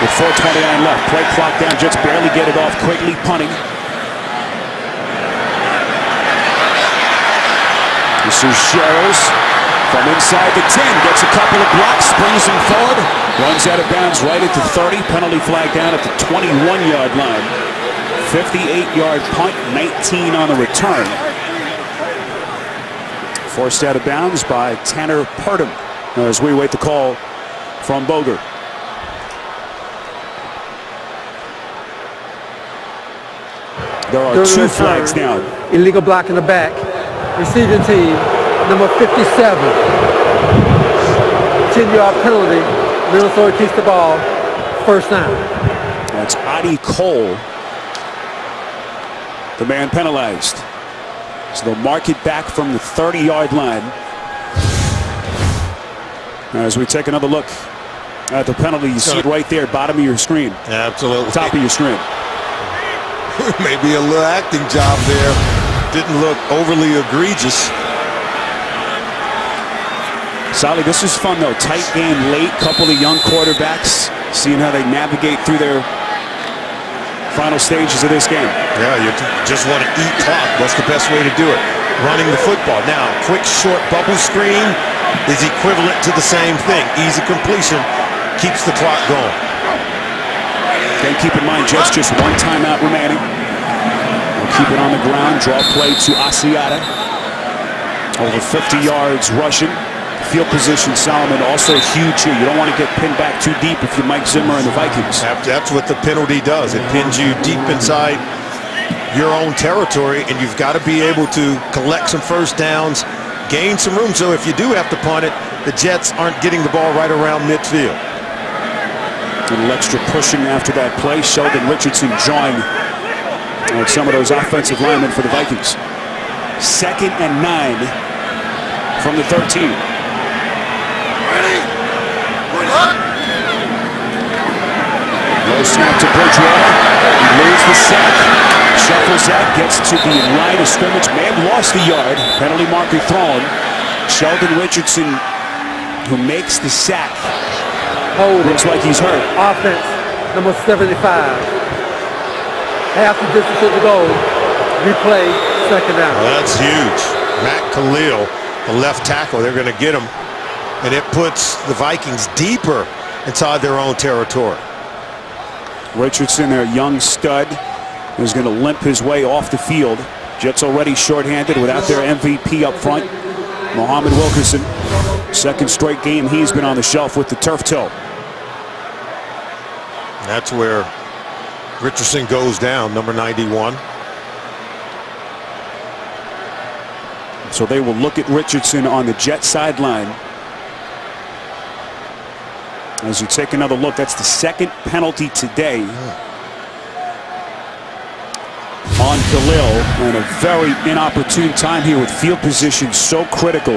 With 4:29 left, play clock down. Jets barely get it off. Quickly punting. This is Sherrills from inside the 10. Gets a couple of blocks, springs him forward, runs out of bounds right at the 30. Penalty flag down at the 21-yard line. 58-yard punt, 19 on the return. Forced out of bounds by Tanner Purdom as we wait the call from Boger. There are 2 flags now. Illegal block in the back. Receiving team, number 57. 10-yard penalty. Minnesota keeps the ball. First down. That's Adi Cole, the man penalized. So they'll mark it back from the 30-yard line. As we take another look at the penalty, you see it right there, bottom of your screen. Absolutely. Top of your screen. Maybe a little acting job there. Didn't look overly egregious. Solly, this is fun though. Tight game late. Couple of young quarterbacks. Seeing how they navigate through their final stages of this game. Yeah, you just want to eat clock. That's the best way to do it. Running the football. Now, quick short bubble screen is equivalent to the same thing. Easy completion keeps the clock going. Then keep in mind, Jets just 1 timeout remaining. They'll keep it on the ground. Draw play to Asiata. Over 50 yards rushing. Field position, Solomon, also huge here. You don't want to get pinned back too deep if you're Mike Zimmer and the Vikings. That's what the penalty does. It pins you deep inside your own territory, and you've got to be able to collect some first downs, gain some room. So if you do have to punt it, the Jets aren't getting the ball right around midfield. A little extra pushing after that play. Sheldon Richardson joined some of those offensive linemen for the Vikings. 2nd and 9 from the 13. Low snap to Bridgewater. He loses the sack. Shuffles out, gets to the line of scrimmage. May have lost the yard. Penalty marker thrown. Sheldon Richardson, who makes the sack. Looks like he's hurt. Offense, number 75. Half the distance of the goal. Replay, 2nd down. Well, that's huge. Matt Khalil, the left tackle, they're going to get him. And it puts the Vikings deeper inside their own territory. Richardson, their young stud, is going to limp his way off the field. Jets already shorthanded without their MVP up front. Muhammad Wilkerson, 2nd straight game he's been on the shelf with the turf toe. That's where Richardson goes down, number 91. So they will look at Richardson on the Jet sideline. As you take another look, that's the 2nd penalty today on Khalil, and a very inopportune time here with field position so critical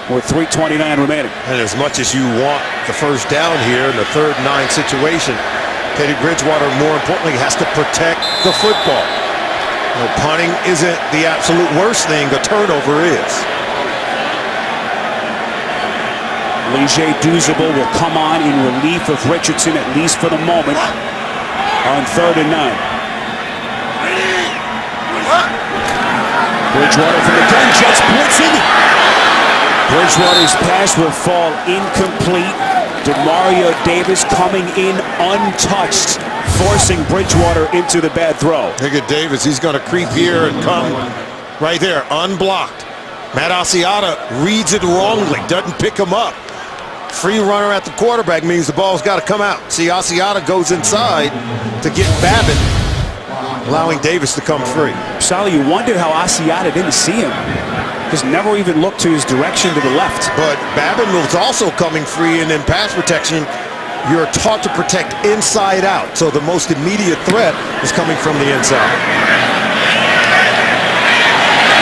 with 3:29 remaining. And as much as you want the first down here in the 3rd and 9 situation, Teddy Bridgewater, more importantly, has to protect the football. You know, punting isn't the absolute worst thing. The turnover is. Lige Douzable will come on in relief of Richardson, at least for the moment, on 3rd and 9. Bridgewater from the gun, Jets blitzing. Bridgewater's pass will fall incomplete. Demario Davis coming in untouched, forcing Bridgewater into the bad throw. Look at Davis. He's going to creep here and come right there, unblocked. Matt Asiata reads it wrongly, doesn't pick him up. Free runner at the quarterback means the ball's got to come out. See, Asiata goes inside to get Babbitt, allowing Davis to come free. Sally, you wondered how Asiata didn't see him. Just never even looked to his direction to the left. But Babbitt was also coming free, and in pass protection, you're taught to protect inside out. So the most immediate threat is coming from the inside.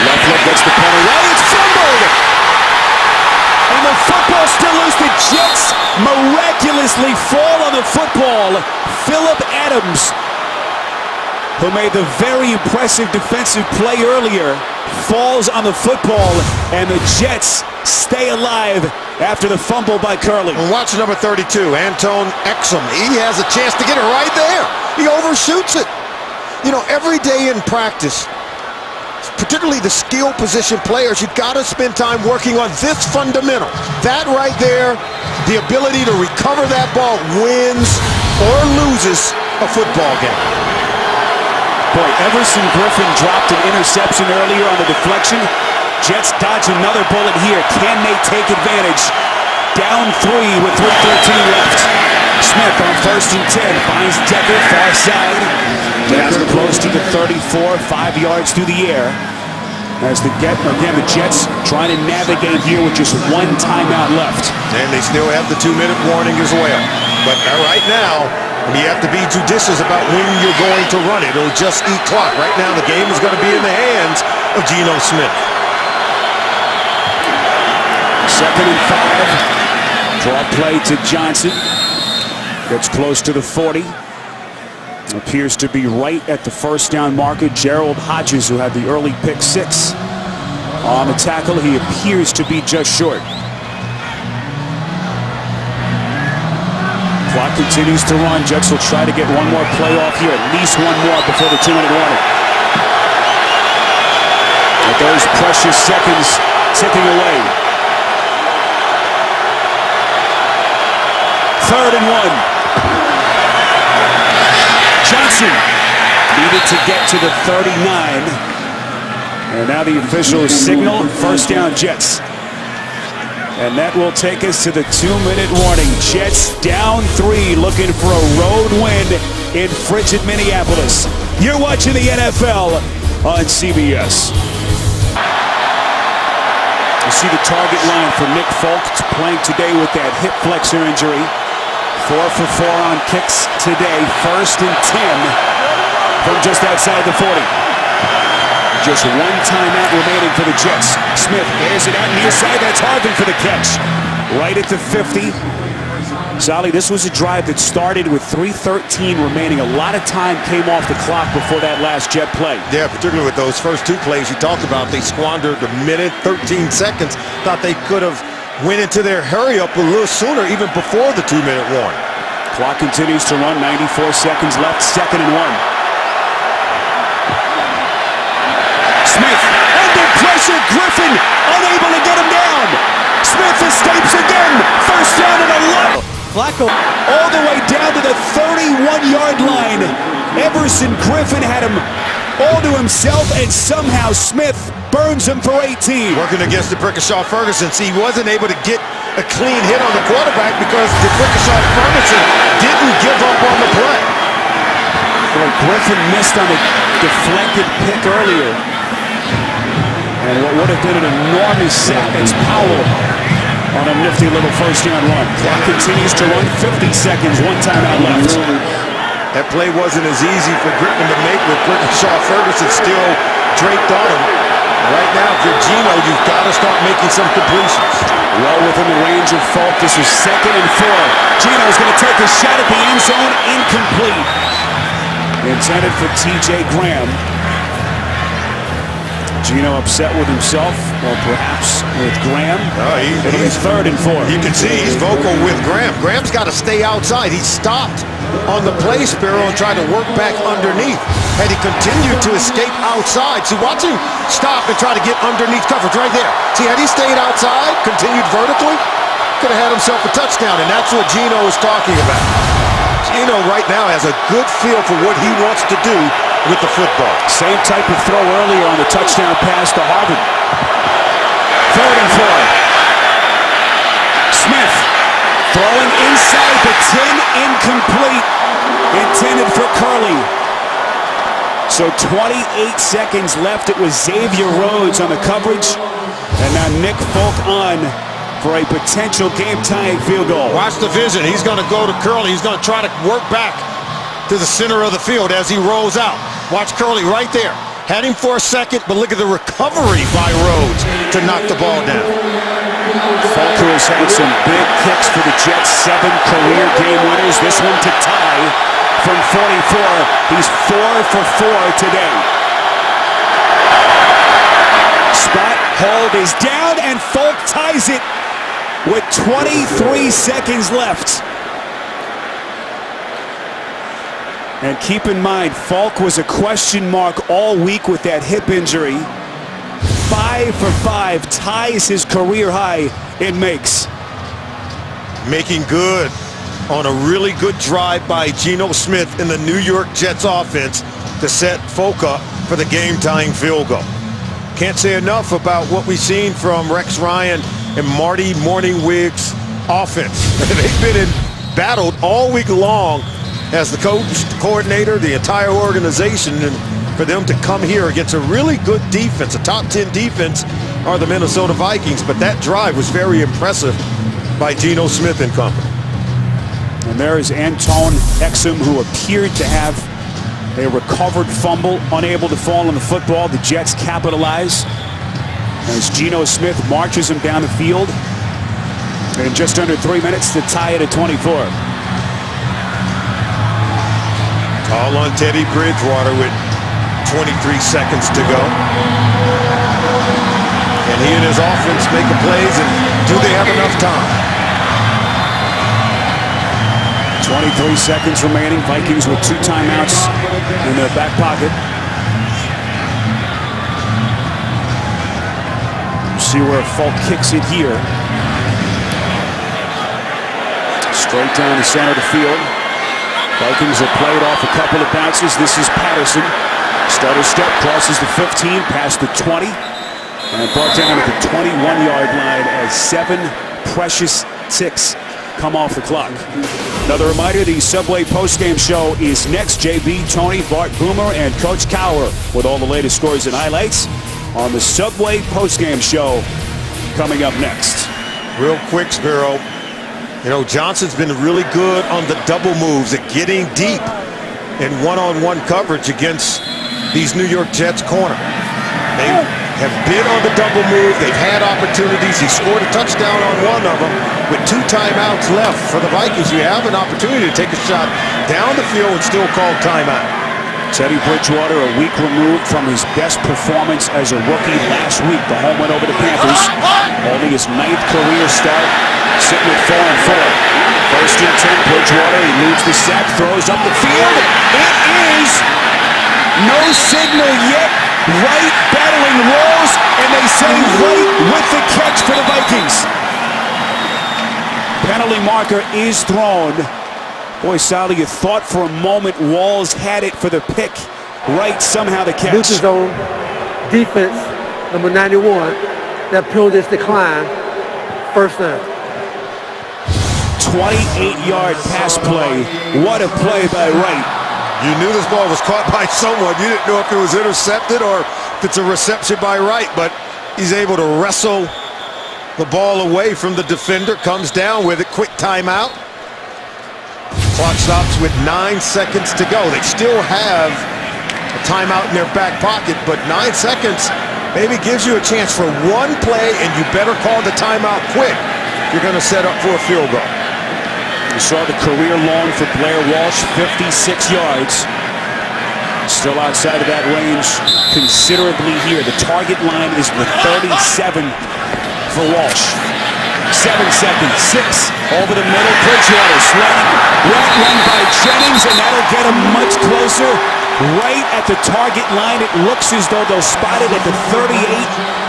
Left leg gets the punt away. It's fumbled! And the football still loose. The Jets miraculously fall on the football. Phillip Adams, who made the very impressive defensive play earlier, falls on the football, and the Jets stay alive after the fumble by Curley. And watch number 32, Anton Exum. He has a chance to get it right there. He overshoots it. You know, every day in practice, particularly the skill position players, you've got to spend time working on this fundamental. That right there, the ability to recover that ball wins or loses a football game. Boy, Everson Griffin dropped an interception earlier on the deflection. Jets dodge another bullet here. Can they take advantage? Down 3 with 3:13 left. Smith on 1st and 10 finds Decker far side. Decker close to the 34, 5 yards through the air. As the Jets trying to navigate here with just 1 timeout left. And they still have the 2-minute warning as well. But right now, you have to be judicious about when you're going to run it. It'll just eat clock. Right now, the game is going to be in the hands of Geno Smith. 2nd and 5. Draw play to Johnson. Gets close to the 40. Appears to be right at the 1st down marker. Gerald Hodges, who had the early pick 6 on the tackle, he appears to be just short. Clock continues to run. Jets will try to get one more play off here, at least one more before the 2-minute warning. With those precious seconds ticking away. 3rd and 1. Johnson needed to get to the 39. And now the officials signal 1st down Jets. And that will take us to the 2-minute warning. Jets down 3, looking for a road win in frigid Minneapolis. You're watching the NFL on CBS. You see the target line for Nick Folk, playing today with that hip flexor injury. 4 for 4 on kicks today. 1st and 10 from just outside the 40. Just 1 timeout remaining for the Jets. Smith airs it out near side. That's Harvin for the catch. Right at the 50. Sally, this was a drive that started with 3:13 remaining. A lot of time came off the clock before that last Jet play. Yeah, particularly with those first 2 plays you talked about. They squandered a minute, 13 seconds. Thought they could have went into their hurry-up a little sooner, even before the 2-minute warning. Clock continues to run. 94 seconds left. 2nd and 1. Smith under pressure. Griffin unable to get him down. Smith escapes again. 1st down and 11. Flacco all the way down to the 31-yard line. Everson Griffin had him all to himself, and somehow Smith burns him for 18. Working against DeBrickashaw Ferguson. See, he wasn't able to get a clean hit on the quarterback because DeBrickashaw Ferguson didn't give up on the play. Well, Griffin missed on a deflected pick earlier. And what would have been an enormous sack, it's Powell on a nifty little 1st down run. Clock continues to run. 50 seconds, 1 timeout left. That play wasn't as easy for Griffin to make with Brickashaw Ferguson still draped on him. Right now, if you're Geno, you've got to start making some completions. Well within the range of Folk. This is 2nd and 4. Geno's going to take a shot at the end zone. Incomplete. Intended for T.J. Graham. Geno upset with himself, or perhaps with Graham. It'll be 3rd and 4. You can see he's vocal with Graham. Graham's got to stay outside. He's stopped on the play, Spiro, and tried to work back underneath. Had he continued to escape outside, see, watch him stop and try to get underneath coverage right there. See, had he stayed outside, continued vertically, could have had himself a touchdown, and that's what Gino is talking about. Gino right now has a good feel for what he wants to do with the football. Same type of throw earlier on the touchdown pass to Harvard. 3rd and 4. Smith throwing inside the 10, incomplete. Intended for Curley. So 28 seconds left. It was Xavier Rhodes on the coverage. And now Nick Folk on for a potential game-tying field goal. Watch the vision. He's going to go to Curley. He's going to try to work back to the center of the field as he rolls out. Watch Curley right there. Had him for a second, but look at the recovery by Rhodes to knock the ball down. Folk, who has had some big kicks for the Jets, 7 career game winners. This one to tie from 44. He's 4 for 4 today. Spot hold is down, and Folk ties it with 23 seconds left. And keep in mind, Falk was a question mark all week with that hip injury. 5 for 5, ties his career high in makes. Making good on a really good drive by Geno Smith in the New York Jets offense to set Folk up for the game-tying field goal. Can't say enough about what we've seen from Rex Ryan and Marty Morningwig's offense. They've been battled all week long as the coach, the coordinator, the entire organization, and for them to come here against a really good defense, a top 10 defense, are the Minnesota Vikings. But that drive was very impressive by Geno Smith and company. And there is Anton Exum, who appeared to have a recovered fumble, unable to fall on the football. The Jets capitalize as Geno Smith marches him down the field in just under 3 minutes to tie it at 24. All on Teddy Bridgewater with 23 seconds to go. And he and his offense making plays, and do they have enough time? 23 seconds remaining. Vikings with 2 timeouts in their back pocket. See where Falk kicks it here. Straight down the center of the field. Vikings have played off a couple of bounces. This is Patterson. Stutter step, crosses the 15, past the 20, and brought down at the 21-yard line as 7 precious ticks come off the clock. Another reminder, the Subway postgame show is next. JB, Tony, Bart Boomer, and Coach Cower with all the latest scores and highlights on the Subway postgame show coming up next. Real quick, Spiro. You know, Johnson's been really good on the double moves at getting deep in one-on-one coverage against these New York Jets corner. They have been on the double move. They've had opportunities. He scored a touchdown on one of them with 2 timeouts left for the Vikings. You have an opportunity to take a shot down the field and still call timeout. Teddy Bridgewater a week removed from his best performance as a rookie last week. The home win over the Panthers. Only his 9th career start, sitting at 4 and 4. 1st and 10, Bridgewater, he leads the sack, throws up the field. It is no signal yet. Right battling Rolls, and they say right with the catch for the Vikings. Penalty marker is thrown. Boy, Sally, you thought for a moment Walls had it for the pick. Right, somehow the catch. Neutral zone defense, number 91. That penalty is declined. First down. 28-yard pass play. What a play by Wright. You knew this ball was caught by someone. You didn't know if it was intercepted or if it's a reception by Wright, but he's able to wrestle the ball away from the defender, comes down with it. Quick timeout. Clock stops with 9 seconds to go. They still have a timeout in their back pocket, but 9 seconds maybe gives you a chance for one play, and you better call the timeout quick. You're going to set up for a field goal. You saw the career long for Blair Walsh, 56 yards. Still outside of that range considerably here. The target line is the 37 for Walsh. 7 seconds. 6 over the middle. Bridgewater sliding. Right run by Jennings, and that'll get him much closer. Right at the target line. It looks as though they'll spot it at the 38.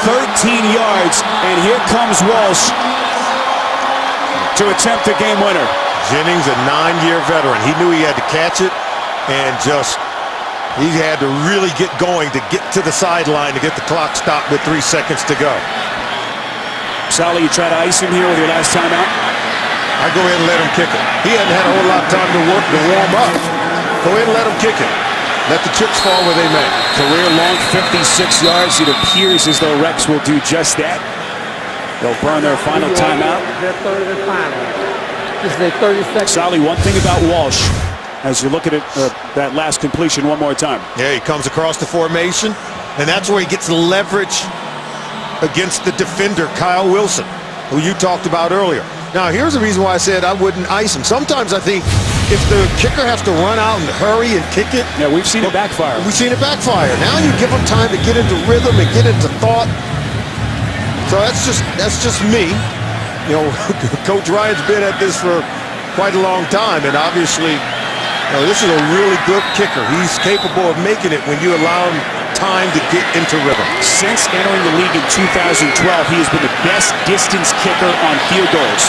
13 yards, and here comes Walsh to attempt a game winner. Jennings, a 9-year veteran. He knew he had to catch it, and he had to really get going to get to the sideline to get the clock stopped with 3 seconds to go. Sally, you try to ice him here with your last timeout? I go ahead and let him kick it. He hadn't had a whole lot of time to warm up. Go ahead and let him kick it. Let the chips fall where they may. Career long 56 yards. It appears as though Rex will do just that. They'll burn their final timeout. This is a 30-second. Sally, one thing about Walsh, as you look at it, that last completion one more time. Yeah, he comes across the formation, and that's where he gets leverage against the defender, Kyle Wilson, who you talked about earlier. Now, here's the reason why I said I wouldn't ice him. Sometimes I think if the kicker has to run out and hurry and kick it. Yeah, we've seen it backfire. We've seen it backfire. Now you give him time to get into rhythm and get into thought. So that's just me. You know, Coach Ryan's been at this for quite a long time, and obviously, this is a really good kicker. He's capable of making it when you allow him time to get into rhythm. Since entering the league in 2012, he has been the best distance kicker on field goals.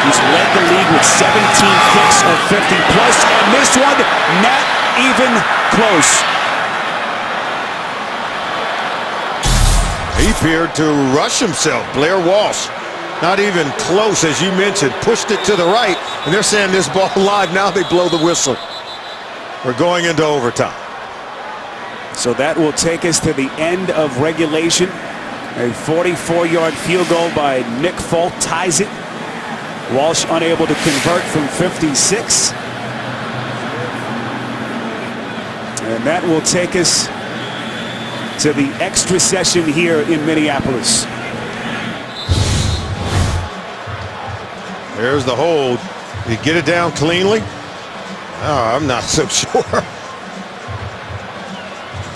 He's led the league with 17 kicks of 50-plus, and this one, not even close. He appeared to rush himself, Blair Walsh. Not even close, as you mentioned. Pushed it to the right, and they're saying this ball live. Now they blow the whistle. We're going into overtime. So that will take us to the end of regulation. A 44-yard field goal by Nick Folk ties it. Walsh unable to convert from 56. And that will take us to the extra session here in Minneapolis. There's the hold. Did he get it down cleanly? Oh, I'm not so sure.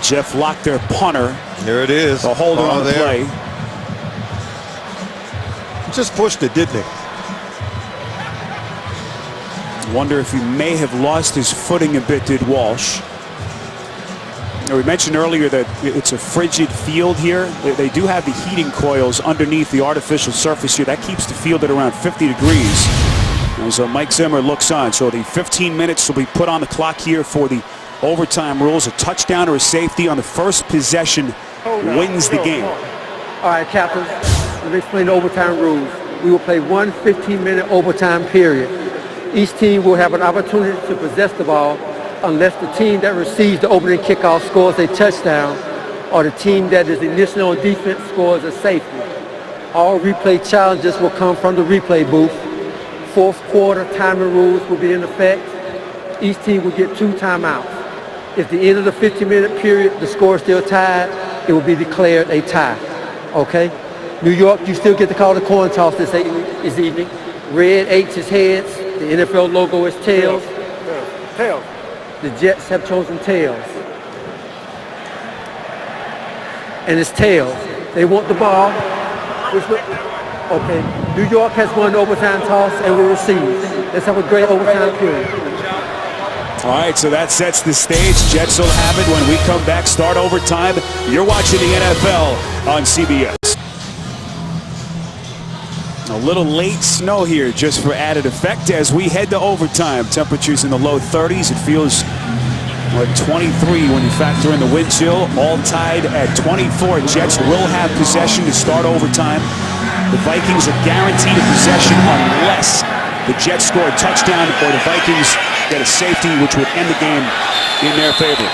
Jeff Locke, their punter. There it is. The holder on the play. He just pushed it, didn't he? Wonder if he may have lost his footing a bit, did Walsh. We mentioned earlier that it's a frigid field here. They do have the heating coils underneath the artificial surface here. That keeps the field at around 50 degrees. And so Mike Zimmer looks on. So the 15 minutes will be put on the clock here for the overtime rules. A touchdown or a safety on the first possession wins the game. All right, Captain, let me explain the overtime rules. We will play one 15-minute overtime period. Each team will have an opportunity to possess the ball unless the team that receives the opening kickoff scores a touchdown or the team that is initially on defense scores a safety. All replay challenges will come from the replay booth. Fourth quarter timing rules will be in effect. Each team will get 2 timeouts. If at the end of the 15-minute period the score is still tied, it will be declared a tie. Okay? New York, you still get to call the coin toss this evening. Red H is heads. The NFL logo is tails. Tails. The Jets have chosen tails. And it's tails. They want the ball. Okay. New York has won the overtime toss and will receive. Let's have a great overtime period. All right, so that sets the stage. Jets will have it when we come back. Start overtime. You're watching the NFL on CBS. A little late snow here just for added effect as we head to overtime. Temperatures in the low 30s. It feels like 23 when you factor in the wind chill. All tied at 24. Jets will have possession to start overtime. The Vikings are guaranteed a possession unless the Jets score a touchdown or the Vikings get a safety, which would end the game in their favor.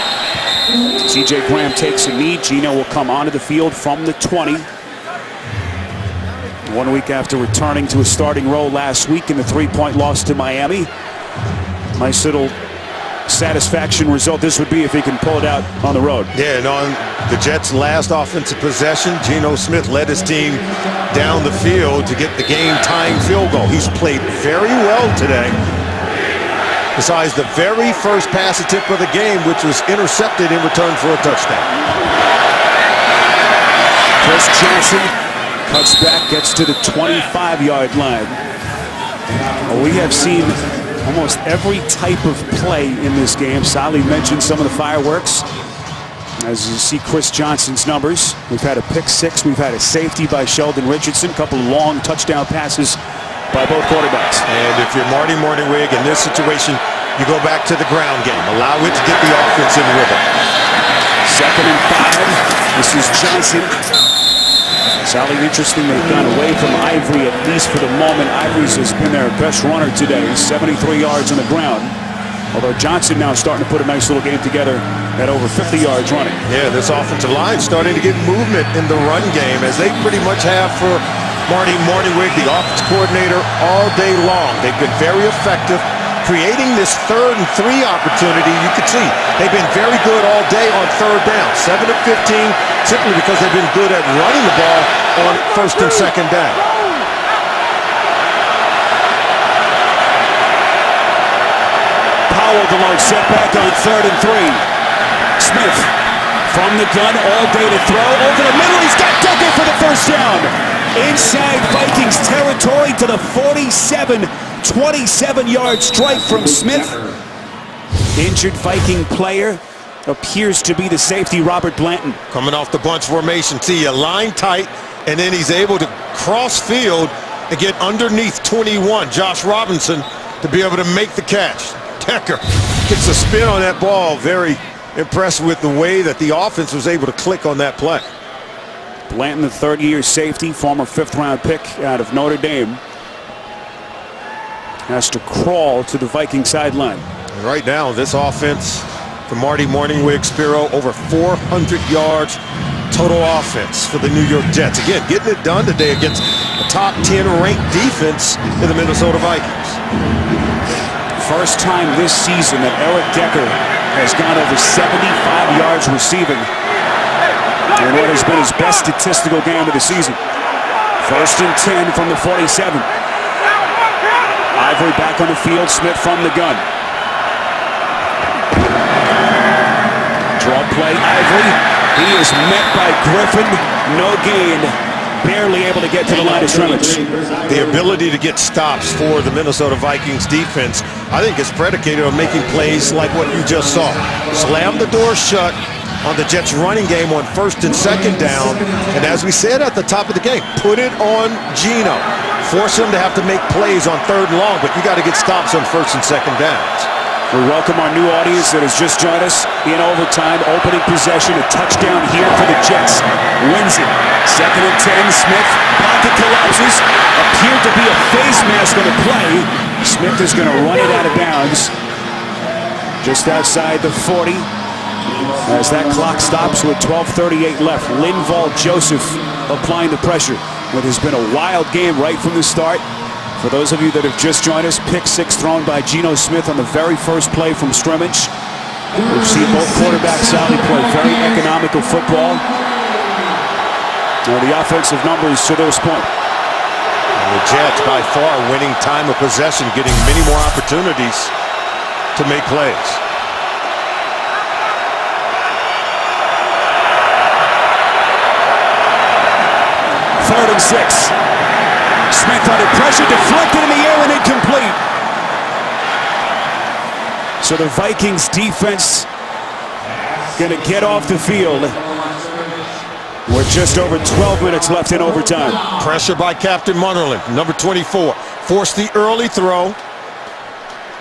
C.J. Graham takes a knee. Geno will come onto the field from the 20. 1 week after returning to a starting role last week in the 3-point loss to Miami. Nice little satisfaction result this would be if he can pull it out on the road. Yeah, and on the Jets' last offensive possession, Geno Smith led his team down the field to get the game-tying field goal. He's played very well today. Besides the very first pass attempt of the game, which was intercepted in return for a touchdown. Chris Johnson Cuts back, gets to the 25-yard line. Well, we have seen almost every type of play in this game. Sally mentioned some of the fireworks. As you see Chris Johnson's numbers, we've had a pick six, we've had a safety by Sheldon Richardson, a couple long touchdown passes by both quarterbacks. And if you're Marty Morningwig in this situation, you go back to the ground game. Allow it to get the offense in rhythm. 2nd and 5. This is Johnson. Sally, interesting, they've gone away from Ivory, at least for the moment. Ivory's has been their best runner today, 73 yards on the ground. Although Johnson now starting to put a nice little game together at over 50 yards running. Yeah, this offensive line starting to get movement in the run game, as they pretty much have for Marty Morningwig, the offense coordinator, all day long. They've been very effective creating this 3rd and 3 opportunity. You can see they've been very good all day on 3rd down. 7 of 15, simply because they've been good at running the ball on 1st and 2nd down. Powell, the large setback on 3rd and 3. Smith from the gun, all day to throw. Over the middle, he's got Decker for the first down. Inside Vikings territory to the 47, 27-yard strike from Smith. Injured Viking player appears to be the safety, Robert Blanton. Coming off the bunch formation, see a line tight, and then he's able to cross field and get underneath 21, Josh Robinson, to be able to make the catch. Decker gets a spin on that ball. Very impressed with the way that the offense was able to click on that play. Blanton, the 3rd-year safety, former 5th-round pick out of Notre Dame, has to crawl to the Viking sideline. And right now, this offense for Marty Morningwig, Spiro, over 400 yards total offense for the New York Jets. Again, getting it done today against a top 10 ranked defense in the Minnesota Vikings. First time this season that Eric Decker has gone over 75 yards receiving in what has been his best statistical game of the season. 1st and 10 from the 47. Ivory back on the field, Smith from the gun. Draw play, Ivory. He is met by Griffin, no gain. Barely able to get to the line of scrimmage. The ability to get stops for the Minnesota Vikings defense, I think, is predicated on making plays like what you just saw. Slam the door shut on the Jets running game on 1st and 2nd down. And as we said at the top of the game, put it on Geno. Force him to have to make plays on 3rd and long, but you got to get stops on 1st and 2nd downs. We welcome our new audience that has just joined us in overtime. Opening possession, a touchdown here for the Jets. Wins it. 2nd and 10, Smith. Pocket collapses. Appeared to be a face mask on the play. Smith is going to run it out of bounds just outside the 40. As that clock stops with 12:38 left. Linval Joseph applying the pressure. It has been a wild game right from the start. For those of you that have just joined us, pick 6 thrown by Geno Smith on the very first play from scrimmage. We've seen both quarterbacks, Sally, play very economical football. The offensive numbers to this point. And the Jets, by far, winning time of possession, getting many more opportunities to make plays. Third and 6. Smith under pressure, deflected in the air and incomplete. So the Vikings defense going to get off the field with just over 12 minutes left in overtime. Pressure by Captain Munnerlyn, number 24. Forced the early throw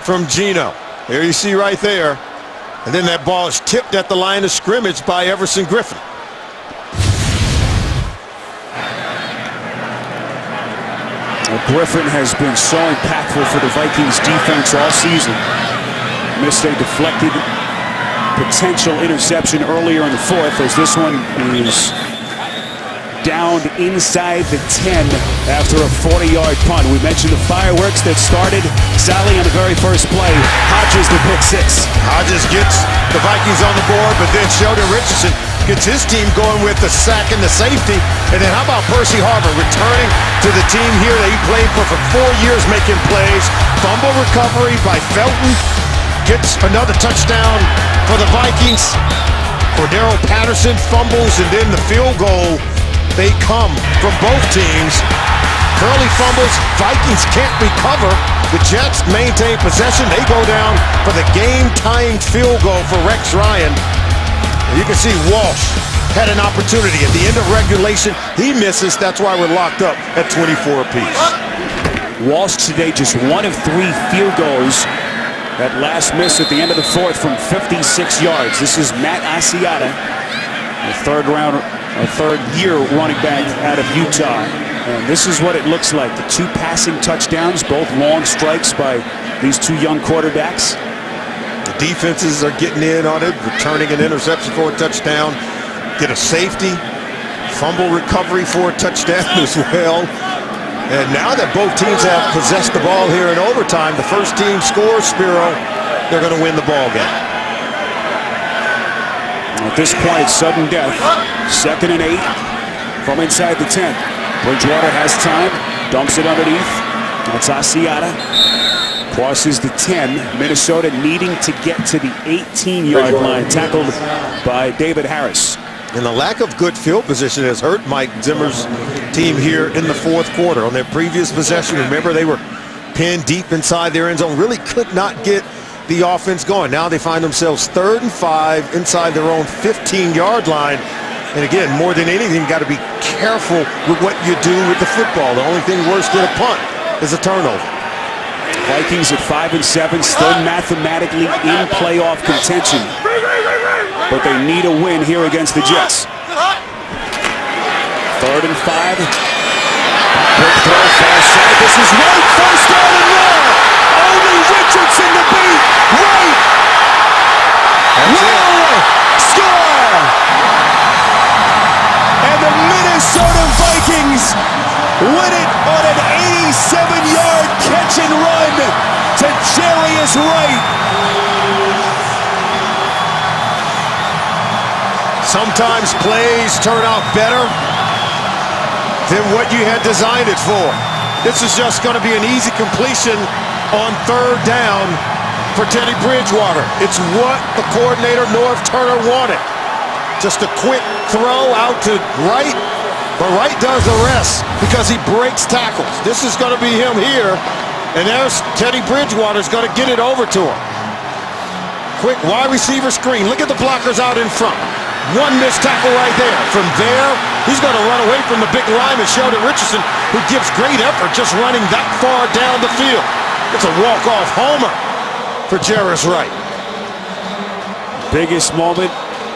from Geno. There you see right there. And then that ball is tipped at the line of scrimmage by Everson Griffin. Griffin has been so impactful for the Vikings defense all season. Missed a deflected potential interception earlier in the 4th, as this one is down inside the 10 after a 40-yard punt. We mentioned the fireworks that started. Sally on the very first play. Hodges the pick 6. Hodges gets the Vikings on the board, but then Sheldon Richardson gets his team going with the sack and the safety. And then how about Percy Harvin returning to the team here that he played for 4 years, making plays. Fumble recovery by Felton. Gets another touchdown for the Vikings. Cordero Patterson fumbles, and then the field goal they come from both teams. Curly fumbles, Vikings can't recover. The Jets maintain possession. They go down for the game-tying field goal for Rex Ryan. And you can see Walsh had an opportunity at the end of regulation. He misses. That's why we're locked up at 24 apiece. Walsh today just 1 of 3 field goals. That last miss at the end of the fourth from 56 yards. This is Matt Asiata, a third-year running back out of Utah. And this is what it looks like. The 2 passing touchdowns, both long strikes by these 2 young quarterbacks. The defenses are getting in on it, returning an interception for a touchdown. Get a safety, fumble recovery for a touchdown as well. And now that both teams have possessed the ball here in overtime, the first team scores, Spiro, they're going to win the ball game. At this point, sudden death. 2nd and 8 from inside the 10. Bridgewater has time, dumps it underneath. That's Asiata. Crosses the 10. Minnesota needing to get to the 18-yard line. Tackled by David Harris. And the lack of good field position has hurt Mike Zimmer's team here in the fourth quarter. On their previous possession, remember, they were pinned deep inside their end zone, really could not get the offense going. Now they find themselves 3rd and 5 inside their own 15-yard line. And again, more than anything, got to be careful with what you do with the football. The only thing worse than a punt is a turnover. Vikings at 5 and 7, still mathematically in playoff contention. But they need a win here against the Jets. 3rd and 5. Quick throw, far side. This is Wright, first down and more. Only Richardson to beat. Wright will score. And the Minnesota Vikings win it on an 87-yard catch and run to Jarius Wright. Sometimes plays turn out better than what you had designed it for. This is just going to be an easy completion on 3rd down for Teddy Bridgewater. It's what the coordinator, Norv Turner, wanted. Just a quick throw out to Wright, but Wright does the rest because he breaks tackles. This is going to be him here, and there's Teddy Bridgewater's going to get it over to him. Quick wide receiver screen. Look at the blockers out in front. 1 missed tackle right there. From there, he's going to run away from the big lineman, Sheldon Richardson, who gives great effort just running that far down the field. It's a walk-off homer for Jarius Wright. Biggest moment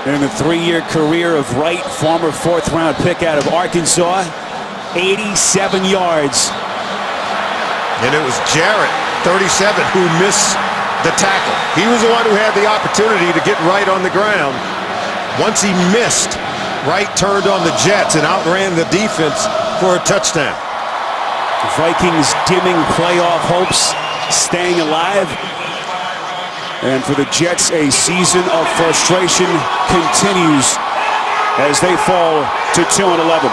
in the 3-year career of Wright, former 4th-round pick out of Arkansas. 87 yards. And it was Jarrett, 37, who missed the tackle. He was the one who had the opportunity to get Wright on the ground. Once he missed, Wright turned on the Jets and outran the defense for a touchdown. Vikings dimming playoff hopes, staying alive. And for the Jets, a season of frustration continues as they fall to 2-11.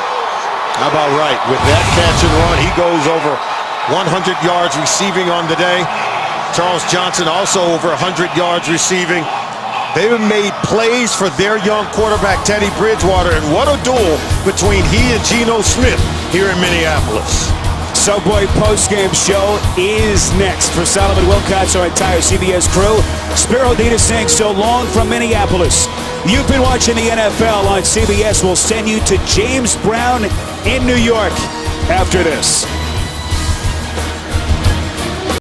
How about Wright? With that catch and run, he goes over 100 yards receiving on the day. Charles Johnson also over 100 yards receiving. They've made plays for their young quarterback, Teddy Bridgewater, and what a duel between he and Geno Smith here in Minneapolis. Subway postgame show is next. For Solomon Wilcots, our entire CBS crew, Spiro Dita saying so long from Minneapolis. You've been watching the NFL on CBS. We'll send you to James Brown in New York after this.